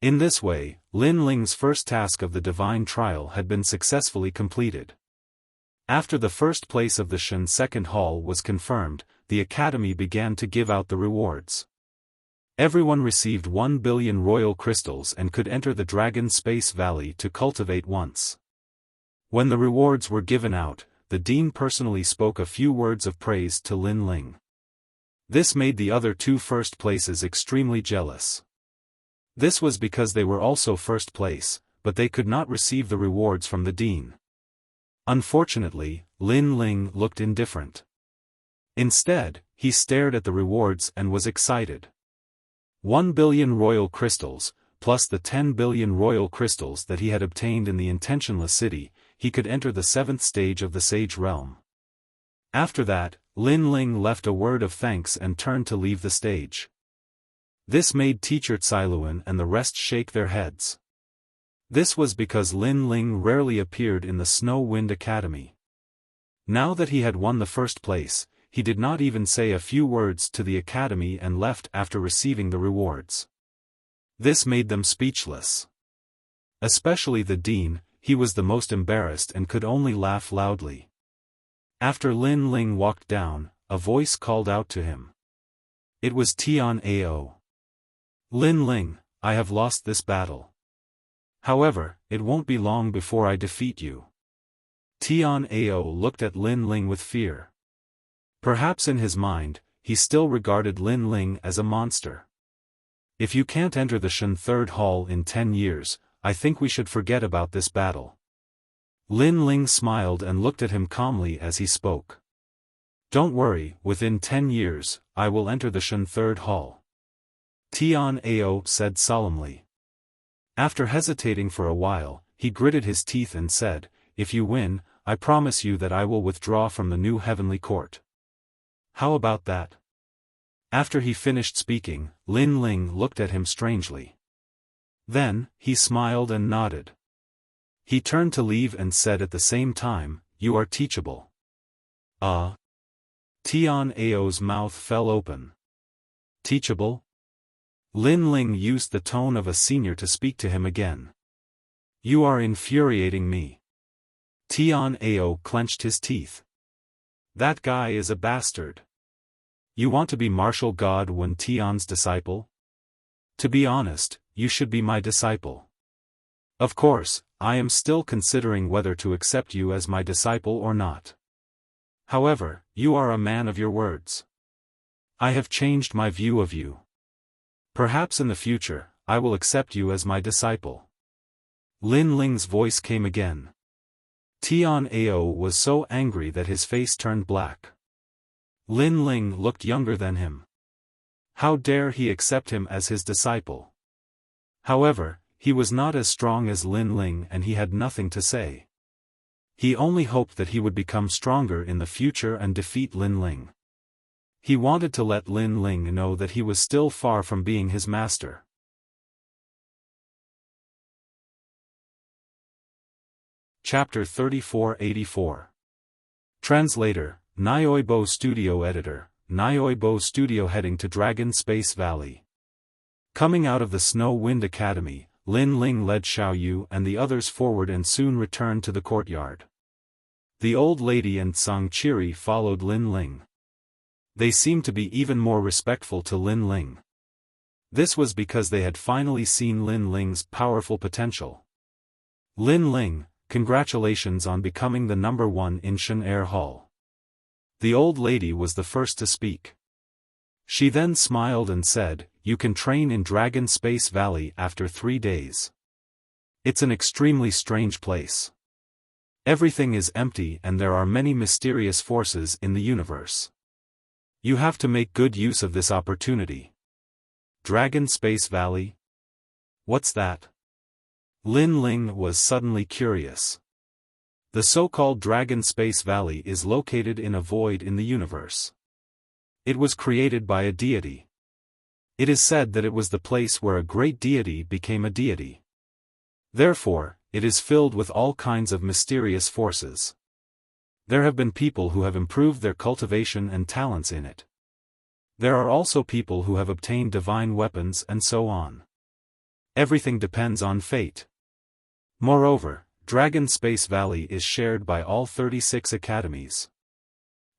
In this way, Lin Ling's first task of the divine trial had been successfully completed. After the first place of the Shen second hall was confirmed, the academy began to give out the rewards. Everyone received 1 billion royal crystals and could enter the Dragon Space Valley to cultivate once. When the rewards were given out, the dean personally spoke a few words of praise to Lin Ling. This made the other 2 first places extremely jealous. This was because they were also first place, but they could not receive the rewards from the dean. Unfortunately, Lin Ling looked indifferent. Instead, he stared at the rewards and was excited. 1 billion royal crystals, plus the 10 billion royal crystals that he had obtained in the intentionless city, he could enter the 7th stage of the Sage Realm. After that, Lin Ling left a word of thanks and turned to leave the stage. This made Teacher Cailuan and the rest shake their heads. This was because Lin Ling rarely appeared in the Snow Wind Academy. Now that he had won the first place, he did not even say a few words to the academy and left after receiving the rewards. This made them speechless. Especially the dean, he was the most embarrassed and could only laugh loudly. After Lin Ling walked down, a voice called out to him. It was Tian Ao. Lin Ling, I have lost this battle. However, it won't be long before I defeat you. Tian Ao looked at Lin Ling with fear. Perhaps in his mind, he still regarded Lin Ling as a monster. If you can't enter the Shen third hall in 10 years, I think we should forget about this battle. Lin Ling smiled and looked at him calmly as he spoke. Don't worry, within 10 years, I will enter the Shen third hall. Tian Ao said solemnly. After hesitating for a while, he gritted his teeth and said, if you win, I promise you that I will withdraw from the new heavenly court. How about that? After he finished speaking, Lin Ling looked at him strangely. Then, he smiled and nodded. He turned to leave and said at the same time, you are teachable. Tian Ao's mouth fell open. Teachable? Lin Ling used the tone of a senior to speak to him again. You are infuriating me. Tian Ao clenched his teeth. That guy is a bastard. You want to be martial god Wen Tian's disciple? To be honest, you should be my disciple. Of course, I am still considering whether to accept you as my disciple or not. However, you are a man of your words. I have changed my view of you. Perhaps in the future, I will accept you as my disciple. Lin Ling's voice came again. Tian Ao was so angry that his face turned black. Lin Ling looked younger than him. How dare he accept him as his disciple? However, he was not as strong as Lin Ling and he had nothing to say. He only hoped that he would become stronger in the future and defeat Lin Ling. He wanted to let Lin Ling know that he was still far from being his master. Chapter 3484. Translator, Nyoibo Studio Editor, Nyoibo Studio heading to Dragon Space Valley. Coming out of the Snow Wind Academy, Lin Ling led Xiaoyu and the others forward and soon returned to the courtyard. The old lady and Tsang Chiri followed Lin Ling. They seemed to be even more respectful to Lin Ling. This was because they had finally seen Lin Ling's powerful potential. Lin Ling, congratulations on becoming the number 1 in Shen Air Hall. The old lady was the first to speak. She then smiled and said, you can train in Dragon Space Valley after 3 days. It's an extremely strange place. Everything is empty and there are many mysterious forces in the universe. You have to make good use of this opportunity. Dragon Space Valley? What's that? Lin Ling was suddenly curious. The so-called Dragon Space Valley is located in a void in the universe. It was created by a deity. It is said that it was the place where a great deity became a deity. Therefore, it is filled with all kinds of mysterious forces. There have been people who have improved their cultivation and talents in it. There are also people who have obtained divine weapons and so on. Everything depends on fate. Moreover, Dragon Space Valley is shared by all 36 academies.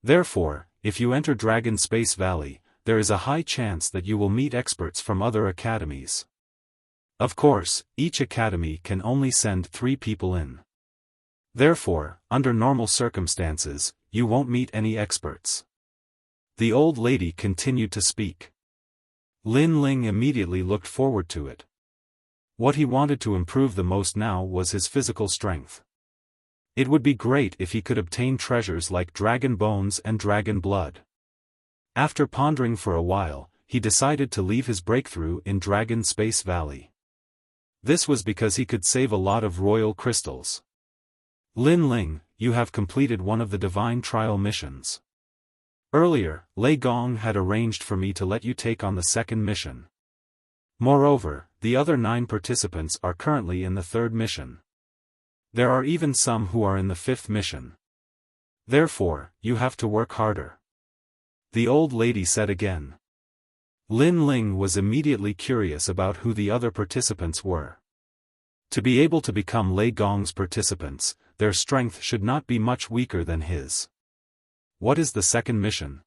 Therefore, if you enter Dragon Space Valley, there is a high chance that you will meet experts from other academies. Of course, each academy can only send 3 people in. Therefore, under normal circumstances, you won't meet any experts. The old lady continued to speak. Lin Ling immediately looked forward to it. What he wanted to improve the most now was his physical strength. It would be great if he could obtain treasures like dragon bones and dragon blood. After pondering for a while, he decided to leave his breakthrough in Dragon Space Valley. This was because he could save a lot of royal crystals. Lin Ling, you have completed one of the divine trial missions. Earlier, Lei Gong had arranged for me to let you take on the second mission. Moreover, the other 9 participants are currently in the 3rd mission. There are even some who are in the 5th mission. Therefore, you have to work harder. The old lady said again. Lin Ling was immediately curious about who the other participants were. To be able to become Lei Gong's participants, their strength should not be much weaker than his. What is the second mission?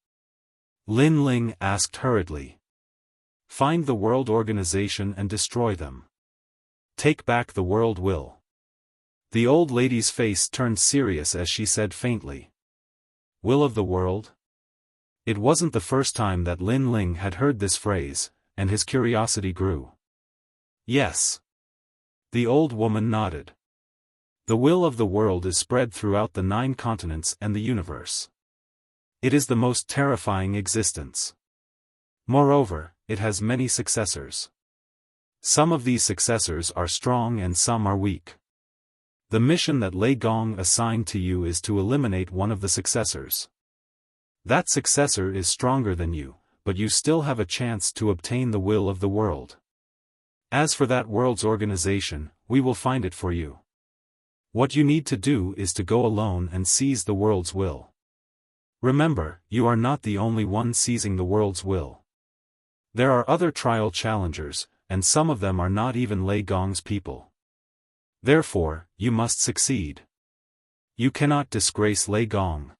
Lin Ling asked hurriedly. Find the world organization and destroy them. Take back the world will. The old lady's face turned serious as she said faintly. Will of the world? It wasn't the first time that Lin Ling had heard this phrase, and his curiosity grew. Yes. The old woman nodded. The will of the world is spread throughout the 9 continents and the universe. It is the most terrifying existence. Moreover, it has many successors. Some of these successors are strong and some are weak. The mission that Lei Gong assigned to you is to eliminate one of the successors. That successor is stronger than you, but you still have a chance to obtain the will of the world. As for that world's organization, we will find it for you. What you need to do is to go alone and seize the world's will. Remember, you are not the only one seizing the world's will. There are other trial challengers, and some of them are not even Lei Gong's people. Therefore, you must succeed. You cannot disgrace Lei Gong.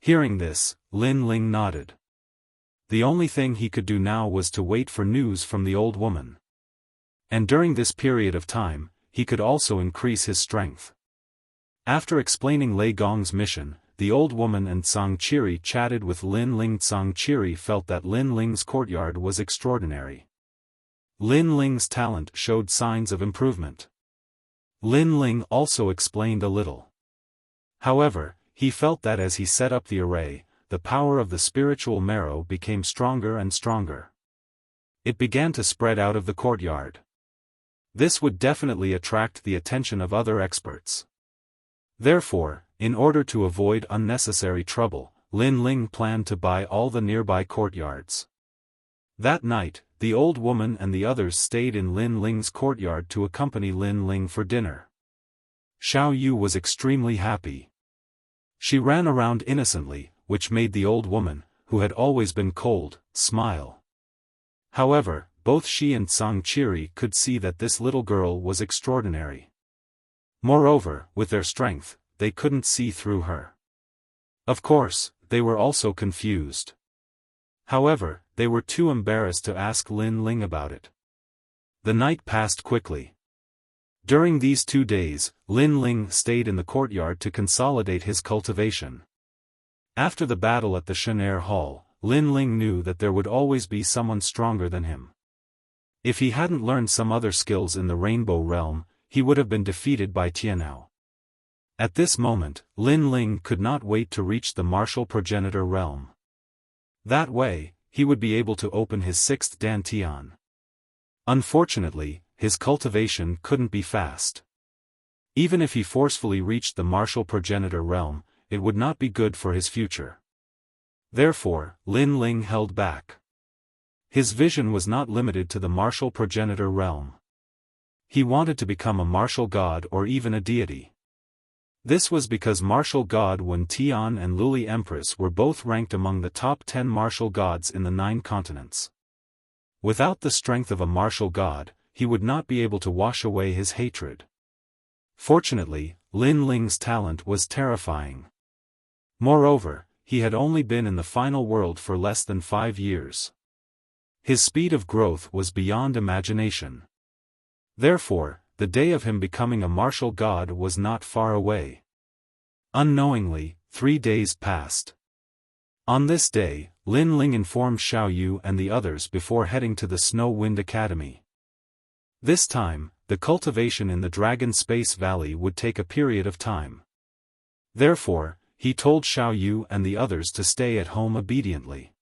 Hearing this, Lin Ling nodded. The only thing he could do now was to wait for news from the old woman. And during this period of time, he could also increase his strength. After explaining Lei Gong's mission, the old woman and Zhang Qiri chatted with Lin Ling. Zhang Qiri felt that Lin Ling's courtyard was extraordinary. Lin Ling's talent showed signs of improvement. Lin Ling also explained a little. However, he felt that as he set up the array, the power of the spiritual marrow became stronger and stronger. It began to spread out of the courtyard. This would definitely attract the attention of other experts. Therefore, in order to avoid unnecessary trouble, Lin Ling planned to buy all the nearby courtyards. That night, the old woman and the others stayed in Lin Ling's courtyard to accompany Lin Ling for dinner. Xiao Yu was extremely happy. She ran around innocently, which made the old woman, who had always been cold, smile. However, both she and Zhang Qiri could see that this little girl was extraordinary. Moreover, with their strength, they couldn't see through her. Of course, they were also confused. However, they were too embarrassed to ask Lin Ling about it. The night passed quickly. During these 2 days, Lin Ling stayed in the courtyard to consolidate his cultivation. After the battle at the Shenair Hall, Lin Ling knew that there would always be someone stronger than him. If he hadn't learned some other skills in the Rainbow Realm, he would have been defeated by Tianao. At this moment, Lin Ling could not wait to reach the martial progenitor realm. That way, he would be able to open his 6th Dantian. Unfortunately, his cultivation couldn't be fast. Even if he forcefully reached the martial progenitor realm, it would not be good for his future. Therefore, Lin Ling held back. His vision was not limited to the martial progenitor realm. He wanted to become a martial god or even a deity. This was because martial god Wen Tian and Luli Empress were both ranked among the top 10 martial gods in the 9 continents. Without the strength of a martial god, he would not be able to wash away his hatred. Fortunately, Lin Ling's talent was terrifying. Moreover, he had only been in the final world for less than 5 years. His speed of growth was beyond imagination. Therefore, the day of him becoming a martial god was not far away. Unknowingly, 3 days passed. On this day, Lin Ling informed Xiao Yu and the others before heading to the Snow Wind Academy. This time, the cultivation in the Dragon Space Valley would take a period of time. Therefore, he told Xiao Yu and the others to stay at home obediently.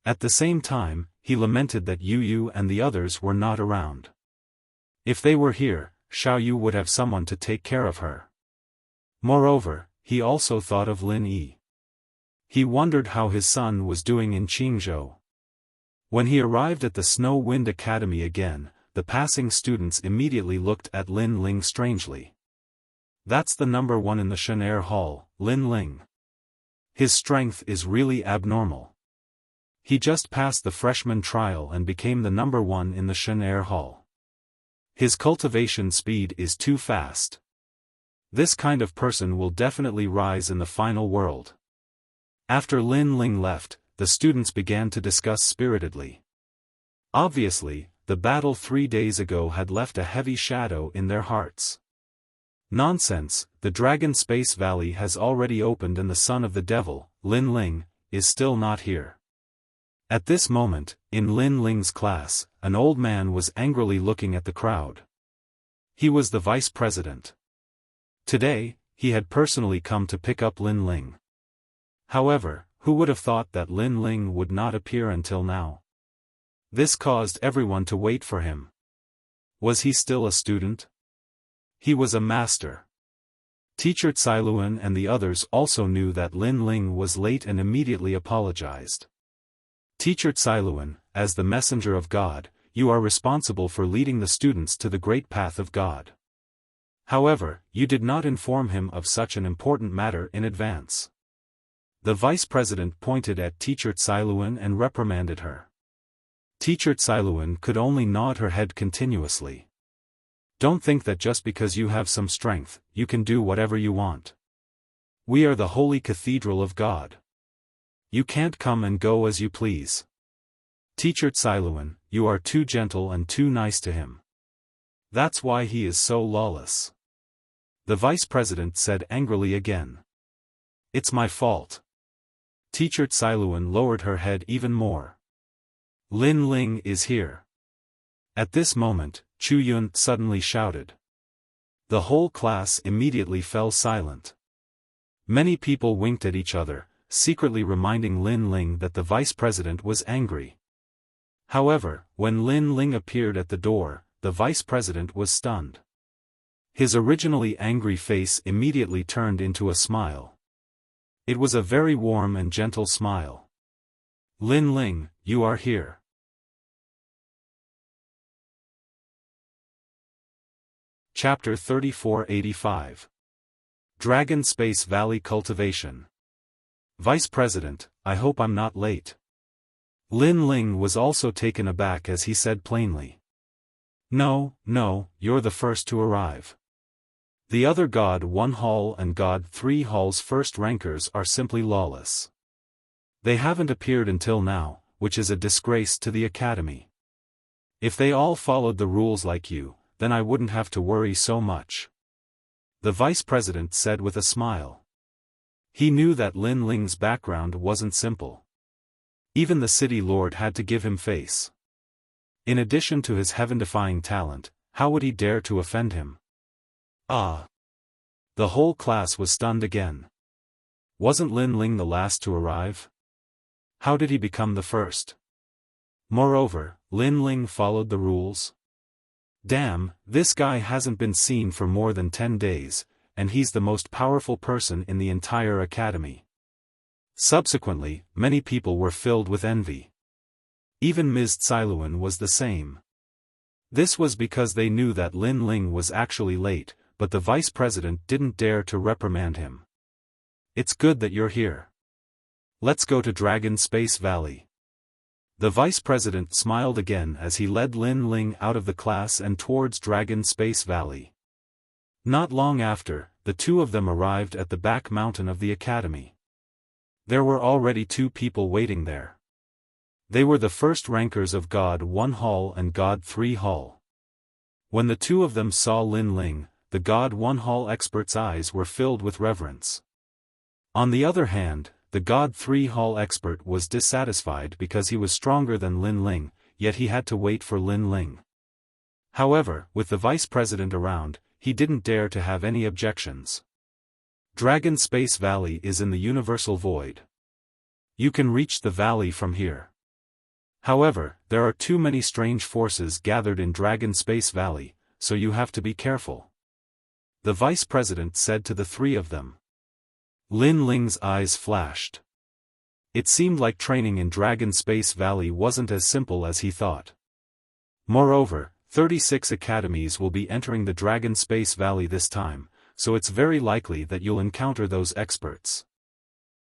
At the same time, he lamented that Yu and the others were not around. If they were here, Xiao Yu would have someone to take care of her. Moreover, he also thought of Lin Yi. He wondered how his son was doing in Qingzhou. When he arrived at the Snow Wind Academy again, the passing students immediately looked at Lin Ling strangely. That's the number 1 in the Shenair Hall, Lin Ling. His strength is really abnormal. He just passed the freshman trial and became the number 1 in the Shenair Hall. His cultivation speed is too fast. This kind of person will definitely rise in the final world. After Lin Ling left, the students began to discuss spiritedly. Obviously, the battle 3 days ago had left a heavy shadow in their hearts. Nonsense, the Dragon Space Valley has already opened and the son of the devil, Lin Ling, is still not here. At this moment, in Lin Ling's class, an old man was angrily looking at the crowd. He was the vice president. Today, he had personally come to pick up Lin Ling. However, who would have thought that Lin Ling would not appear until now? This caused everyone to wait for him. Was he still a student? He was a master. Teacher Cailuan and the others also knew that Lin Ling was late and immediately apologized. Teacher Cailuan, as the messenger of God, you are responsible for leading the students to the great path of God. However, you did not inform him of such an important matter in advance. The vice president pointed at Teacher Cailuan and reprimanded her. Teacher Cailuan could only nod her head continuously. Don't think that just because you have some strength, you can do whatever you want. We are the holy cathedral of God. You can't come and go as you please. Teacher Cailuan, you are too gentle and too nice to him. That's why he is so lawless. The vice president said angrily again. It's my fault. Teacher Cailuan lowered her head even more. Lin Ling is here. At this moment, Chu Yun suddenly shouted. The whole class immediately fell silent. Many people winked at each other, secretly reminding Lin Ling that the vice president was angry. However, when Lin Ling appeared at the door, the vice president was stunned. His originally angry face immediately turned into a smile. It was a very warm and gentle smile. Lin Ling, you are here. Chapter 3485. Dragon Space Valley Cultivation. Vice President, I hope I'm not late. Lin Ling was also taken aback as he said plainly. No, you're the first to arrive. The other God 1 Hall and God 3 Hall's first rankers are simply lawless. They haven't appeared until now, which is a disgrace to the Academy. If they all followed the rules like you, then I wouldn't have to worry so much. The Vice President said with a smile. He knew that Lin Ling's background wasn't simple. Even the city lord had to give him face. In addition to his heaven-defying talent, how would he dare to offend him? Ah! The whole class was stunned again. Wasn't Lin Ling the last to arrive? How did he become the first? Moreover, Lin Ling followed the rules. Damn, this guy hasn't been seen for more than 10 days, and he's the most powerful person in the entire academy. Subsequently, many people were filled with envy. Even Ms. Tsailuan was the same. This was because they knew that Lin Ling was actually late, but the vice president didn't dare to reprimand him. It's good that you're here. Let's go to Dragon Space Valley. The vice president smiled again as he led Lin Ling out of the class and towards Dragon Space Valley. Not long after, the two of them arrived at the back mountain of the academy. There were already 2 people waiting there. They were the first rankers of God 1 Hall and God 3 Hall. When the 2 of them saw Lin Ling, the God 1 Hall expert's eyes were filled with reverence. On the other hand, the God 3 Hall expert was dissatisfied because he was stronger than Lin Ling, yet he had to wait for Lin Ling. However, with the vice president around, he didn't dare to have any objections. Dragon Space Valley is in the Universal Void. You can reach the valley from here. However, there are too many strange forces gathered in Dragon Space Valley, so you have to be careful. The vice president said to the 3 of them. Lin Ling's eyes flashed. It seemed like training in Dragon Space Valley wasn't as simple as he thought. Moreover, 36 academies will be entering the Dragon Space Valley this time, so it's very likely that you'll encounter those experts.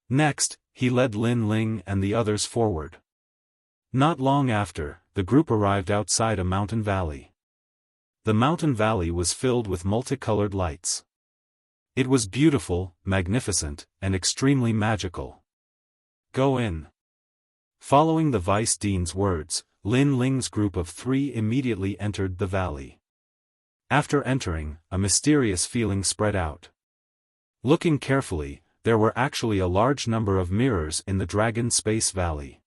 Next, he led Lin Ling and the others forward. Not long after, the group arrived outside a mountain valley. The mountain valley was filled with multicolored lights. It was beautiful, magnificent, and extremely magical. Go in. Following the vice dean's words, Lin Ling's group of 3 immediately entered the valley. After entering, a mysterious feeling spread out. Looking carefully, there were actually a large number of mirrors in the Dragon Space Valley.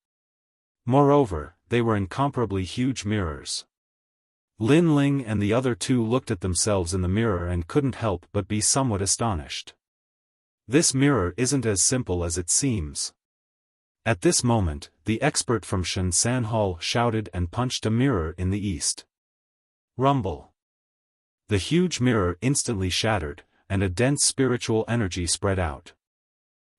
Moreover, they were incomparably huge mirrors. Lin Ling and the other 2 looked at themselves in the mirror and couldn't help but be somewhat astonished. This mirror isn't as simple as it seems. At this moment, the expert from Shenzhen Hall shouted and punched a mirror in the east. Rumble. The huge mirror instantly shattered, and a dense spiritual energy spread out.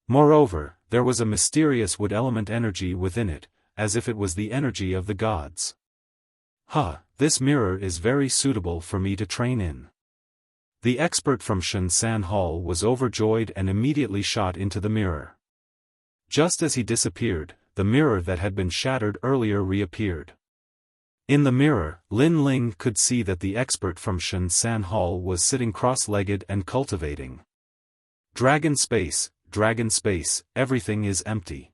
Moreover, there was a mysterious wood element energy within it, as if it was the energy of the gods. This mirror is very suitable for me to train in. The expert from Shenzhen Hall was overjoyed and immediately shot into the mirror. Just as he disappeared, the mirror that had been shattered earlier reappeared. In the mirror, Lin Ling could see that the expert from Shenzhen Hall was sitting cross-legged and cultivating. Dragon space, everything is empty.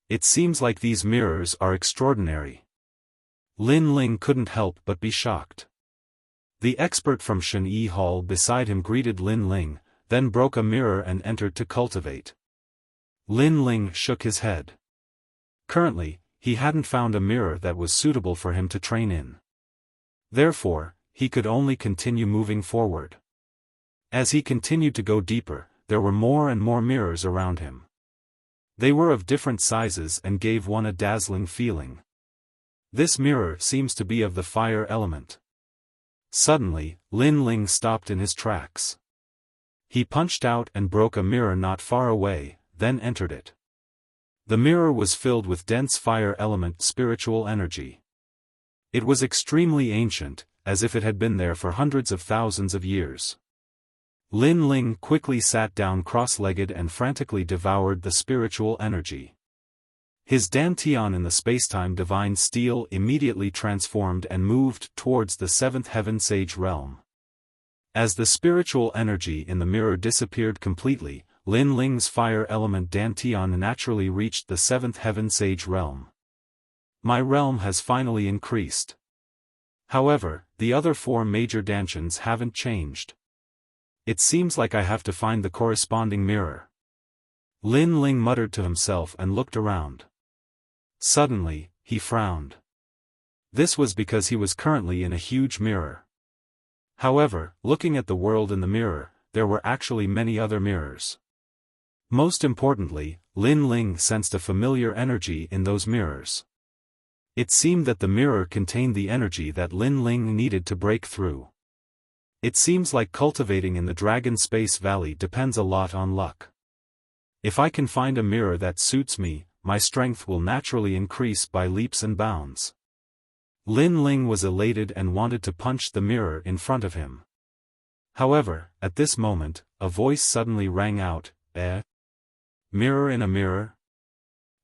It seems like these mirrors are extraordinary. Lin Ling couldn't help but be shocked. The expert from Shen-Yi Hall beside him greeted Lin Ling, then broke a mirror and entered to cultivate. Lin Ling shook his head. Currently, he hadn't found a mirror that was suitable for him to train in. Therefore, he could only continue moving forward. As he continued to go deeper, there were more and more mirrors around him. They were of different sizes and gave one a dazzling feeling. This mirror seems to be of the fire element. Suddenly, Lin Ling stopped in his tracks. He punched out and broke a mirror not far away, then entered it. The mirror was filled with dense fire element spiritual energy. It was extremely ancient, as if it had been there for hundreds of thousands of years. Lin Ling quickly sat down cross-legged and frantically devoured the spiritual energy. His dantian in the spacetime divine steel immediately transformed and moved towards the 7th heaven sage realm. As the spiritual energy in the mirror disappeared completely, Lin Ling's fire element dantian naturally reached the 7th heaven sage realm. My realm has finally increased. However, the other 4 major dantians haven't changed. It seems like I have to find the corresponding mirror. Lin Ling muttered to himself and looked around. Suddenly, he frowned. This was because he was currently in a huge mirror. However, looking at the world in the mirror, there were actually many other mirrors. Most importantly, Lin Ling sensed a familiar energy in those mirrors. It seemed that the mirror contained the energy that Lin Ling needed to break through. It seems like cultivating in the Dragon Space Valley depends a lot on luck. If I can find a mirror that suits me, my strength will naturally increase by leaps and bounds. Lin Ling was elated and wanted to punch the mirror in front of him. However, at this moment, a voice suddenly rang out, Mirror in a mirror?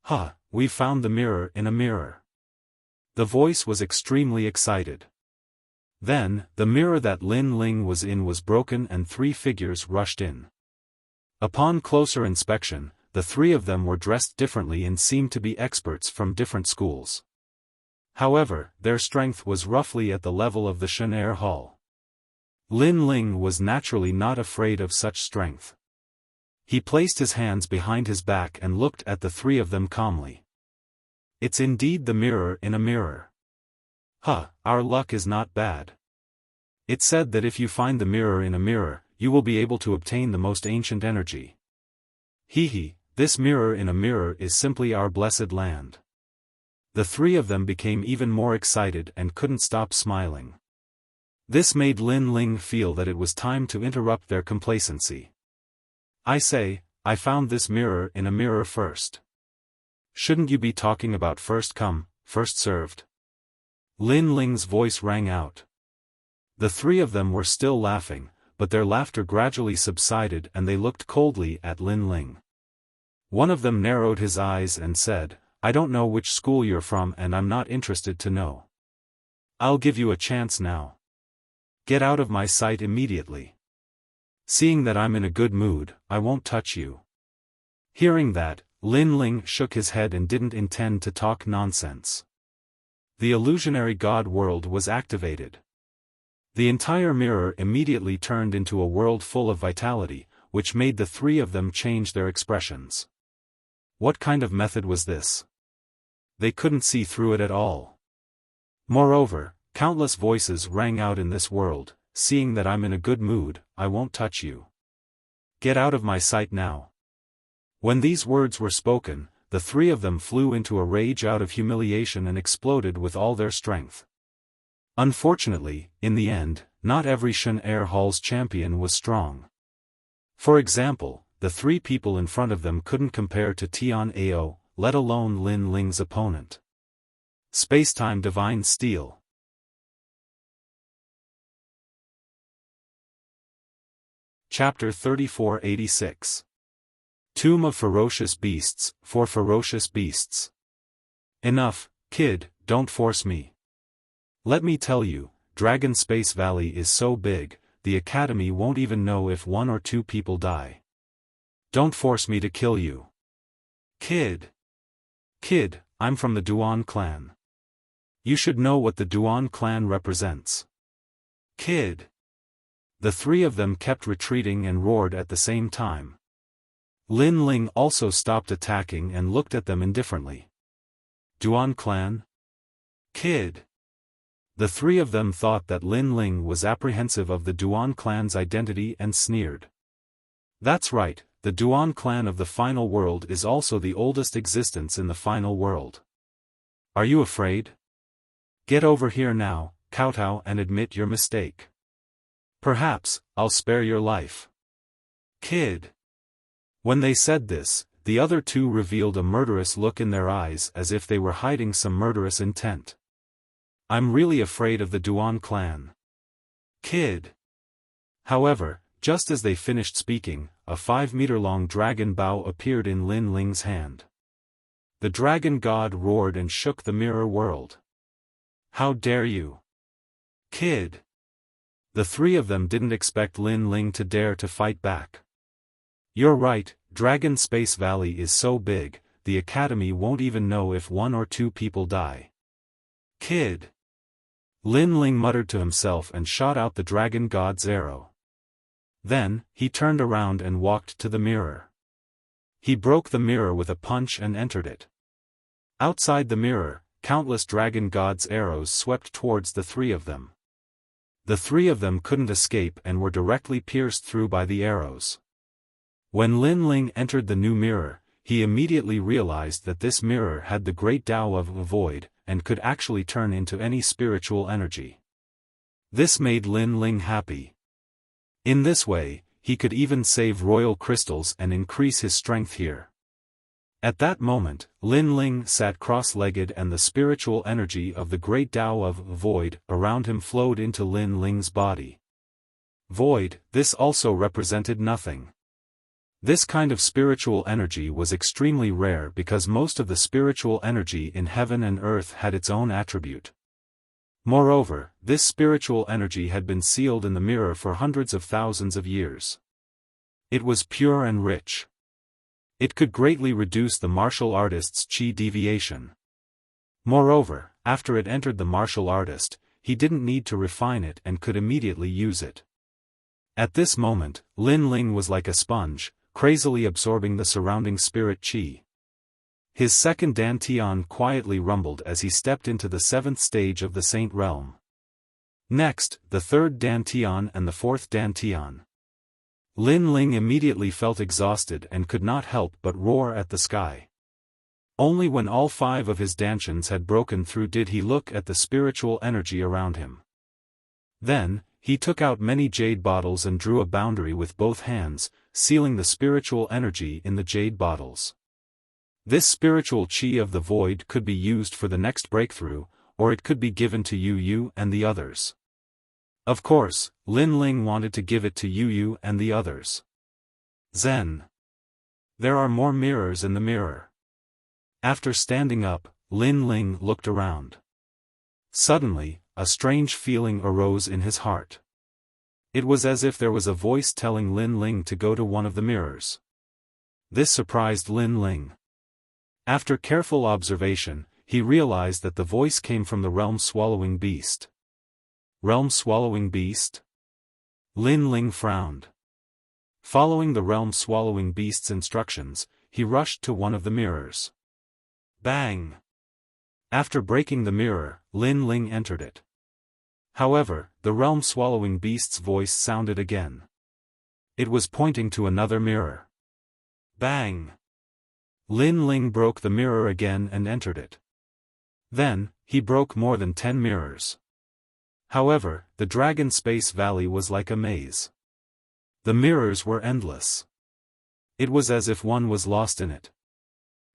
Ha, we've found the mirror in a mirror. The voice was extremely excited. Then, the mirror that Lin Ling was in was broken and 3 figures rushed in. Upon closer inspection, the 3 of them were dressed differently and seemed to be experts from different schools. However, their strength was roughly at the level of the Shenair Hall. Lin Ling was naturally not afraid of such strength. He placed his hands behind his back and looked at the 3 of them calmly. It's indeed the mirror in a mirror. Our luck is not bad. It said that if you find the mirror in a mirror, you will be able to obtain the most ancient energy. This mirror in a mirror is simply our blessed land. The 3 of them became even more excited and couldn't stop smiling. This made Lin Ling feel that it was time to interrupt their complacency. I say, I found this mirror in a mirror first. Shouldn't you be talking about first come, first served? Lin Ling's voice rang out. The 3 of them were still laughing, but their laughter gradually subsided and they looked coldly at Lin Ling. One of them narrowed his eyes and said, I don't know which school you're from and I'm not interested to know. I'll give you a chance now. Get out of my sight immediately. Seeing that I'm in a good mood, I won't touch you. Hearing that, Lin Ling shook his head and didn't intend to talk nonsense. The illusionary god world was activated. The entire mirror immediately turned into a world full of vitality, which made the 3 of them change their expressions. What kind of method was this? They couldn't see through it at all. Moreover, countless voices rang out in this world, seeing that I'm in a good mood, I won't touch you. Get out of my sight now. When these words were spoken, the 3 of them flew into a rage out of humiliation and exploded with all their strength. Unfortunately, in the end, not every Shenair Hall's champion was strong. For example, the 3 people in front of them couldn't compare to Tian Ao, let alone Lin Ling's opponent. Spacetime Divine Steel. Chapter 3486. Tomb of Ferocious Beasts, for Ferocious Beasts. Enough, kid, don't force me. Let me tell you, Dragon Space Valley is so big, the Academy won't even know if 1 or 2 people die. Don't force me to kill you. Kid, I'm from the Duan clan. You should know what the Duan clan represents. Kid. The 3 of them kept retreating and roared at the same time. Lin Ling also stopped attacking and looked at them indifferently. Duan clan? Kid. The 3 of them thought that Lin Ling was apprehensive of the Duan clan's identity and sneered. That's right, the Duan clan of the final world is also the oldest existence in the final world. Are you afraid? Get over here now, kowtow and admit your mistake. Perhaps, I'll spare your life. Kid. When they said this, the other 2 revealed a murderous look in their eyes as if they were hiding some murderous intent. I'm really afraid of the Duan clan. Kid. However, just as they finished speaking, a 5-meter-long dragon bow appeared in Lin Ling's hand. The dragon god roared and shook the mirror world. How dare you? Kid. The 3 of them didn't expect Lin Ling to dare to fight back. You're right, Dragon Space Valley is so big, the Academy won't even know if 1 or 2 people die. Kid. Lin Ling muttered to himself and shot out the dragon god's arrow. Then, he turned around and walked to the mirror. He broke the mirror with a punch and entered it. Outside the mirror, countless dragon gods' arrows swept towards the three of them. The three of them couldn't escape and were directly pierced through by the arrows. When Lin Ling entered the new mirror, he immediately realized that this mirror had the great Tao of void, and could actually turn into any spiritual energy. This made Lin Ling happy. In this way, he could even save royal crystals and increase his strength here. At that moment, Lin Ling sat cross-legged and the spiritual energy of the great Tao of void around him flowed into Lin Ling's body. Void, this also represented nothing. This kind of spiritual energy was extremely rare because most of the spiritual energy in heaven and earth had its own attribute. Moreover, this spiritual energy had been sealed in the mirror for hundreds of thousands of years. It was pure and rich. It could greatly reduce the martial artist's chi deviation. Moreover, after it entered the martial artist, he didn't need to refine it and could immediately use it. At this moment, Lin Ling was like a sponge, crazily absorbing the surrounding spirit chi. His second dantian quietly rumbled as he stepped into the seventh stage of the Saint Realm. Next, the third dantian and the fourth dantian. Lin Ling immediately felt exhausted and could not help but roar at the sky. Only when all five of his dantians had broken through did he look at the spiritual energy around him. Then, he took out many jade bottles and drew a boundary with both hands, sealing the spiritual energy in the jade bottles. This spiritual chi of the void could be used for the next breakthrough, or it could be given to Yu and the others. Of course, Lin Ling wanted to give it to Yu and the others. Zen. There are more mirrors in the mirror. After standing up, Lin Ling looked around. Suddenly, a strange feeling arose in his heart. It was as if there was a voice telling Lin Ling to go to one of the mirrors. This surprised Lin Ling. After careful observation, he realized that the voice came from the realm-swallowing beast. Realm-swallowing beast? Lin Ling frowned. Following the realm-swallowing beast's instructions, he rushed to one of the mirrors. Bang! After breaking the mirror, Lin Ling entered it. However, the realm-swallowing beast's voice sounded again. It was pointing to another mirror. Bang! Lin Ling broke the mirror again and entered it. Then, he broke more than 10 mirrors. However, the Dragon Space Valley was like a maze. The mirrors were endless. It was as if one was lost in it.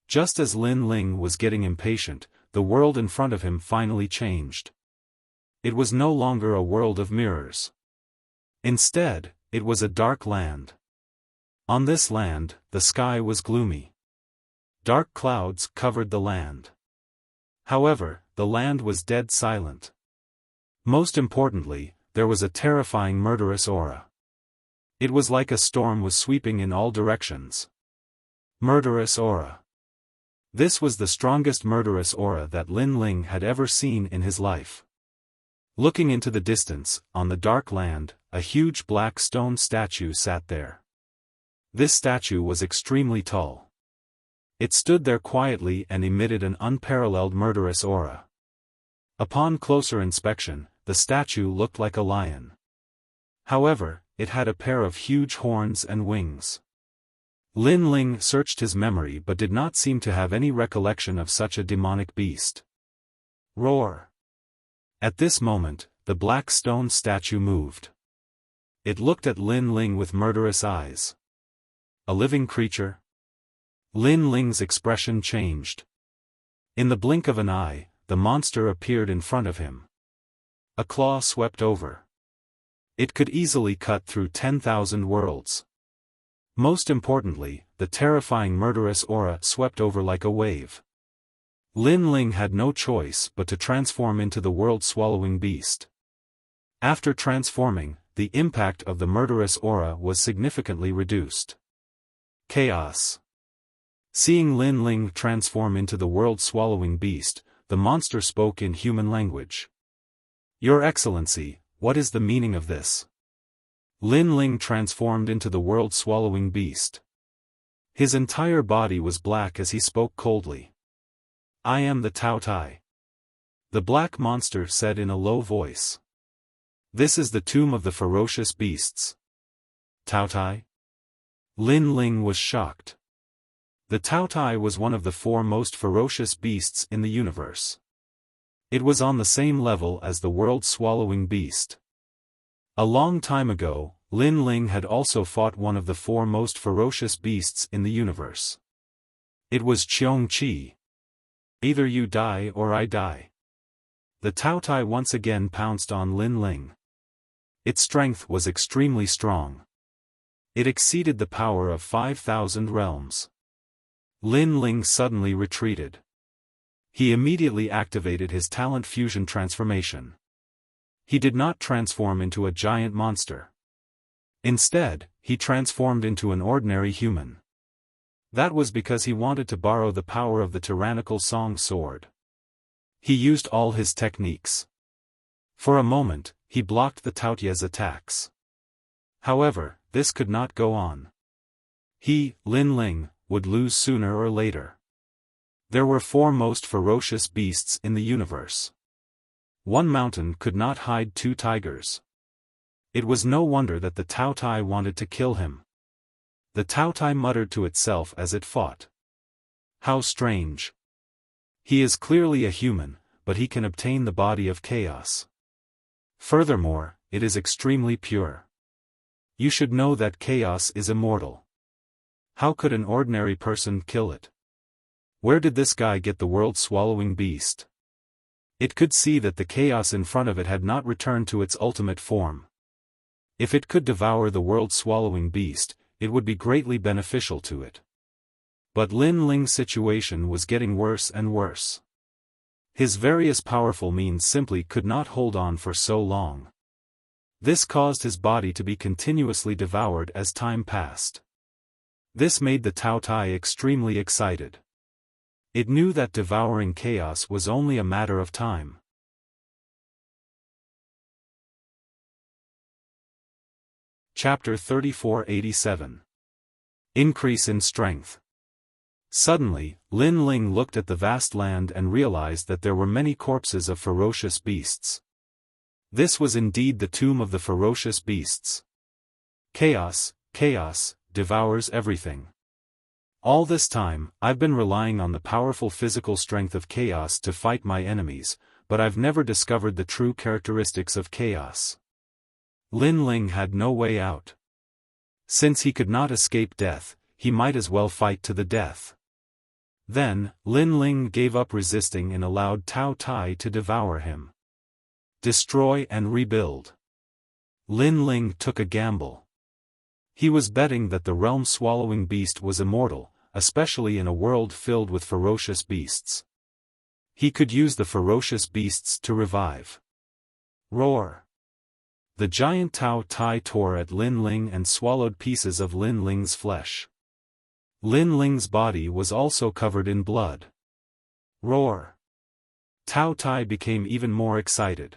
Just as Lin Ling was getting impatient, the world in front of him finally changed. It was no longer a world of mirrors. Instead, it was a dark land. On this land, the sky was gloomy. Dark clouds covered the land. However, the land was dead silent. Most importantly, there was a terrifying murderous aura. It was like a storm was sweeping in all directions. Murderous aura. This was the strongest murderous aura that Lin Ling had ever seen in his life. Looking into the distance, on the dark land, a huge black stone statue sat there. This statue was extremely tall. It stood there quietly and emitted an unparalleled murderous aura. Upon closer inspection, the statue looked like a lion. However, it had a pair of huge horns and wings. Lin Ling searched his memory but did not seem to have any recollection of such a demonic beast. Roar! At this moment, the black stone statue moved. It looked at Lin Ling with murderous eyes. A living creature? Lin Ling's expression changed. In the blink of an eye, the monster appeared in front of him. A claw swept over. It could easily cut through 10,000 worlds. Most importantly, the terrifying murderous aura swept over like a wave. Lin Ling had no choice but to transform into the world-swallowing beast. After transforming, the impact of the murderous aura was significantly reduced. Chaos. Seeing Lin Ling transform into the world-swallowing beast, the monster spoke in human language. Your Excellency, what is the meaning of this? Lin Ling transformed into the world-swallowing beast. His entire body was black as he spoke coldly. I am the Tao Tai. The black monster said in a low voice. This is the tomb of the ferocious beasts. Tao Tai? Lin Ling was shocked. The Tao Tai was one of the 4 most ferocious beasts in the universe. It was on the same level as the world-swallowing beast. A long time ago, Lin Ling had also fought one of the 4 most ferocious beasts in the universe. It was Qiong Qi. Either you die or I die. The Tao Tai once again pounced on Lin Ling. Its strength was extremely strong. It exceeded the power of 5,000 realms. Lin Ling suddenly retreated. He immediately activated his talent fusion transformation. He did not transform into a giant monster. Instead, he transformed into an ordinary human. That was because he wanted to borrow the power of the tyrannical Song Sword. He used all his techniques. For a moment, he blocked the Taotia's attacks. However, this could not go on. He, Lin Ling, would lose sooner or later. There were 4 most ferocious beasts in the universe. One mountain could not hide 2 tigers. It was no wonder that the Tao Tai wanted to kill him. The Tao Tai muttered to itself as it fought. How strange. He is clearly a human, but he can obtain the body of chaos. Furthermore, it is extremely pure. You should know that chaos is immortal. How could an ordinary person kill it? Where did this guy get the world-swallowing beast? It could see that the chaos in front of it had not returned to its ultimate form. If it could devour the world-swallowing beast, it would be greatly beneficial to it. But Lin Ling's situation was getting worse and worse. His various powerful means simply could not hold on for so long. This caused his body to be continuously devoured as time passed. This made the Tao Tai extremely excited. It knew that devouring chaos was only a matter of time. Chapter 3487. Increase in Strength. Suddenly, Lin Ling looked at the vast land and realized that there were many corpses of ferocious beasts. This was indeed the tomb of the ferocious beasts. Chaos, chaos, devours everything. All this time, I've been relying on the powerful physical strength of chaos to fight my enemies, but I've never discovered the true characteristics of chaos. Lin Ling had no way out. Since he could not escape death, he might as well fight to the death. Then, Lin Ling gave up resisting and allowed Tao Tai to devour him. Destroy and rebuild. Lin Ling took a gamble. He was betting that the realm-swallowing beast was immortal, especially in a world filled with ferocious beasts. He could use the ferocious beasts to revive. Roar! The giant Tao Tai tore at Lin Ling and swallowed pieces of Lin Ling's flesh. Lin Ling's body was also covered in blood. Roar! Tao Tai became even more excited.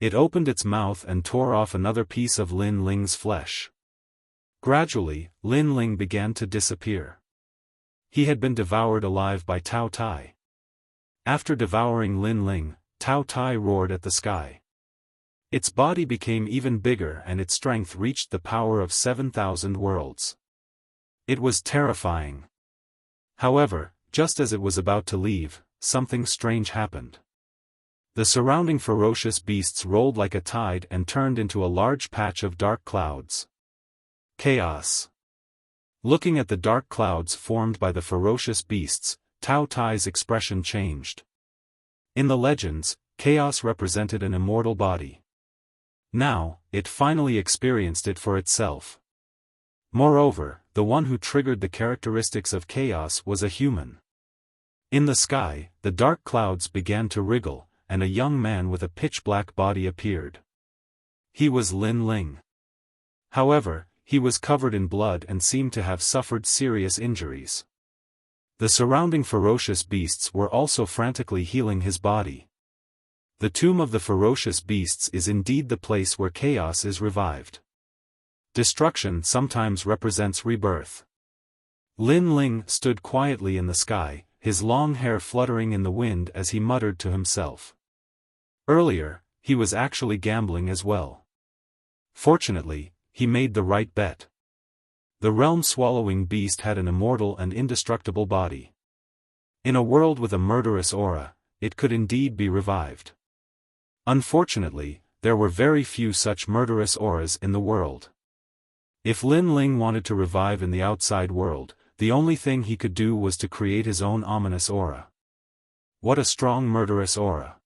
It opened its mouth and tore off another piece of Lin Ling's flesh. Gradually, Lin Ling began to disappear. He had been devoured alive by Tao Tai. After devouring Lin Ling, Tao Tai roared at the sky. Its body became even bigger and its strength reached the power of 7,000 worlds. It was terrifying. However, just as it was about to leave, something strange happened. The surrounding ferocious beasts rolled like a tide and turned into a large patch of dark clouds. Chaos. Looking at the dark clouds formed by the ferocious beasts, Tao Tai's expression changed. In the legends, chaos represented an immortal body. Now, it finally experienced it for itself. Moreover, the one who triggered the characteristics of chaos was a human. In the sky, the dark clouds began to wriggle, and a young man with a pitch-black body appeared. He was Lin Ling. However, he was covered in blood and seemed to have suffered serious injuries. The surrounding ferocious beasts were also frantically healing his body. The tomb of the ferocious beasts is indeed the place where chaos is revived. Destruction sometimes represents rebirth. Lin Ling stood quietly in the sky, his long hair fluttering in the wind as he muttered to himself. Earlier, he was actually gambling as well. Fortunately, he made the right bet. The realm-swallowing beast had an immortal and indestructible body. In a world with a murderous aura, it could indeed be revived. Unfortunately, there were very few such murderous auras in the world. If Lin Ling wanted to revive in the outside world, the only thing he could do was to create his own ominous aura. What a strong murderous aura!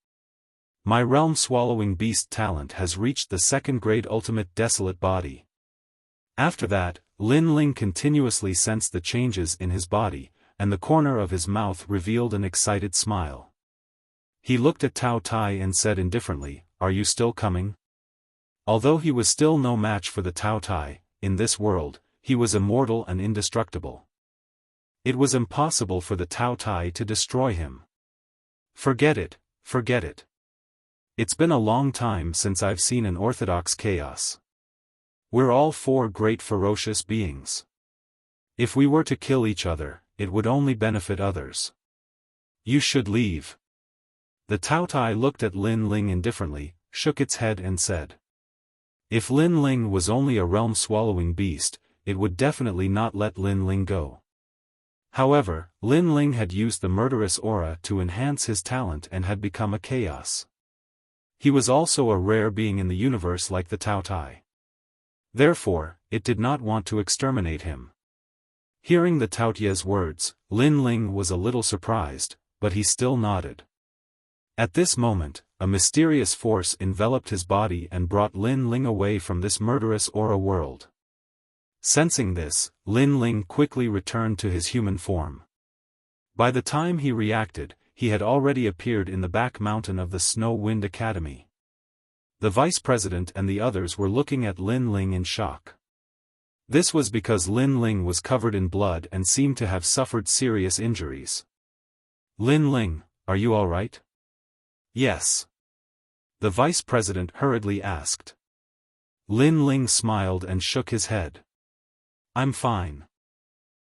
My realm-swallowing beast talent has reached the second-grade ultimate desolate body. After that, Lin Ling continuously sensed the changes in his body, and the corner of his mouth revealed an excited smile. He looked at Tao Tai and said indifferently, "Are you still coming?" Although he was still no match for the Tao Tai, in this world, he was immortal and indestructible. It was impossible for the Tao Tai to destroy him. Forget it, forget it. It's been a long time since I've seen an orthodox chaos. We're all four great ferocious beings. If we were to kill each other, it would only benefit others. You should leave. The Tao Tai looked at Lin Ling indifferently, shook its head and said. If Lin Ling was only a realm-swallowing beast, it would definitely not let Lin Ling go. However, Lin Ling had used the murderous aura to enhance his talent and had become a chaos. He was also a rare being in the universe like the Tao Tai. Therefore, it did not want to exterminate him. Hearing the Tao Tai's words, Lin Ling was a little surprised, but he still nodded. At this moment, a mysterious force enveloped his body and brought Lin Ling away from this murderous aura world. Sensing this, Lin Ling quickly returned to his human form. By the time he reacted, he had already appeared in the back mountain of the Snow Wind Academy. The vice president and the others were looking at Lin Ling in shock. This was because Lin Ling was covered in blood and seemed to have suffered serious injuries. Lin Ling, are you all right? Yes. The vice president hurriedly asked. Lin Ling smiled and shook his head. I'm fine.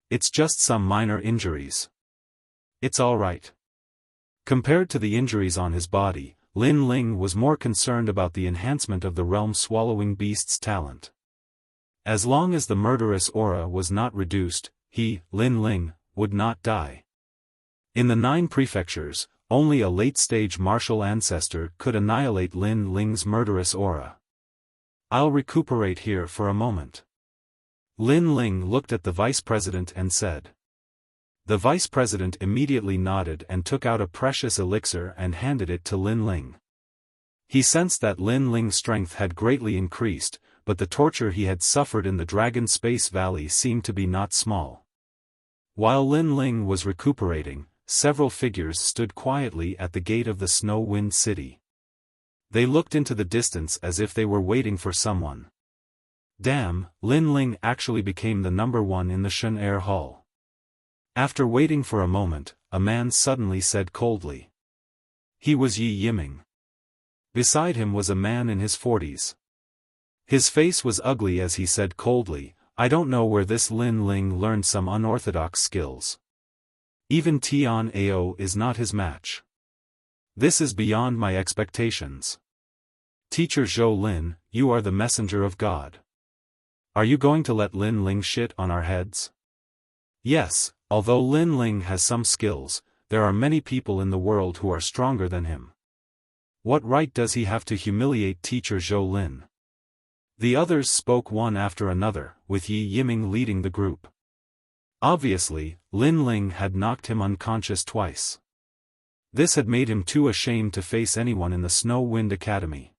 It's just some minor injuries. It's all right. Compared to the injuries on his body, Lin Ling was more concerned about the enhancement of the realm-swallowing beast's talent. As long as the murderous aura was not reduced, he, Lin Ling, would not die. In the 9 prefectures, only a late-stage martial ancestor could annihilate Lin Ling's murderous aura. I'll recuperate here for a moment. Lin Ling looked at the vice president and said. The vice president immediately nodded and took out a precious elixir and handed it to Lin Ling. He sensed that Lin Ling's strength had greatly increased, but the torture he had suffered in the Dragon Space Valley seemed to be not small. While Lin Ling was recuperating, several figures stood quietly at the gate of the Snow Wind City. They looked into the distance as if they were waiting for someone. Damn, Lin Ling actually became the number 1 in the Shun Air Hall. After waiting for a moment, a man suddenly said coldly. He was Yi Yiming. Beside him was a man in his 40s. His face was ugly as he said coldly, I don't know where this Lin Ling learned some unorthodox skills. Even Tian Ao is not his match. This is beyond my expectations. Teacher Zhou Lin, you are the messenger of God. Are you going to let Lin Ling shit on our heads? Yes, although Lin Ling has some skills, there are many people in the world who are stronger than him. What right does he have to humiliate Teacher Zhou Lin? The others spoke one after another, with Yi Yiming leading the group. Obviously, Lin Ling had knocked him unconscious twice. This had made him too ashamed to face anyone in the Snow Wind Academy.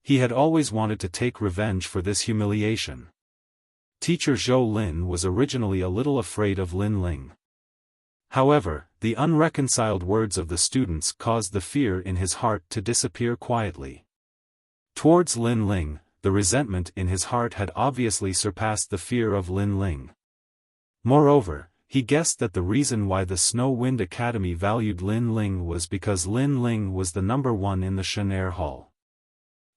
He had always wanted to take revenge for this humiliation. Teacher Zhou Lin was originally a little afraid of Lin Ling. However, the unreconciled words of the students caused the fear in his heart to disappear quietly. Towards Lin Ling, the resentment in his heart had obviously surpassed the fear of Lin Ling. Moreover, he guessed that the reason why the Snow Wind Academy valued Lin Ling was because Lin Ling was the number 1 in the Shun Air Hall.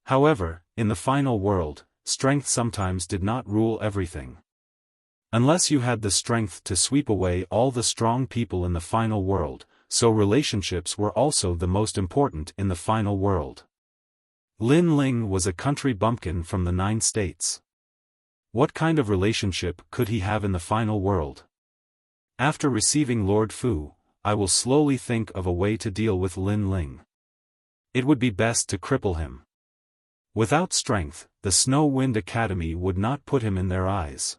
However, in the final world, strength sometimes did not rule everything. Unless you had the strength to sweep away all the strong people in the final world, so relationships were also the most important in the final world. Lin Ling was a country bumpkin from the 9 states. What kind of relationship could he have in the final world? After receiving Lord Fu, I will slowly think of a way to deal with Lin Ling. It would be best to cripple him. Without strength, the Snow Wind Academy would not put him in their eyes.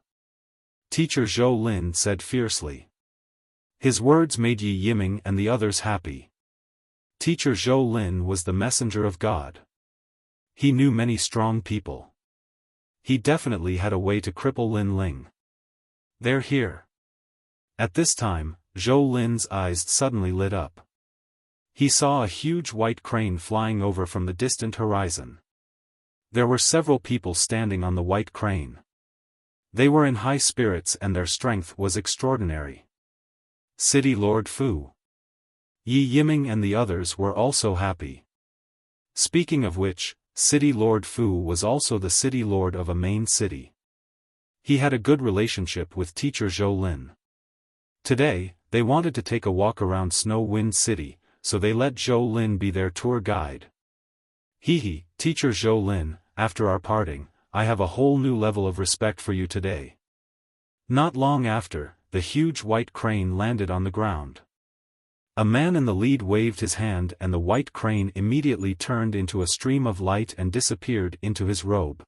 Teacher Zhou Lin said fiercely. His words made Yi Yiming and the others happy. Teacher Zhou Lin was the messenger of God. He knew many strong people. He definitely had a way to cripple Lin Ling. They're here. At this time, Zhou Lin's eyes suddenly lit up. He saw a huge white crane flying over from the distant horizon. There were several people standing on the white crane. They were in high spirits and their strength was extraordinary. City Lord Fu. Yi Yiming and the others were also happy. Speaking of which, City Lord Fu was also the city lord of a main city. He had a good relationship with Teacher Zhou Lin. Today, they wanted to take a walk around Snow Wind City, so they let Zhou Lin be their tour guide. Hee, Teacher Zhou Lin, after our parting, I have a whole new level of respect for you today. Not long after, the huge white crane landed on the ground. A man in the lead waved his hand and the white crane immediately turned into a stream of light and disappeared into his robe.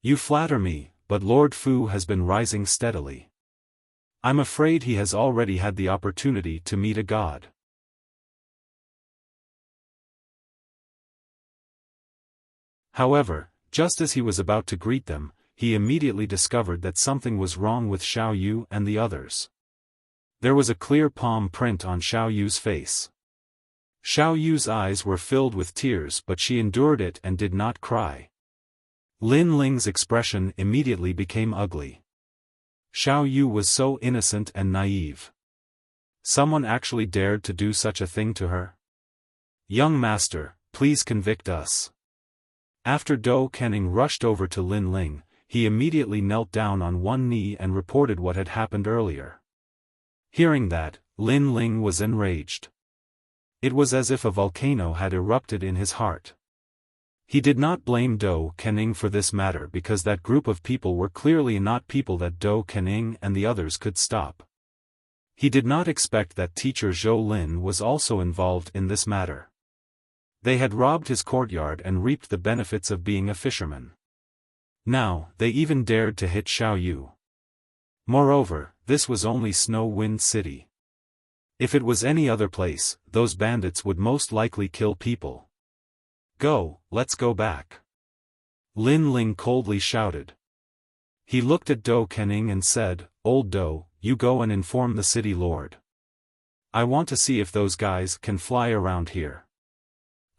You flatter me, but Lord Fu has been rising steadily. I'm afraid he has already had the opportunity to meet a god. However, just as he was about to greet them, he immediately discovered that something was wrong with Xiao Yu and the others. There was a clear palm print on Xiao Yu's face. Xiao Yu's eyes were filled with tears but she endured it and did not cry. Lin Ling's expression immediately became ugly. Xiao Yu was so innocent and naive. Someone actually dared to do such a thing to her? Young master, please convict us. After Dou Kenning rushed over to Lin Ling, he immediately knelt down on one knee and reported what had happened earlier. Hearing that, Lin Ling was enraged. It was as if a volcano had erupted in his heart. He did not blame Dou Kenning for this matter because that group of people were clearly not people that Dou Kenning and the others could stop. He did not expect that Teacher Zhou Lin was also involved in this matter. They had robbed his courtyard and reaped the benefits of being a fisherman. Now, they even dared to hit Xiao Yu. Moreover, this was only Snow Wind City. If it was any other place, those bandits would most likely kill people. Go, let's go back. Lin Ling coldly shouted. He looked at Dou Kenning and said, Old Dou, you go and inform the city lord. I want to see if those guys can fly around here.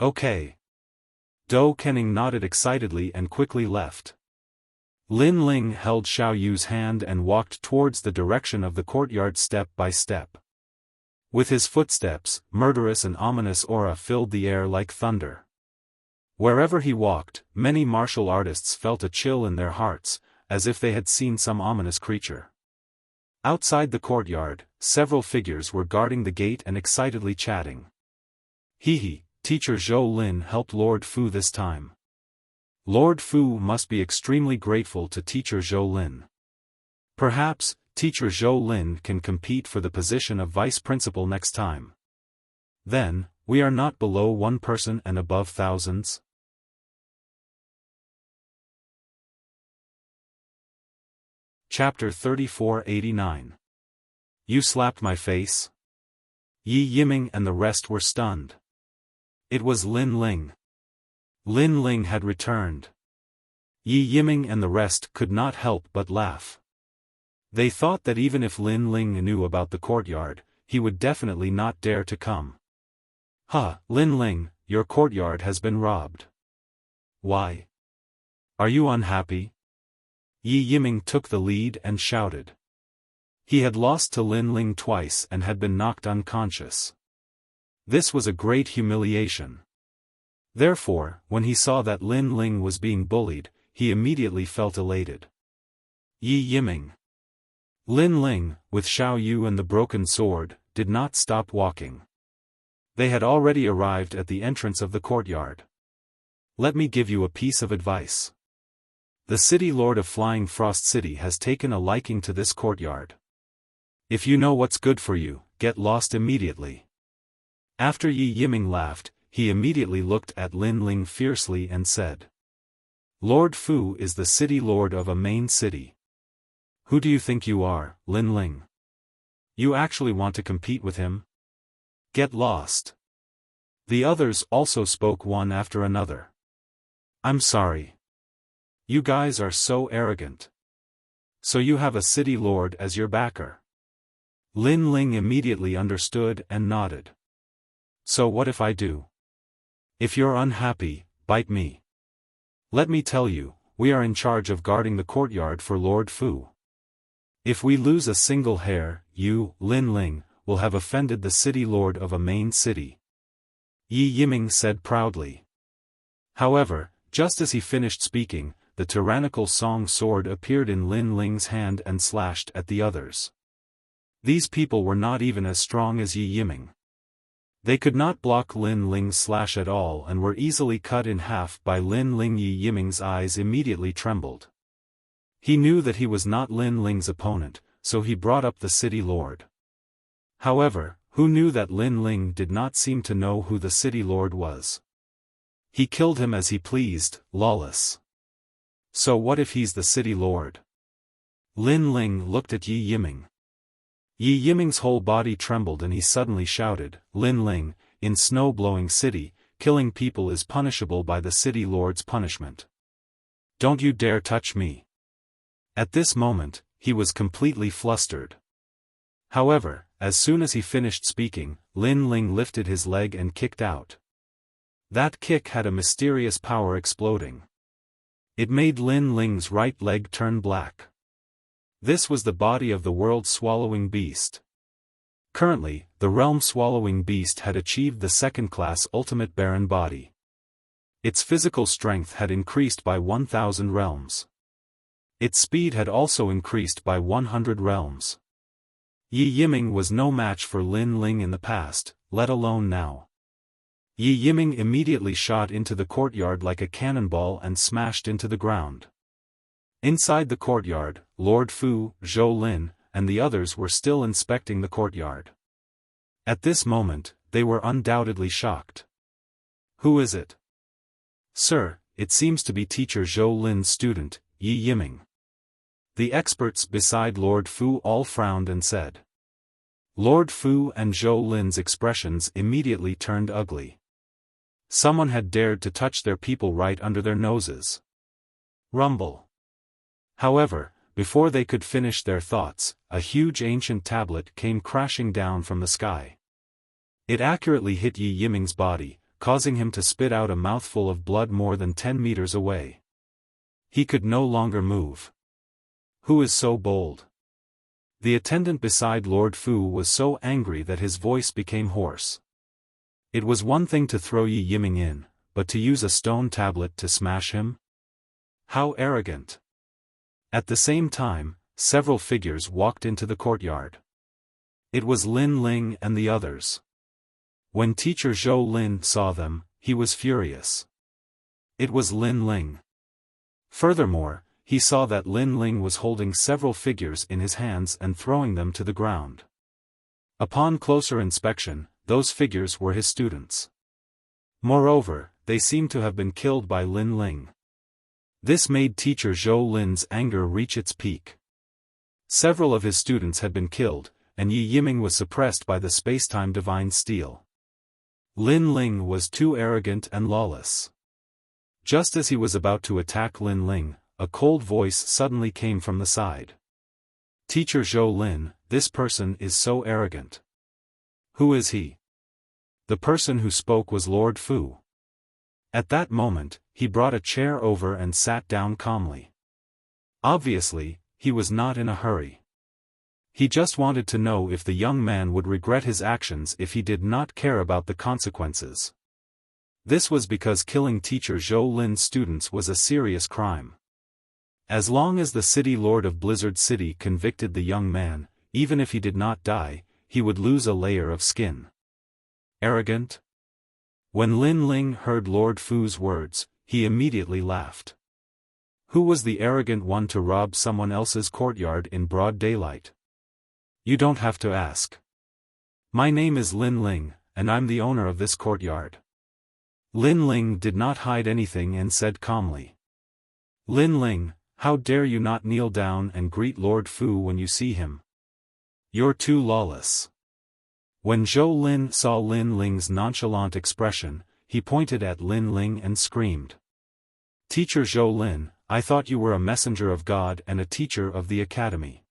Okay. Dou Kenning nodded excitedly and quickly left. Lin Ling held Xiao Yu's hand and walked towards the direction of the courtyard step by step. With his footsteps, murderous and ominous aura filled the air like thunder. Wherever he walked, many martial artists felt a chill in their hearts, as if they had seen some ominous creature. Outside the courtyard, several figures were guarding the gate and excitedly chatting. Hee, Teacher Zhou Lin helped Lord Fu this time. Lord Fu must be extremely grateful to Teacher Zhou Lin. Perhaps, Teacher Zhou Lin can compete for the position of vice principal next time. Then, we are not below one person and above thousands. Chapter 3489. You slapped my face? Yi Yiming and the rest were stunned. It was Lin Ling. Lin Ling had returned. Yi Yiming and the rest could not help but laugh. They thought that even if Lin Ling knew about the courtyard, he would definitely not dare to come. Lin Ling, your courtyard has been robbed. Why? Are you unhappy? Yi Yiming took the lead and shouted. He had lost to Lin Ling twice and had been knocked unconscious. This was a great humiliation. Therefore, when he saw that Lin Ling was being bullied, he immediately felt elated. Yi Yiming. Lin Ling, with Xiao Yu and the broken sword, did not stop walking. They had already arrived at the entrance of the courtyard. Let me give you a piece of advice. The city lord of Flying Frost City has taken a liking to this courtyard. If you know what's good for you, get lost immediately. After Yi Yiming laughed, he immediately looked at Lin Ling fiercely and said, Lord Fu is the city lord of a main city. Who do you think you are, Lin Ling? You actually want to compete with him? Get lost. The others also spoke one after another. I'm sorry. You guys are so arrogant. So you have a city lord as your backer. Lin Ling immediately understood and nodded. So what if I do? If you're unhappy, bite me. Let me tell you, we are in charge of guarding the courtyard for Lord Fu. If we lose a single hair, you, Lin Ling, will have offended the city lord of a main city. Yi Yiming said proudly. However, just as he finished speaking, the tyrannical song sword appeared in Lin Ling's hand and slashed at the others. These people were not even as strong as Yi Yiming. They could not block Lin Ling's slash at all and were easily cut in half by Lin Ling. Yi Yiming's eyes immediately trembled. He knew that he was not Lin Ling's opponent, so he brought up the city lord. However, who knew that Lin Ling did not seem to know who the city lord was? He killed him as he pleased, lawless. So what if he's the city lord? Lin Ling looked at Yi Yiming. Yi Yiming's whole body trembled and he suddenly shouted, Lin Ling, in snow-blowing city, killing people is punishable by the city lord's punishment. Don't you dare touch me. At this moment, he was completely flustered. However, as soon as he finished speaking, Lin Ling lifted his leg and kicked out. That kick had a mysterious power exploding. It made Lin Ling's right leg turn black. This was the body of the world-swallowing beast. Currently, the realm-swallowing beast had achieved the second-class ultimate Baron body. Its physical strength had increased by 1,000 realms. Its speed had also increased by 100 realms. Yi Yiming was no match for Lin Ling in the past, let alone now. Yi Yiming immediately shot into the courtyard like a cannonball and smashed into the ground. Inside the courtyard, Lord Fu, Zhou Lin, and the others were still inspecting the courtyard. At this moment, they were undoubtedly shocked. Who is it? Sir, it seems to be teacher Zhou Lin's student, Yi Yiming. The experts beside Lord Fu all frowned and said. Lord Fu and Zhou Lin's expressions immediately turned ugly. Someone had dared to touch their people right under their noses. Rumble. However, before they could finish their thoughts, a huge ancient tablet came crashing down from the sky. It accurately hit Yi Yiming's body, causing him to spit out a mouthful of blood more than 10 meters away. He could no longer move. Who is so bold? The attendant beside Lord Fu was so angry that his voice became hoarse. It was one thing to throw Yi Yiming in, but to use a stone tablet to smash him? How arrogant! At the same time, several figures walked into the courtyard. It was Lin Ling and the others. When teacher Zhou Lin saw them, he was furious. It was Lin Ling. Furthermore, he saw that Lin Ling was holding several figures in his hands and throwing them to the ground. Upon closer inspection, those figures were his students. Moreover, they seemed to have been killed by Lin Ling. This made teacher Zhou Lin's anger reach its peak. Several of his students had been killed, and Yi Yiming was suppressed by the spacetime divine steel. Lin Ling was too arrogant and lawless. Just as he was about to attack Lin Ling, a cold voice suddenly came from the side. Teacher Zhou Lin, this person is so arrogant. Who is he? The person who spoke was Lord Fu. At that moment, he brought a chair over and sat down calmly. Obviously, he was not in a hurry. He just wanted to know if the young man would regret his actions if he did not care about the consequences. This was because killing teacher Zhou Lin's students was a serious crime. As long as the city lord of Blizzard City convicted the young man, even if he did not die, he would lose a layer of skin. Arrogant? When Lin Ling heard Lord Fu's words, he immediately laughed. Who was the arrogant one to rob someone else's courtyard in broad daylight? You don't have to ask. My name is Lin Ling, and I'm the owner of this courtyard. Lin Ling did not hide anything and said calmly. Lin Ling, how dare you not kneel down and greet Lord Fu when you see him? You're too lawless. When Zhou Lin saw Lin Ling's nonchalant expression, he pointed at Lin Ling and screamed. Teacher Zhou Lin, I thought you were a messenger of God and a teacher of the academy.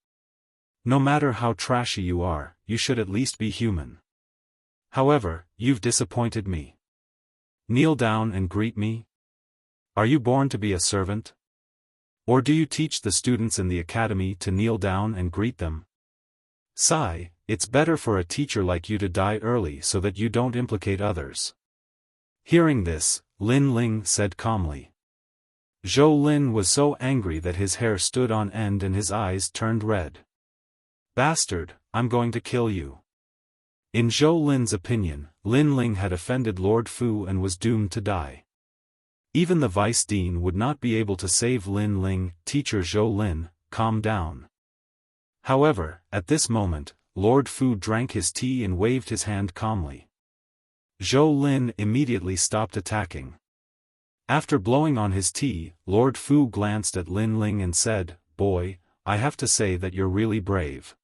No matter how trashy you are, you should at least be human. However, you've disappointed me. Kneel down and greet me? Are you born to be a servant? Or do you teach the students in the academy to kneel down and greet them? Sigh, it's better for a teacher like you to die early so that you don't implicate others. Hearing this, Lin Ling said calmly. Zhou Lin was so angry that his hair stood on end and his eyes turned red. Bastard, I'm going to kill you. In Zhou Lin's opinion, Lin Ling had offended Lord Fu and was doomed to die. Even the vice dean would not be able to save Lin Ling. Teacher Zhou Lin, calm down. However, at this moment, Lord Fu drank his tea and waved his hand calmly. Zhou Lin immediately stopped attacking. After blowing on his tea, Lord Fu glanced at Lin Ling and said, Boy, I have to say that you're really brave.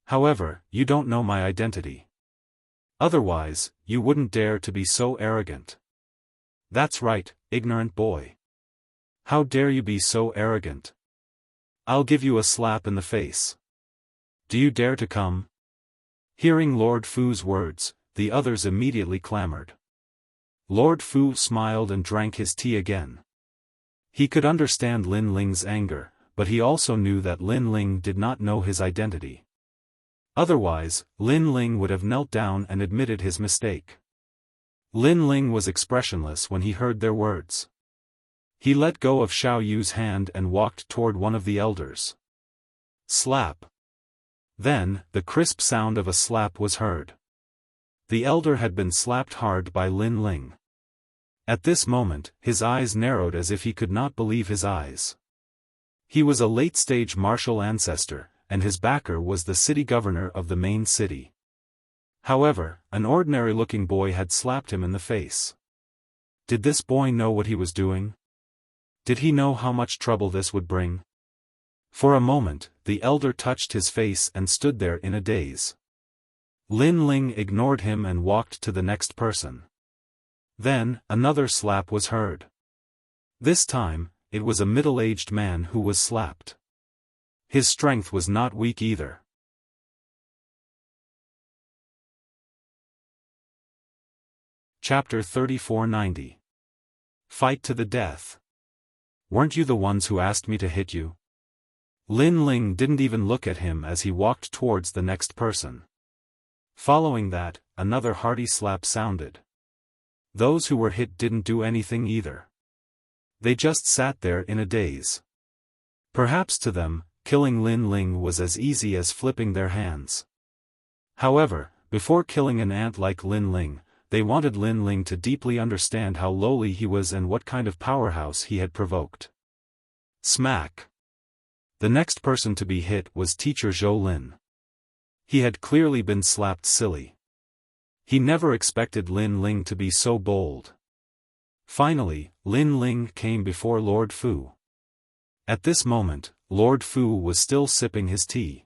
However, you don't know my identity. Otherwise, you wouldn't dare to be so arrogant. That's right, ignorant boy. How dare you be so arrogant? I'll give you a slap in the face. Do you dare to come? Hearing Lord Fu's words, the others immediately clamored. Lord Fu smiled and drank his tea again. He could understand Lin Ling's anger, but he also knew that Lin Ling did not know his identity. Otherwise, Lin Ling would have knelt down and admitted his mistake. Lin Ling was expressionless when he heard their words. He let go of Xiao Yu's hand and walked toward one of the elders. Slap. Then, the crisp sound of a slap was heard. The elder had been slapped hard by Lin Ling. At this moment, his eyes narrowed as if he could not believe his eyes. He was a late-stage martial ancestor, and his backer was the city governor of the main city. However, an ordinary-looking boy had slapped him in the face. Did this boy know what he was doing? Did he know how much trouble this would bring? For a moment, the elder touched his face and stood there in a daze. Lin Ling ignored him and walked to the next person. Then, another slap was heard. This time, it was a middle-aged man who was slapped. His strength was not weak either. Chapter 3490. Fight to the death. Weren't you the ones who asked me to hit you? Lin Ling didn't even look at him as he walked towards the next person. Following that, another hearty slap sounded. Those who were hit didn't do anything either. They just sat there in a daze. Perhaps to them, killing Lin Ling was as easy as flipping their hands. However, before killing an ant like Lin Ling, they wanted Lin Ling to deeply understand how lowly he was and what kind of powerhouse he had provoked. Smack. The next person to be hit was Teacher Zhou Lin. He had clearly been slapped silly. He never expected Lin Ling to be so bold. Finally, Lin Ling came before Lord Fu. At this moment, Lord Fu was still sipping his tea.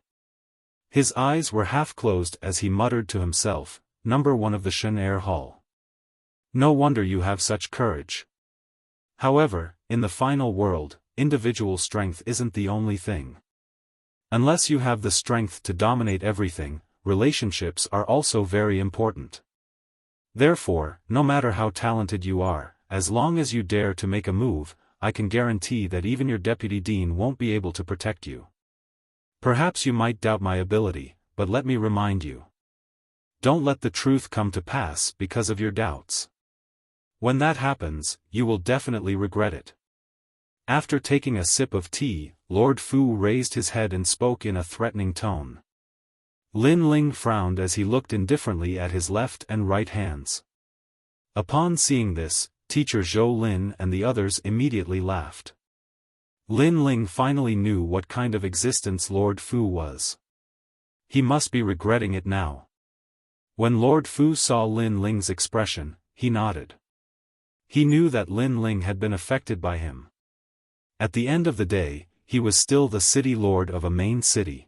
His eyes were half closed as he muttered to himself, "Number 1 of the Shen Air Hall. No wonder you have such courage." However, in the final world, individual strength isn't the only thing. Unless you have the strength to dominate everything, relationships are also very important. Therefore, no matter how talented you are, as long as you dare to make a move, I can guarantee that even your deputy dean won't be able to protect you. Perhaps you might doubt my ability, but let me remind you. Don't let the truth come to pass because of your doubts. When that happens, you will definitely regret it. After taking a sip of tea, Lord Fu raised his head and spoke in a threatening tone. Lin Ling frowned as he looked indifferently at his left and right hands. Upon seeing this, Teacher Zhou Lin and the others immediately laughed. Lin Ling finally knew what kind of existence Lord Fu was. He must be regretting it now. When Lord Fu saw Lin Ling's expression, he nodded. He knew that Lin Ling had been affected by him. At the end of the day, he was still the city lord of a main city.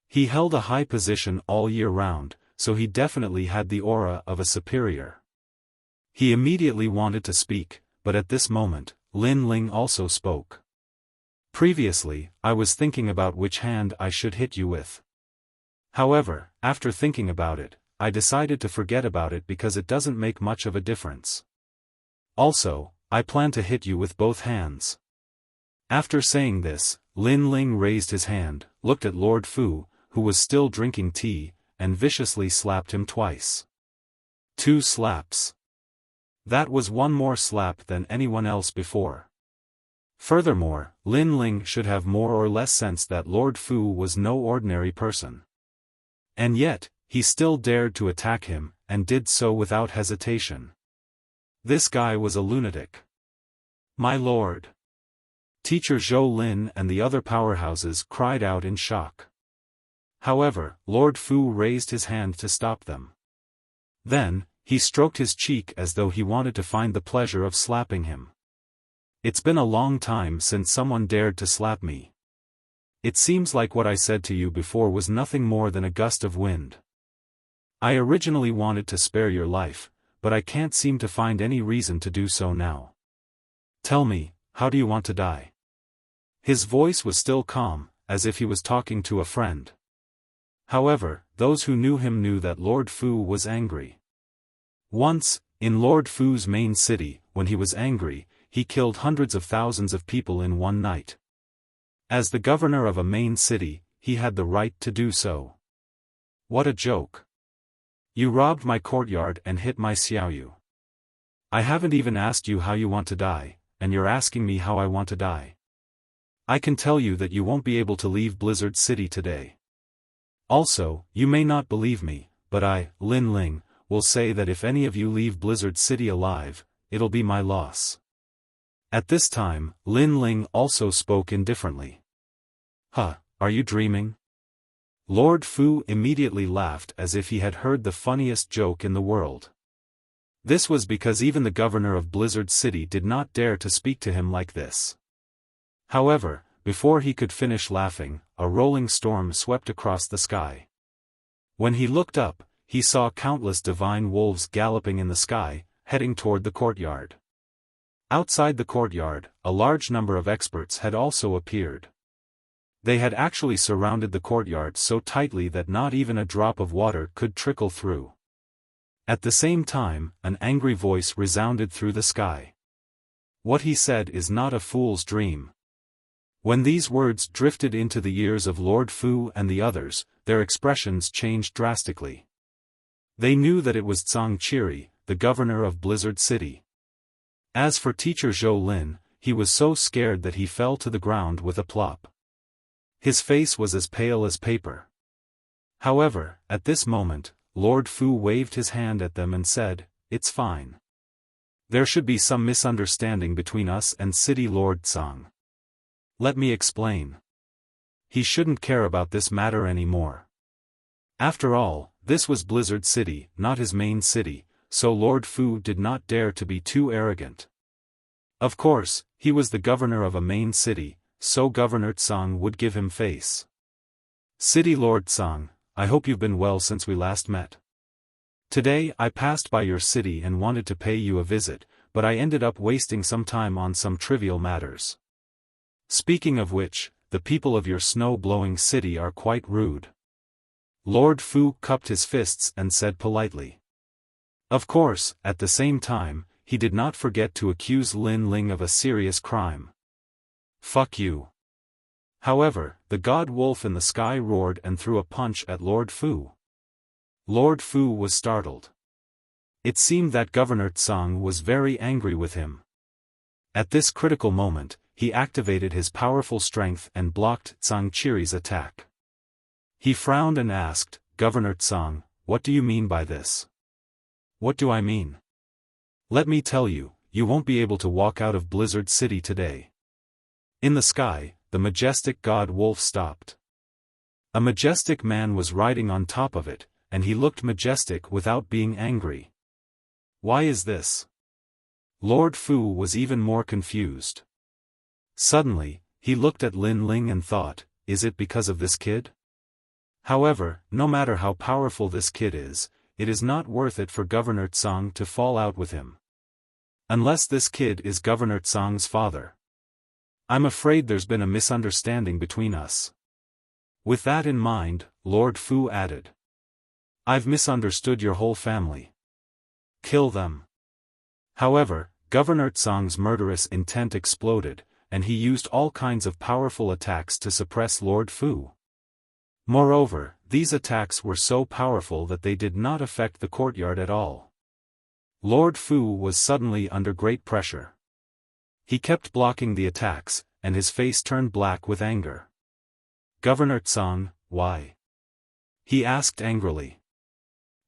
He held a high position all year round, so he definitely had the aura of a superior. He immediately wanted to speak, but at this moment, Lin Ling also spoke. Previously, I was thinking about which hand I should hit you with. However, after thinking about it, I decided to forget about it because it doesn't make much of a difference. Also, I plan to hit you with both hands. After saying this, Lin Ling raised his hand, looked at Lord Fu, who was still drinking tea, and viciously slapped him twice. 2 slaps. That was one more slap than anyone else before. Furthermore, Lin Ling should have more or less sense that Lord Fu was no ordinary person. And yet, he still dared to attack him, and did so without hesitation. This guy was a lunatic. My lord. Teacher Zhou Lin and the other powerhouses cried out in shock. However, Lord Fu raised his hand to stop them. Then, he stroked his cheek as though he wanted to find the pleasure of slapping him. It's been a long time since someone dared to slap me. It seems like what I said to you before was nothing more than a gust of wind. I originally wanted to spare your life, but I can't seem to find any reason to do so now. Tell me, how do you want to die? His voice was still calm, as if he was talking to a friend. However, those who knew him knew that Lord Fu was angry. Once, in Lord Fu's main city, when he was angry, he killed hundreds of thousands of people in one night. As the governor of a main city, he had the right to do so. What a joke. You robbed my courtyard and hit my Xiaoyu. I haven't even asked you how you want to die, and you're asking me how I want to die. I can tell you that you won't be able to leave Blizzard City today. Also, you may not believe me, but I, Lin Ling, will say that if any of you leave Blizzard City alive, it'll be my loss. At this time, Lin Ling also spoke indifferently. Huh, are you dreaming? Lord Fu immediately laughed as if he had heard the funniest joke in the world. This was because even the governor of Blizzard City did not dare to speak to him like this. However, before he could finish laughing, a rolling storm swept across the sky. When he looked up, he saw countless divine wolves galloping in the sky, heading toward the courtyard. Outside the courtyard, a large number of experts had also appeared. They had actually surrounded the courtyard so tightly that not even a drop of water could trickle through. At the same time, an angry voice resounded through the sky. What he said is not a fool's dream. When these words drifted into the ears of Lord Fu and the others, their expressions changed drastically. They knew that it was Zhang Qiri, the governor of Blizzard City. As for Teacher Zhou Lin, he was so scared that he fell to the ground with a plop. His face was as pale as paper. However, at this moment, Lord Fu waved his hand at them and said, "It's fine. There should be some misunderstanding between us and City Lord Zhang. Let me explain. He shouldn't care about this matter anymore. After all, this was Blizzard City, not his main city, so Lord Fu did not dare to be too arrogant. Of course, he was the governor of a main city, so Governor Zhang would give him face. City Lord Zhang, I hope you've been well since we last met. Today I passed by your city and wanted to pay you a visit, but I ended up wasting some time on some trivial matters. Speaking of which, the people of your snow-blowing city are quite rude." Lord Fu cupped his fists and said politely. Of course, at the same time, he did not forget to accuse Lin Ling of a serious crime. "Fuck you." However, the god wolf in the sky roared and threw a punch at Lord Fu. Lord Fu was startled. It seemed that Governor Zhang was very angry with him. At this critical moment, he activated his powerful strength and blocked Zhang Qiri's attack. He frowned and asked, "Governor Zhang, what do you mean by this?" "What do I mean? Let me tell you, you won't be able to walk out of Blizzard City today." In the sky, the majestic god wolf stopped. A majestic man was riding on top of it, and he looked majestic without being angry. Why is this? Lord Fu was even more confused. Suddenly, he looked at Lin Ling and thought, is it because of this kid? However, no matter how powerful this kid is, it is not worth it for Governor Zhang to fall out with him. Unless this kid is Governor Zhang's father. I'm afraid there's been a misunderstanding between us. With that in mind, Lord Fu added. I've misunderstood your whole family. Kill them. However, Governor Zhang's murderous intent exploded, and he used all kinds of powerful attacks to suppress Lord Fu. Moreover, these attacks were so powerful that they did not affect the courtyard at all. Lord Fu was suddenly under great pressure. He kept blocking the attacks, and his face turned black with anger. Governor Zhang, why? He asked angrily.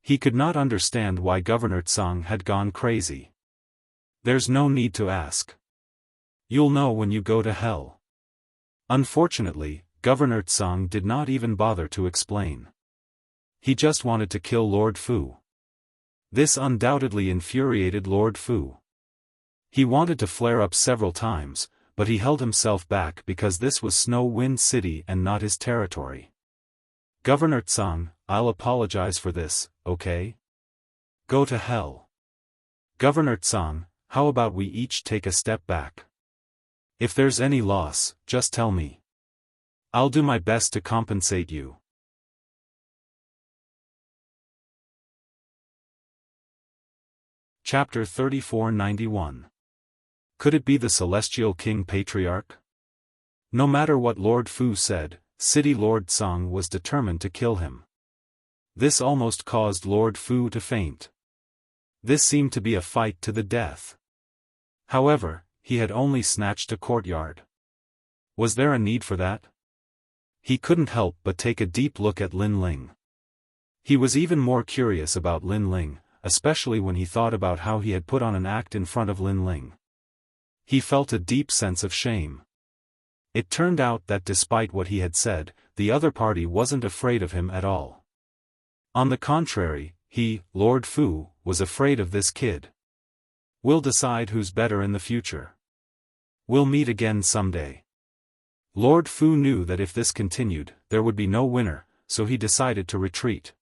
He could not understand why Governor Zhang had gone crazy. There's no need to ask. You'll know when you go to hell. Unfortunately, Governor Zhang did not even bother to explain. He just wanted to kill Lord Fu. This undoubtedly infuriated Lord Fu. He wanted to flare up several times, but he held himself back because this was Snow Wind City and not his territory. Governor Zhang, I'll apologize for this, okay? Go to hell. Governor Zhang, how about we each take a step back? If there's any loss, just tell me. I'll do my best to compensate you. Chapter 3491. Could it be the Celestial King Patriarch? No matter what Lord Fu said, City Lord Zhang was determined to kill him. This almost caused Lord Fu to faint. This seemed to be a fight to the death. However, he had only snatched a courtyard. Was there a need for that? He couldn't help but take a deep look at Lin Ling. He was even more curious about Lin Ling, especially when he thought about how he had put on an act in front of Lin Ling. He felt a deep sense of shame. It turned out that despite what he had said, the other party wasn't afraid of him at all. On the contrary, he, Lord Fu, was afraid of this kid. We'll decide who's better in the future. We'll meet again someday. Lord Fu knew that if this continued, there would be no winner, so he decided to retreat.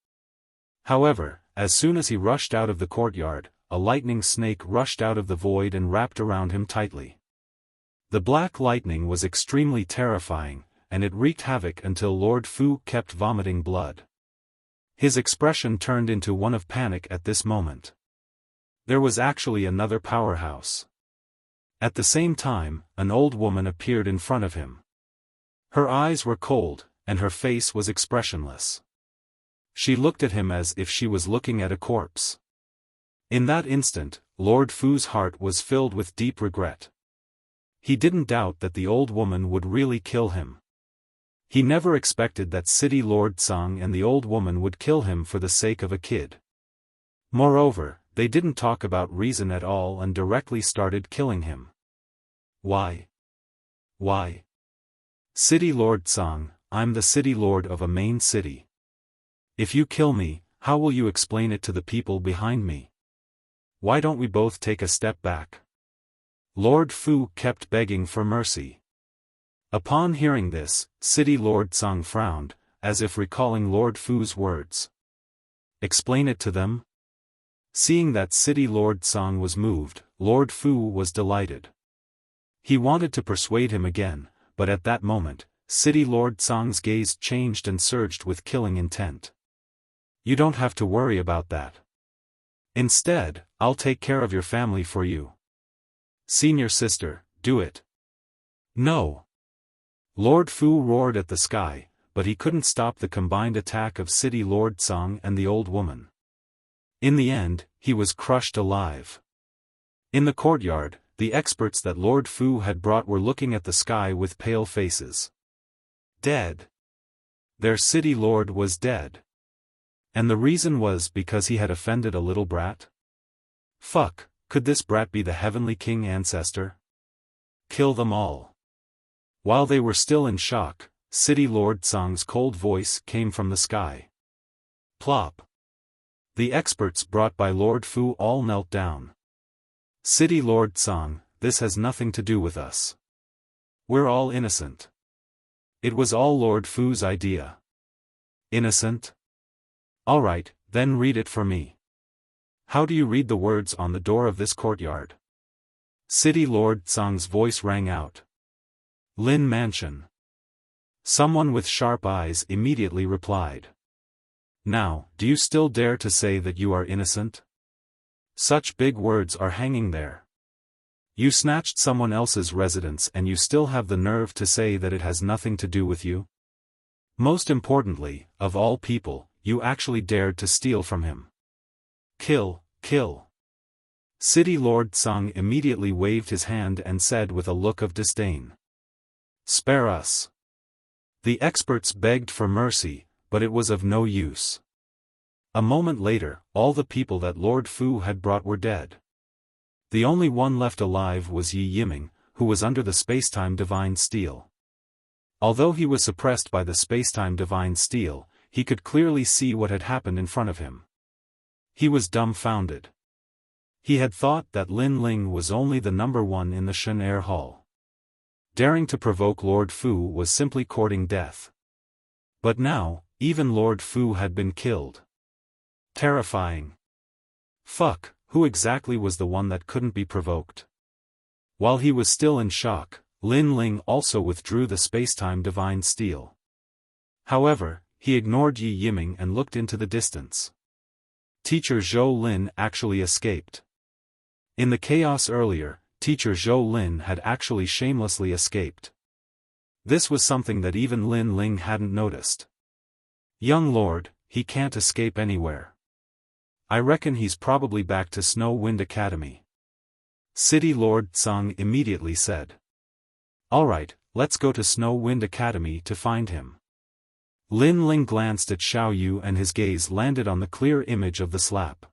However, as soon as he rushed out of the courtyard, a lightning snake rushed out of the void and wrapped around him tightly. The black lightning was extremely terrifying, and it wreaked havoc until Lord Fu kept vomiting blood. His expression turned into one of panic at this moment. There was actually another powerhouse. At the same time, an old woman appeared in front of him. Her eyes were cold, and her face was expressionless. She looked at him as if she was looking at a corpse. In that instant, Lord Fu's heart was filled with deep regret. He didn't doubt that the old woman would really kill him. He never expected that City Lord Zhang and the old woman would kill him for the sake of a kid. Moreover, they didn't talk about reason at all and directly started killing him. Why? Why? City Lord Zhang, I'm the City Lord of a main city. If you kill me, how will you explain it to the people behind me? Why don't we both take a step back? Lord Fu kept begging for mercy. Upon hearing this, City Lord Zhang frowned, as if recalling Lord Fu's words. Explain it to them? Seeing that City Lord Zhang was moved, Lord Fu was delighted. He wanted to persuade him again, but at that moment, City Lord Zhang's gaze changed and surged with killing intent. You don't have to worry about that. Instead, I'll take care of your family for you. Senior sister, do it. No. Lord Fu roared at the sky, but he couldn't stop the combined attack of City Lord Zhang and the old woman. In the end, he was crushed alive. In the courtyard, the experts that Lord Fu had brought were looking at the sky with pale faces. Dead. Their city lord was dead. And the reason was because he had offended a little brat? Fuck, could this brat be the heavenly king ancestor? Kill them all. While they were still in shock, City Lord Tsang's cold voice came from the sky. Plop. The experts brought by Lord Fu all knelt down. City Lord Tsang, this has nothing to do with us. We're all innocent. It was all Lord Fu's idea. Innocent? Alright, then read it for me. How do you read the words on the door of this courtyard? City Lord Tsang's voice rang out. Lin Mansion. Someone with sharp eyes immediately replied. Now, do you still dare to say that you are innocent? Such big words are hanging there. You snatched someone else's residence and you still have the nerve to say that it has nothing to do with you? Most importantly, of all people, you actually dared to steal from him. Kill, kill. City Lord Tsang immediately waved his hand and said with a look of disdain. Spare us. The experts begged for mercy, but it was of no use. A moment later, all the people that Lord Fu had brought were dead. The only one left alive was Yi Yiming, who was under the spacetime divine steel. Although he was suppressed by the spacetime divine steel, he could clearly see what had happened in front of him. He was dumbfounded. He had thought that Lin Ling was only the number one in the Shen Air Hall. Daring to provoke Lord Fu was simply courting death. But now, even Lord Fu had been killed. Terrifying. Fuck, who exactly was the one that couldn't be provoked? While he was still in shock, Lin Ling also withdrew the spacetime divine steel. However, he ignored Yi Yiming and looked into the distance. Teacher Zhou Lin actually escaped. In the chaos earlier, Teacher Zhou Lin had actually shamelessly escaped. This was something that even Lin Ling hadn't noticed. Young lord, he can't escape anywhere. I reckon he's probably back to Snow Wind Academy. City Lord Tsang immediately said. Alright, let's go to Snow Wind Academy to find him. Lin Ling glanced at Xiao Yu and his gaze landed on the clear image of the slap.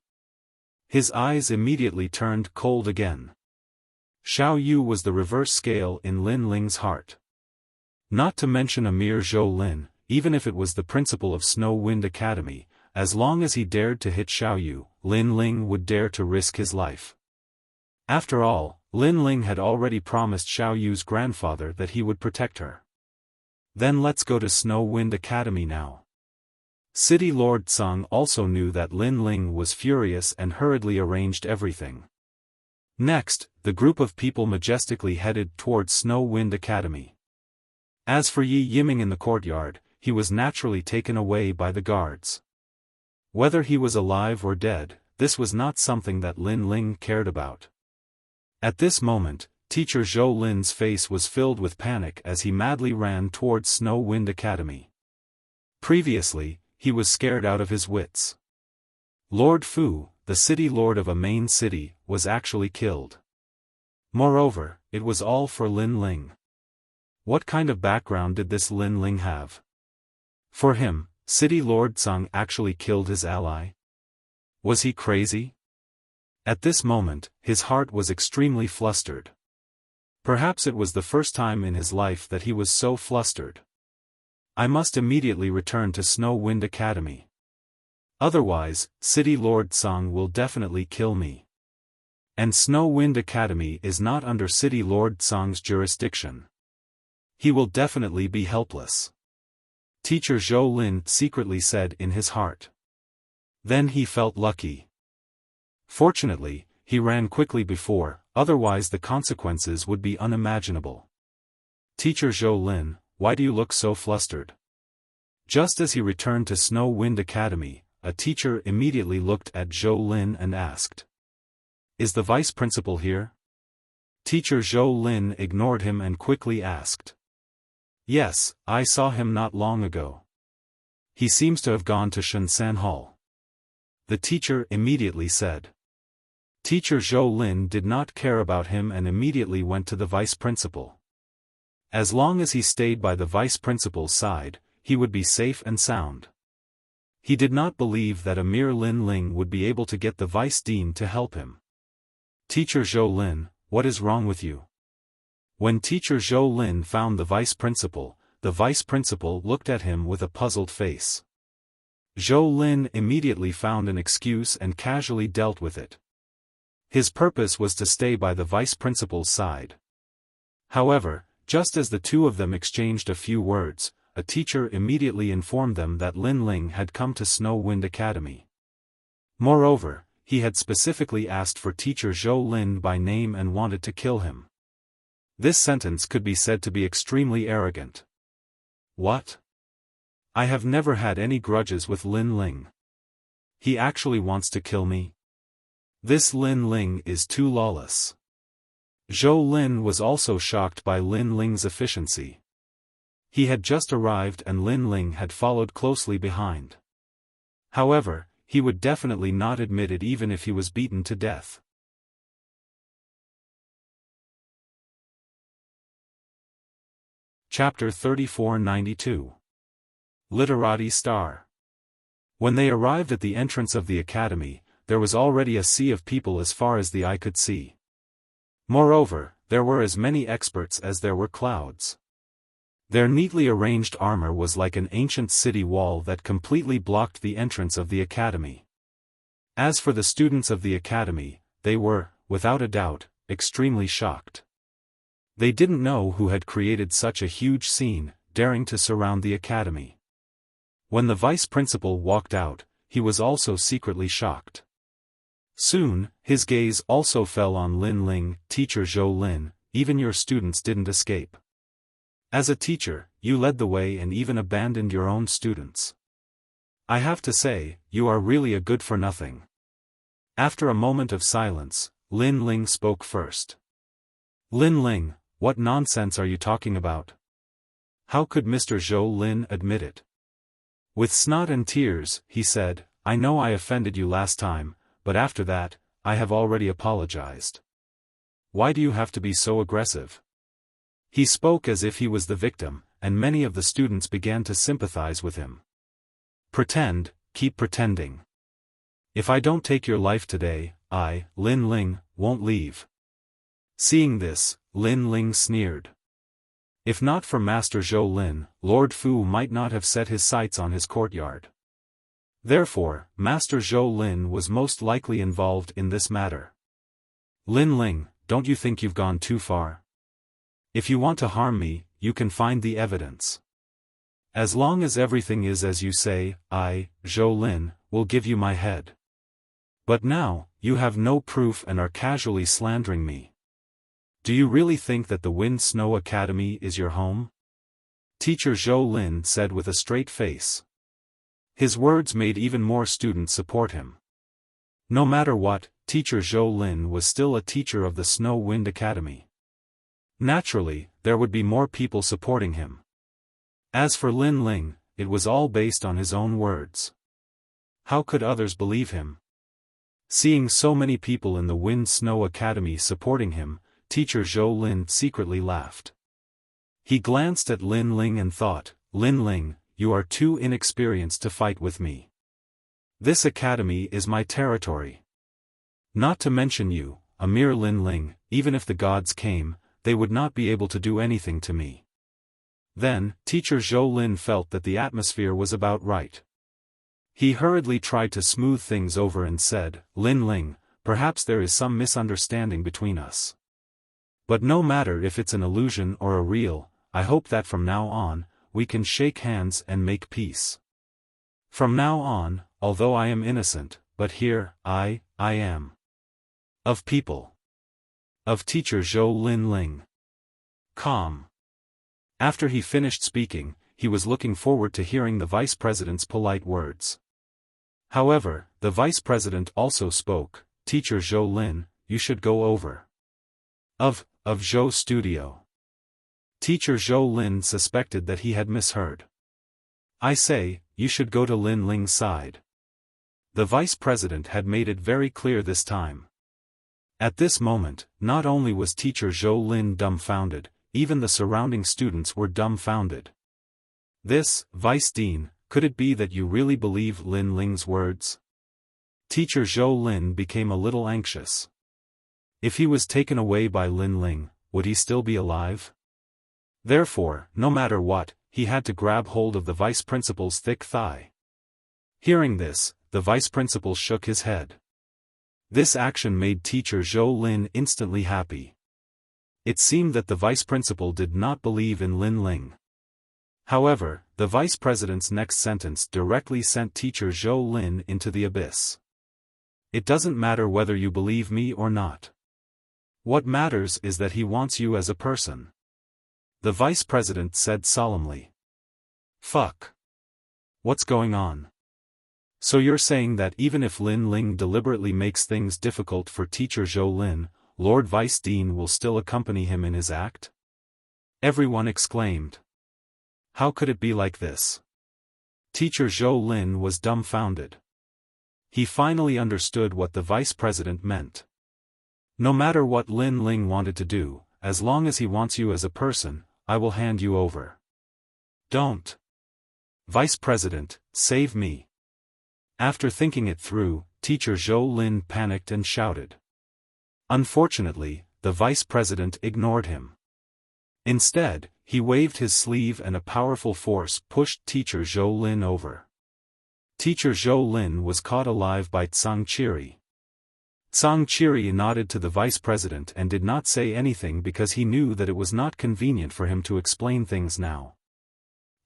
His eyes immediately turned cold again. Xiao Yu was the reverse scale in Lin Ling's heart. Not to mention a mere Zhou Lin, even if it was the principal of Snow Wind Academy, as long as he dared to hit Xiao Yu, Lin Ling would dare to risk his life. After all, Lin Ling had already promised Xiao Yu's grandfather that he would protect her. Then let's go to Snow Wind Academy now. City Lord Tsang also knew that Lin Ling was furious and hurriedly arranged everything. Next, the group of people majestically headed towards Snow Wind Academy. As for Yi Yiming in the courtyard, he was naturally taken away by the guards. Whether he was alive or dead, this was not something that Lin Ling cared about. At this moment, Teacher Zhou Lin's face was filled with panic as he madly ran towards Snow Wind Academy. Previously, he was scared out of his wits. Lord Fu, the city lord of a main city, was actually killed. Moreover, it was all for Lin Ling. What kind of background did this Lin Ling have? For him, City Lord Tsang actually killed his ally? Was he crazy? At this moment, his heart was extremely flustered. Perhaps it was the first time in his life that he was so flustered. I must immediately return to Snow Wind Academy. Otherwise, City Lord Tsang will definitely kill me. And Snow Wind Academy is not under City Lord Tsang's jurisdiction. He will definitely be helpless. Teacher Zhou Lin secretly said in his heart. Then he felt lucky. Fortunately, he ran quickly before, otherwise the consequences would be unimaginable. Teacher Zhou Lin, why do you look so flustered? Just as he returned to Snow Wind Academy, a teacher immediately looked at Zhou Lin and asked. Is the vice principal here? Teacher Zhou Lin ignored him and quickly asked. Yes, I saw him not long ago. He seems to have gone to Shenzhen Hall. The teacher immediately said. Teacher Zhou Lin did not care about him and immediately went to the vice principal. As long as he stayed by the vice principal's side, he would be safe and sound. He did not believe that a mere Lin Ling would be able to get the vice dean to help him. Teacher Zhou Lin, what is wrong with you? When Teacher Zhou Lin found the vice principal looked at him with a puzzled face. Zhou Lin immediately found an excuse and casually dealt with it. His purpose was to stay by the vice principal's side. However, just as the two of them exchanged a few words, a teacher immediately informed them that Lin Ling had come to Snow Wind Academy. Moreover, he had specifically asked for Teacher Zhou Lin by name and wanted to kill him. This sentence could be said to be extremely arrogant. What? I have never had any grudges with Lin Ling. He actually wants to kill me? This Lin Ling is too lawless. Zhou Lin was also shocked by Lin Ling's efficiency. He had just arrived and Lin Ling had followed closely behind. However, he would definitely not admit it even if he was beaten to death. Chapter 3492. Literati Star. When they arrived at the entrance of the academy, there was already a sea of people as far as the eye could see. Moreover, there were as many experts as there were clouds. Their neatly arranged armor was like an ancient city wall that completely blocked the entrance of the academy. As for the students of the academy, they were, without a doubt, extremely shocked. They didn't know who had created such a huge scene, daring to surround the academy. When the vice principal walked out, he was also secretly shocked. Soon, his gaze also fell on Lin Ling. Teacher Zhou Lin, even your students didn't escape. As a teacher, you led the way and even abandoned your own students. I have to say, you are really a good-for-nothing. After a moment of silence, Lin Ling spoke first. Lin Ling, what nonsense are you talking about? How could Mr. Zhou Lin admit it? With snot and tears, he said, I know I offended you last time, but after that, I have already apologized. Why do you have to be so aggressive? He spoke as if he was the victim, and many of the students began to sympathize with him. Pretend, keep pretending. If I don't take your life today, I, Lin Ling, won't leave. Seeing this, Lin Ling sneered. If not for Master Zhou Lin, Lord Fu might not have set his sights on his courtyard. Therefore, Master Zhou Lin was most likely involved in this matter. Lin Ling, don't you think you've gone too far? If you want to harm me, you can find the evidence. As long as everything is as you say, I, Zhou Lin, will give you my head. But now, you have no proof and are casually slandering me. Do you really think that the Wind Snow Academy is your home? Teacher Zhou Lin said with a straight face. His words made even more students support him. No matter what, Teacher Zhou Lin was still a teacher of the Snow Wind Academy. Naturally, there would be more people supporting him. As for Lin Ling, it was all based on his own words. How could others believe him? Seeing so many people in the Wind Snow Academy supporting him, Teacher Zhou Lin secretly laughed. He glanced at Lin Ling and thought, Lin Ling, you are too inexperienced to fight with me. This academy is my territory. Not to mention you, a mere Lin Ling, even if the gods came, they would not be able to do anything to me. Then, Teacher Zhou Lin felt that the atmosphere was about right. He hurriedly tried to smooth things over and said, Lin Ling, perhaps there is some misunderstanding between us. But no matter if it's an illusion or a real, I hope that from now on, we can shake hands and make peace. From now on, although I am innocent, but here, I am. Of people. Of Teacher Zhou Lin Ling. Calm. After he finished speaking, he was looking forward to hearing the vice president's polite words. However, the vice president also spoke, Teacher Zhou Lin, you should go over. Of Zhou Studio. Teacher Zhou Lin suspected that he had misheard. I say, you should go to Lin Ling's side. The vice president had made it very clear this time. At this moment, not only was teacher Zhou Lin dumbfounded, even the surrounding students were dumbfounded. This, Vice Dean, could it be that you really believe Lin Ling's words? Teacher Zhou Lin became a little anxious. If he was taken away by Lin Ling, would he still be alive? Therefore, no matter what, he had to grab hold of the vice principal's thick thigh. Hearing this, the vice principal shook his head. This action made teacher Zhou Lin instantly happy. It seemed that the vice principal did not believe in Lin Ling. However, the vice president's next sentence directly sent teacher Zhou Lin into the abyss. It doesn't matter whether you believe me or not. What matters is that he wants you as a person. The vice president said solemnly. Fuck. What's going on? So you're saying that even if Lin Ling deliberately makes things difficult for teacher Zhou Lin, Lord Vice Dean will still accompany him in his act? Everyone exclaimed. How could it be like this? Teacher Zhou Lin was dumbfounded. He finally understood what the vice president meant. No matter what Lin Ling wanted to do, as long as he wants you as a person, I will hand you over. Don't. Vice President, save me. After thinking it through, teacher Zhou Lin panicked and shouted. Unfortunately, the vice president ignored him. Instead, he waved his sleeve and a powerful force pushed teacher Zhou Lin over. Teacher Zhou Lin was caught alive by Tsang Qiri. Tsang Qiri nodded to the vice president and did not say anything because he knew that it was not convenient for him to explain things now.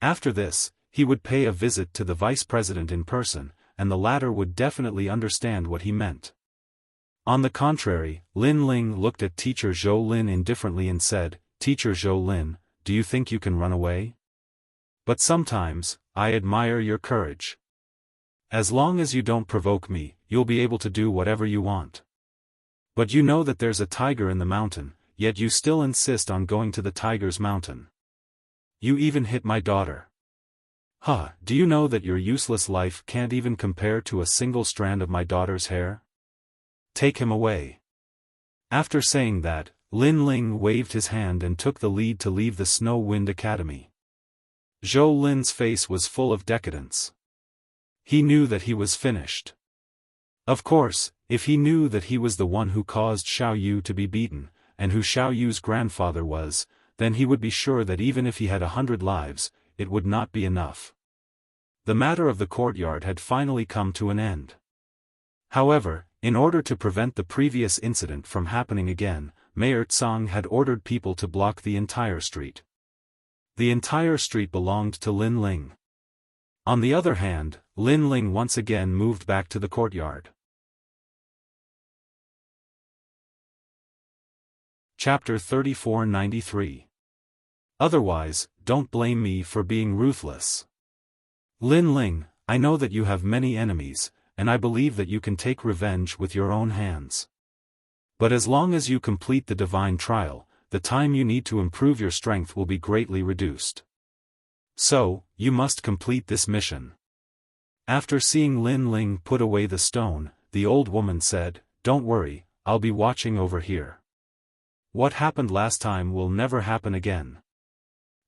After this, he would pay a visit to the vice president in person, and the latter would definitely understand what he meant. On the contrary, Lin Ling looked at teacher Zhou Lin indifferently and said, Teacher Zhou Lin, do you think you can run away? But sometimes, I admire your courage. As long as you don't provoke me, you'll be able to do whatever you want. But you know that there's a tiger in the mountain, yet you still insist on going to the tiger's mountain. You even hit my daughter. Huh, do you know that your useless life can't even compare to a single strand of my daughter's hair? Take him away. After saying that, Lin Ling waved his hand and took the lead to leave the Snow Wind Academy. Zhou Lin's face was full of decadence. He knew that he was finished. Of course, if he knew that he was the one who caused Xiao Yu to be beaten, and who Xiao Yu's grandfather was, then he would be sure that even if he had 100 lives, it would not be enough. The matter of the courtyard had finally come to an end. However, in order to prevent the previous incident from happening again, Mayor Tsang had ordered people to block the entire street. The entire street belonged to Lin Ling. On the other hand, Lin Ling once again moved back to the courtyard. Chapter 3493. Otherwise, don't blame me for being ruthless. Lin Ling, I know that you have many enemies, and I believe that you can take revenge with your own hands. But as long as you complete the divine trial, the time you need to improve your strength will be greatly reduced. So, you must complete this mission. After seeing Lin Ling put away the stone, the old woman said, Don't worry, I'll be watching over here. What happened last time will never happen again.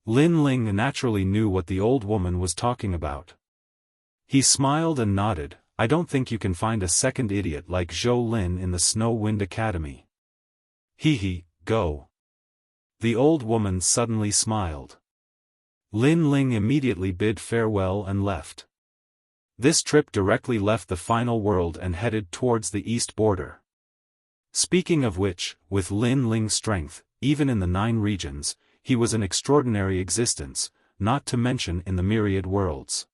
Lin Ling naturally knew what the old woman was talking about. He smiled and nodded. I don't think you can find a second idiot like Zhou Lin in the Snow Wind Academy. Hee, go. The old woman suddenly smiled. Lin Ling immediately bid farewell and left. This trip directly left the final world and headed towards the east border. Speaking of which, with Lin Ling's strength, even in the 9 regions, he was an extraordinary existence, not to mention in the myriad worlds.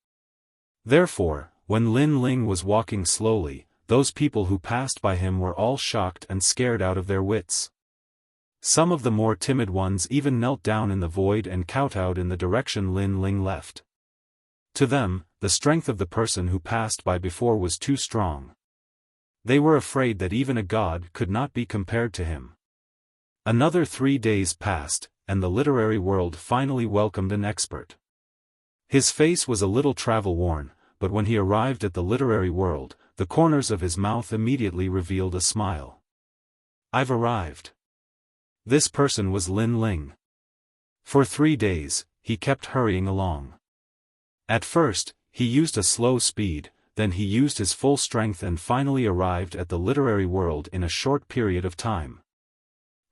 Therefore, when Lin Ling was walking slowly, those people who passed by him were all shocked and scared out of their wits. Some of the more timid ones even knelt down in the void and kowtowed in the direction Lin Ling left. To them, the strength of the person who passed by before was too strong. They were afraid that even a god could not be compared to him. Another 3 days passed, and the literary world finally welcomed an expert. His face was a little travel-worn, but when he arrived at the literary world, the corners of his mouth immediately revealed a smile. I've arrived. This person was Lin Ling. For 3 days, he kept hurrying along. At first, he used a slow speed, then he used his full strength and finally arrived at the literary world in a short period of time.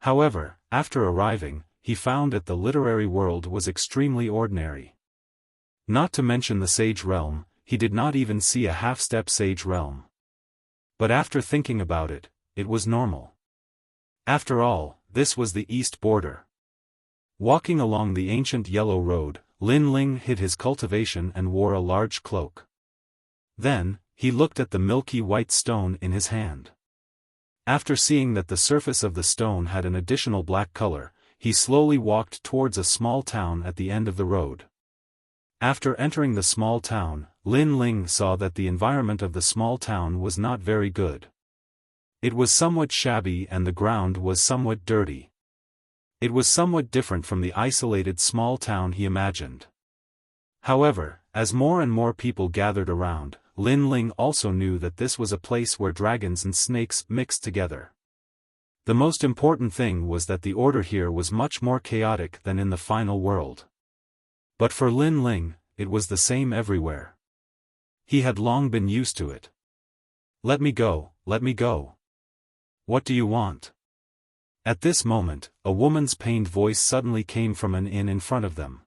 However, after arriving, he found that the literary world was extremely ordinary. Not to mention the sage realm, he did not even see a half-step sage realm. But after thinking about it, it was normal. After all, this was the east border. Walking along the ancient yellow road, Lin Ling hid his cultivation and wore a large cloak. Then, he looked at the milky white stone in his hand. After seeing that the surface of the stone had an additional black color, he slowly walked towards a small town at the end of the road. After entering the small town, Lin Ling saw that the environment of the small town was not very good. It was somewhat shabby and the ground was somewhat dirty. It was somewhat different from the isolated small town he imagined. However, as more and more people gathered around, Lin Ling also knew that this was a place where dragons and snakes mixed together. The most important thing was that the order here was much more chaotic than in the final world. But for Lin Ling, it was the same everywhere. He had long been used to it. Let me go, let me go. What do you want? At this moment, a woman's pained voice suddenly came from an inn in front of them.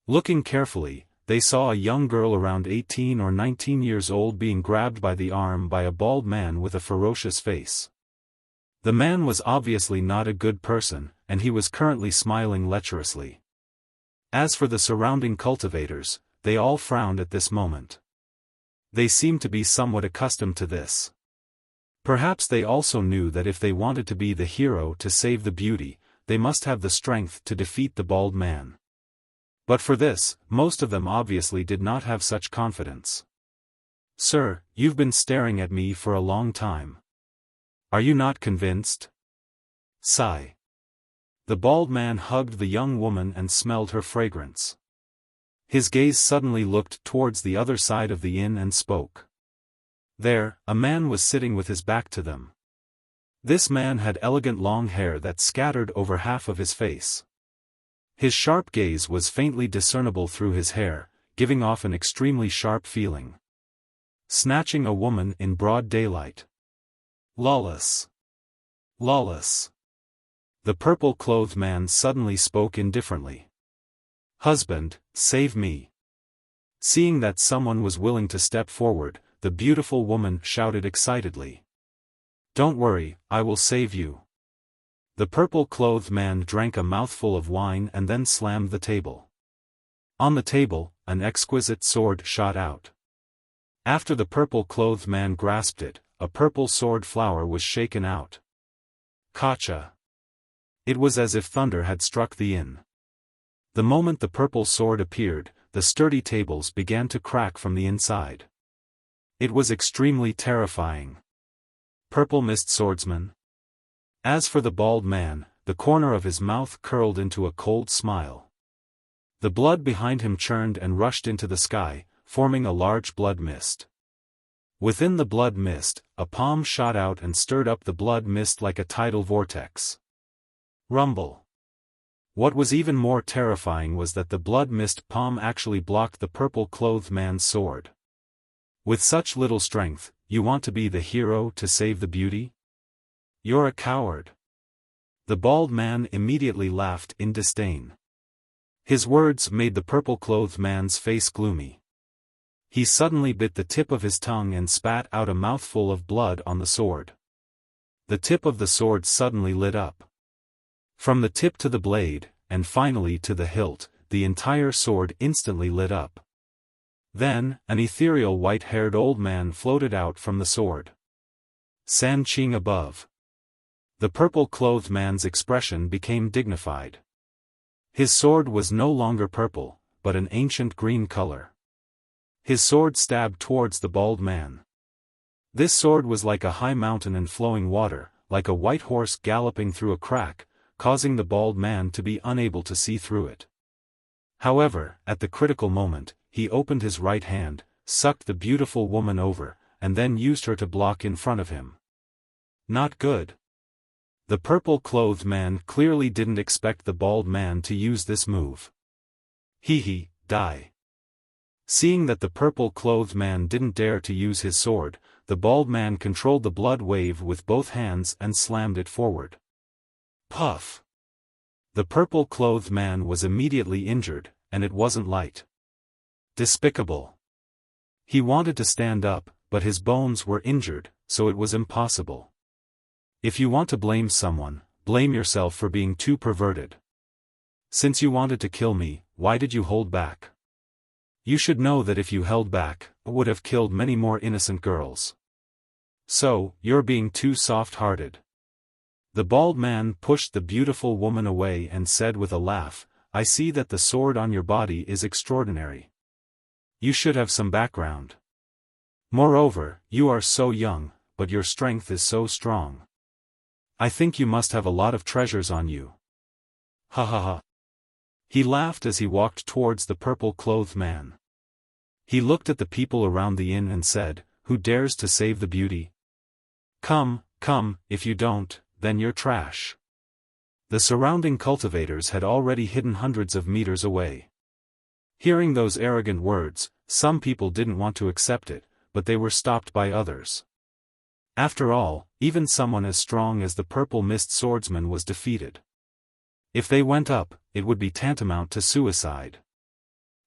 Looking carefully, they saw a young girl around 18 or 19 years old being grabbed by the arm by a bald man with a ferocious face. The man was obviously not a good person, and he was currently smiling lecherously. As for the surrounding cultivators, they all frowned at this moment. They seemed to be somewhat accustomed to this. Perhaps they also knew that if they wanted to be the hero to save the beauty, they must have the strength to defeat the bald man. But for this, most of them obviously did not have such confidence. Sir, you've been staring at me for a long time. Are you not convinced? Sigh. The bald man hugged the young woman and smelled her fragrance. His gaze suddenly looked towards the other side of the inn and spoke. There, a man was sitting with his back to them. This man had elegant long hair that scattered over half of his face. His sharp gaze was faintly discernible through his hair, giving off an extremely sharp feeling. Snatching a woman in broad daylight. Lawless. Lawless. The purple-clothed man suddenly spoke indifferently. Husband, save me. Seeing that someone was willing to step forward, the beautiful woman shouted excitedly. Don't worry, I will save you. The purple-clothed man drank a mouthful of wine and then slammed the table. On the table, an exquisite sword shot out. After the purple-clothed man grasped it, a purple sword flower was shaken out. Kacha. It was as if thunder had struck the inn. The moment the purple sword appeared, the sturdy tables began to crack from the inside. It was extremely terrifying. Purple mist swordsman. As for the bald man, the corner of his mouth curled into a cold smile. The blood behind him churned and rushed into the sky, forming a large blood mist. Within the blood mist, a palm shot out and stirred up the blood mist like a tidal vortex. Rumble. What was even more terrifying was that the blood mist palm actually blocked the purple-clothed man's sword. With such little strength, you want to be the hero to save the beauty? You're a coward. The bald man immediately laughed in disdain. His words made the purple-clothed man's face gloomy. He suddenly bit the tip of his tongue and spat out a mouthful of blood on the sword. The tip of the sword suddenly lit up. From the tip to the blade, and finally to the hilt, the entire sword instantly lit up. Then, an ethereal white-haired old man floated out from the sword. San Qing above. The purple-clothed man's expression became dignified. His sword was no longer purple, but an ancient green color. His sword stabbed towards the bald man. This sword was like a high mountain and flowing water, like a white horse galloping through a crack, causing the bald man to be unable to see through it. However, at the critical moment, he opened his right hand, sucked the beautiful woman over, and then used her to block in front of him. Not good. The purple-clothed man clearly didn't expect the bald man to use this move. Hee, die. Seeing that the purple-clothed man didn't dare to use his sword, the bald man controlled the blood wave with both hands and slammed it forward. Puff! The purple-clothed man was immediately injured, and it wasn't light. Despicable. He wanted to stand up, but his bones were injured, so it was impossible. If you want to blame someone, blame yourself for being too perverted. Since you wanted to kill me, why did you hold back? You should know that if you held back, it would have killed many more innocent girls. So, you're being too soft-hearted. The bald man pushed the beautiful woman away and said with a laugh, I see that the sword on your body is extraordinary. You should have some background. Moreover, you are so young, but your strength is so strong. I think you must have a lot of treasures on you. Ha ha ha. He laughed as he walked towards the purple-clothed man. He looked at the people around the inn and said, Who dares to save the beauty? Come, if you don't, then you're trash. The surrounding cultivators had already hidden hundreds of meters away. Hearing those arrogant words, some people didn't want to accept it, but they were stopped by others. After all, even someone as strong as the purple mist swordsman was defeated. If they went up, it would be tantamount to suicide.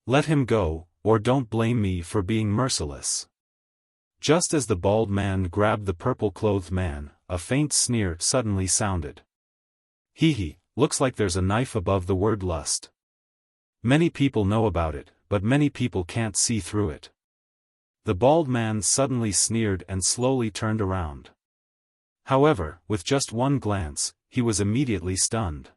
Let him go, or don't blame me for being merciless. Just as the bald man grabbed the purple-clothed man, a faint sneer suddenly sounded. Hee, looks like there's a knife above the word lust. Many people know about it, but many people can't see through it. The bald man suddenly sneered and slowly turned around. However, with just one glance, he was immediately stunned.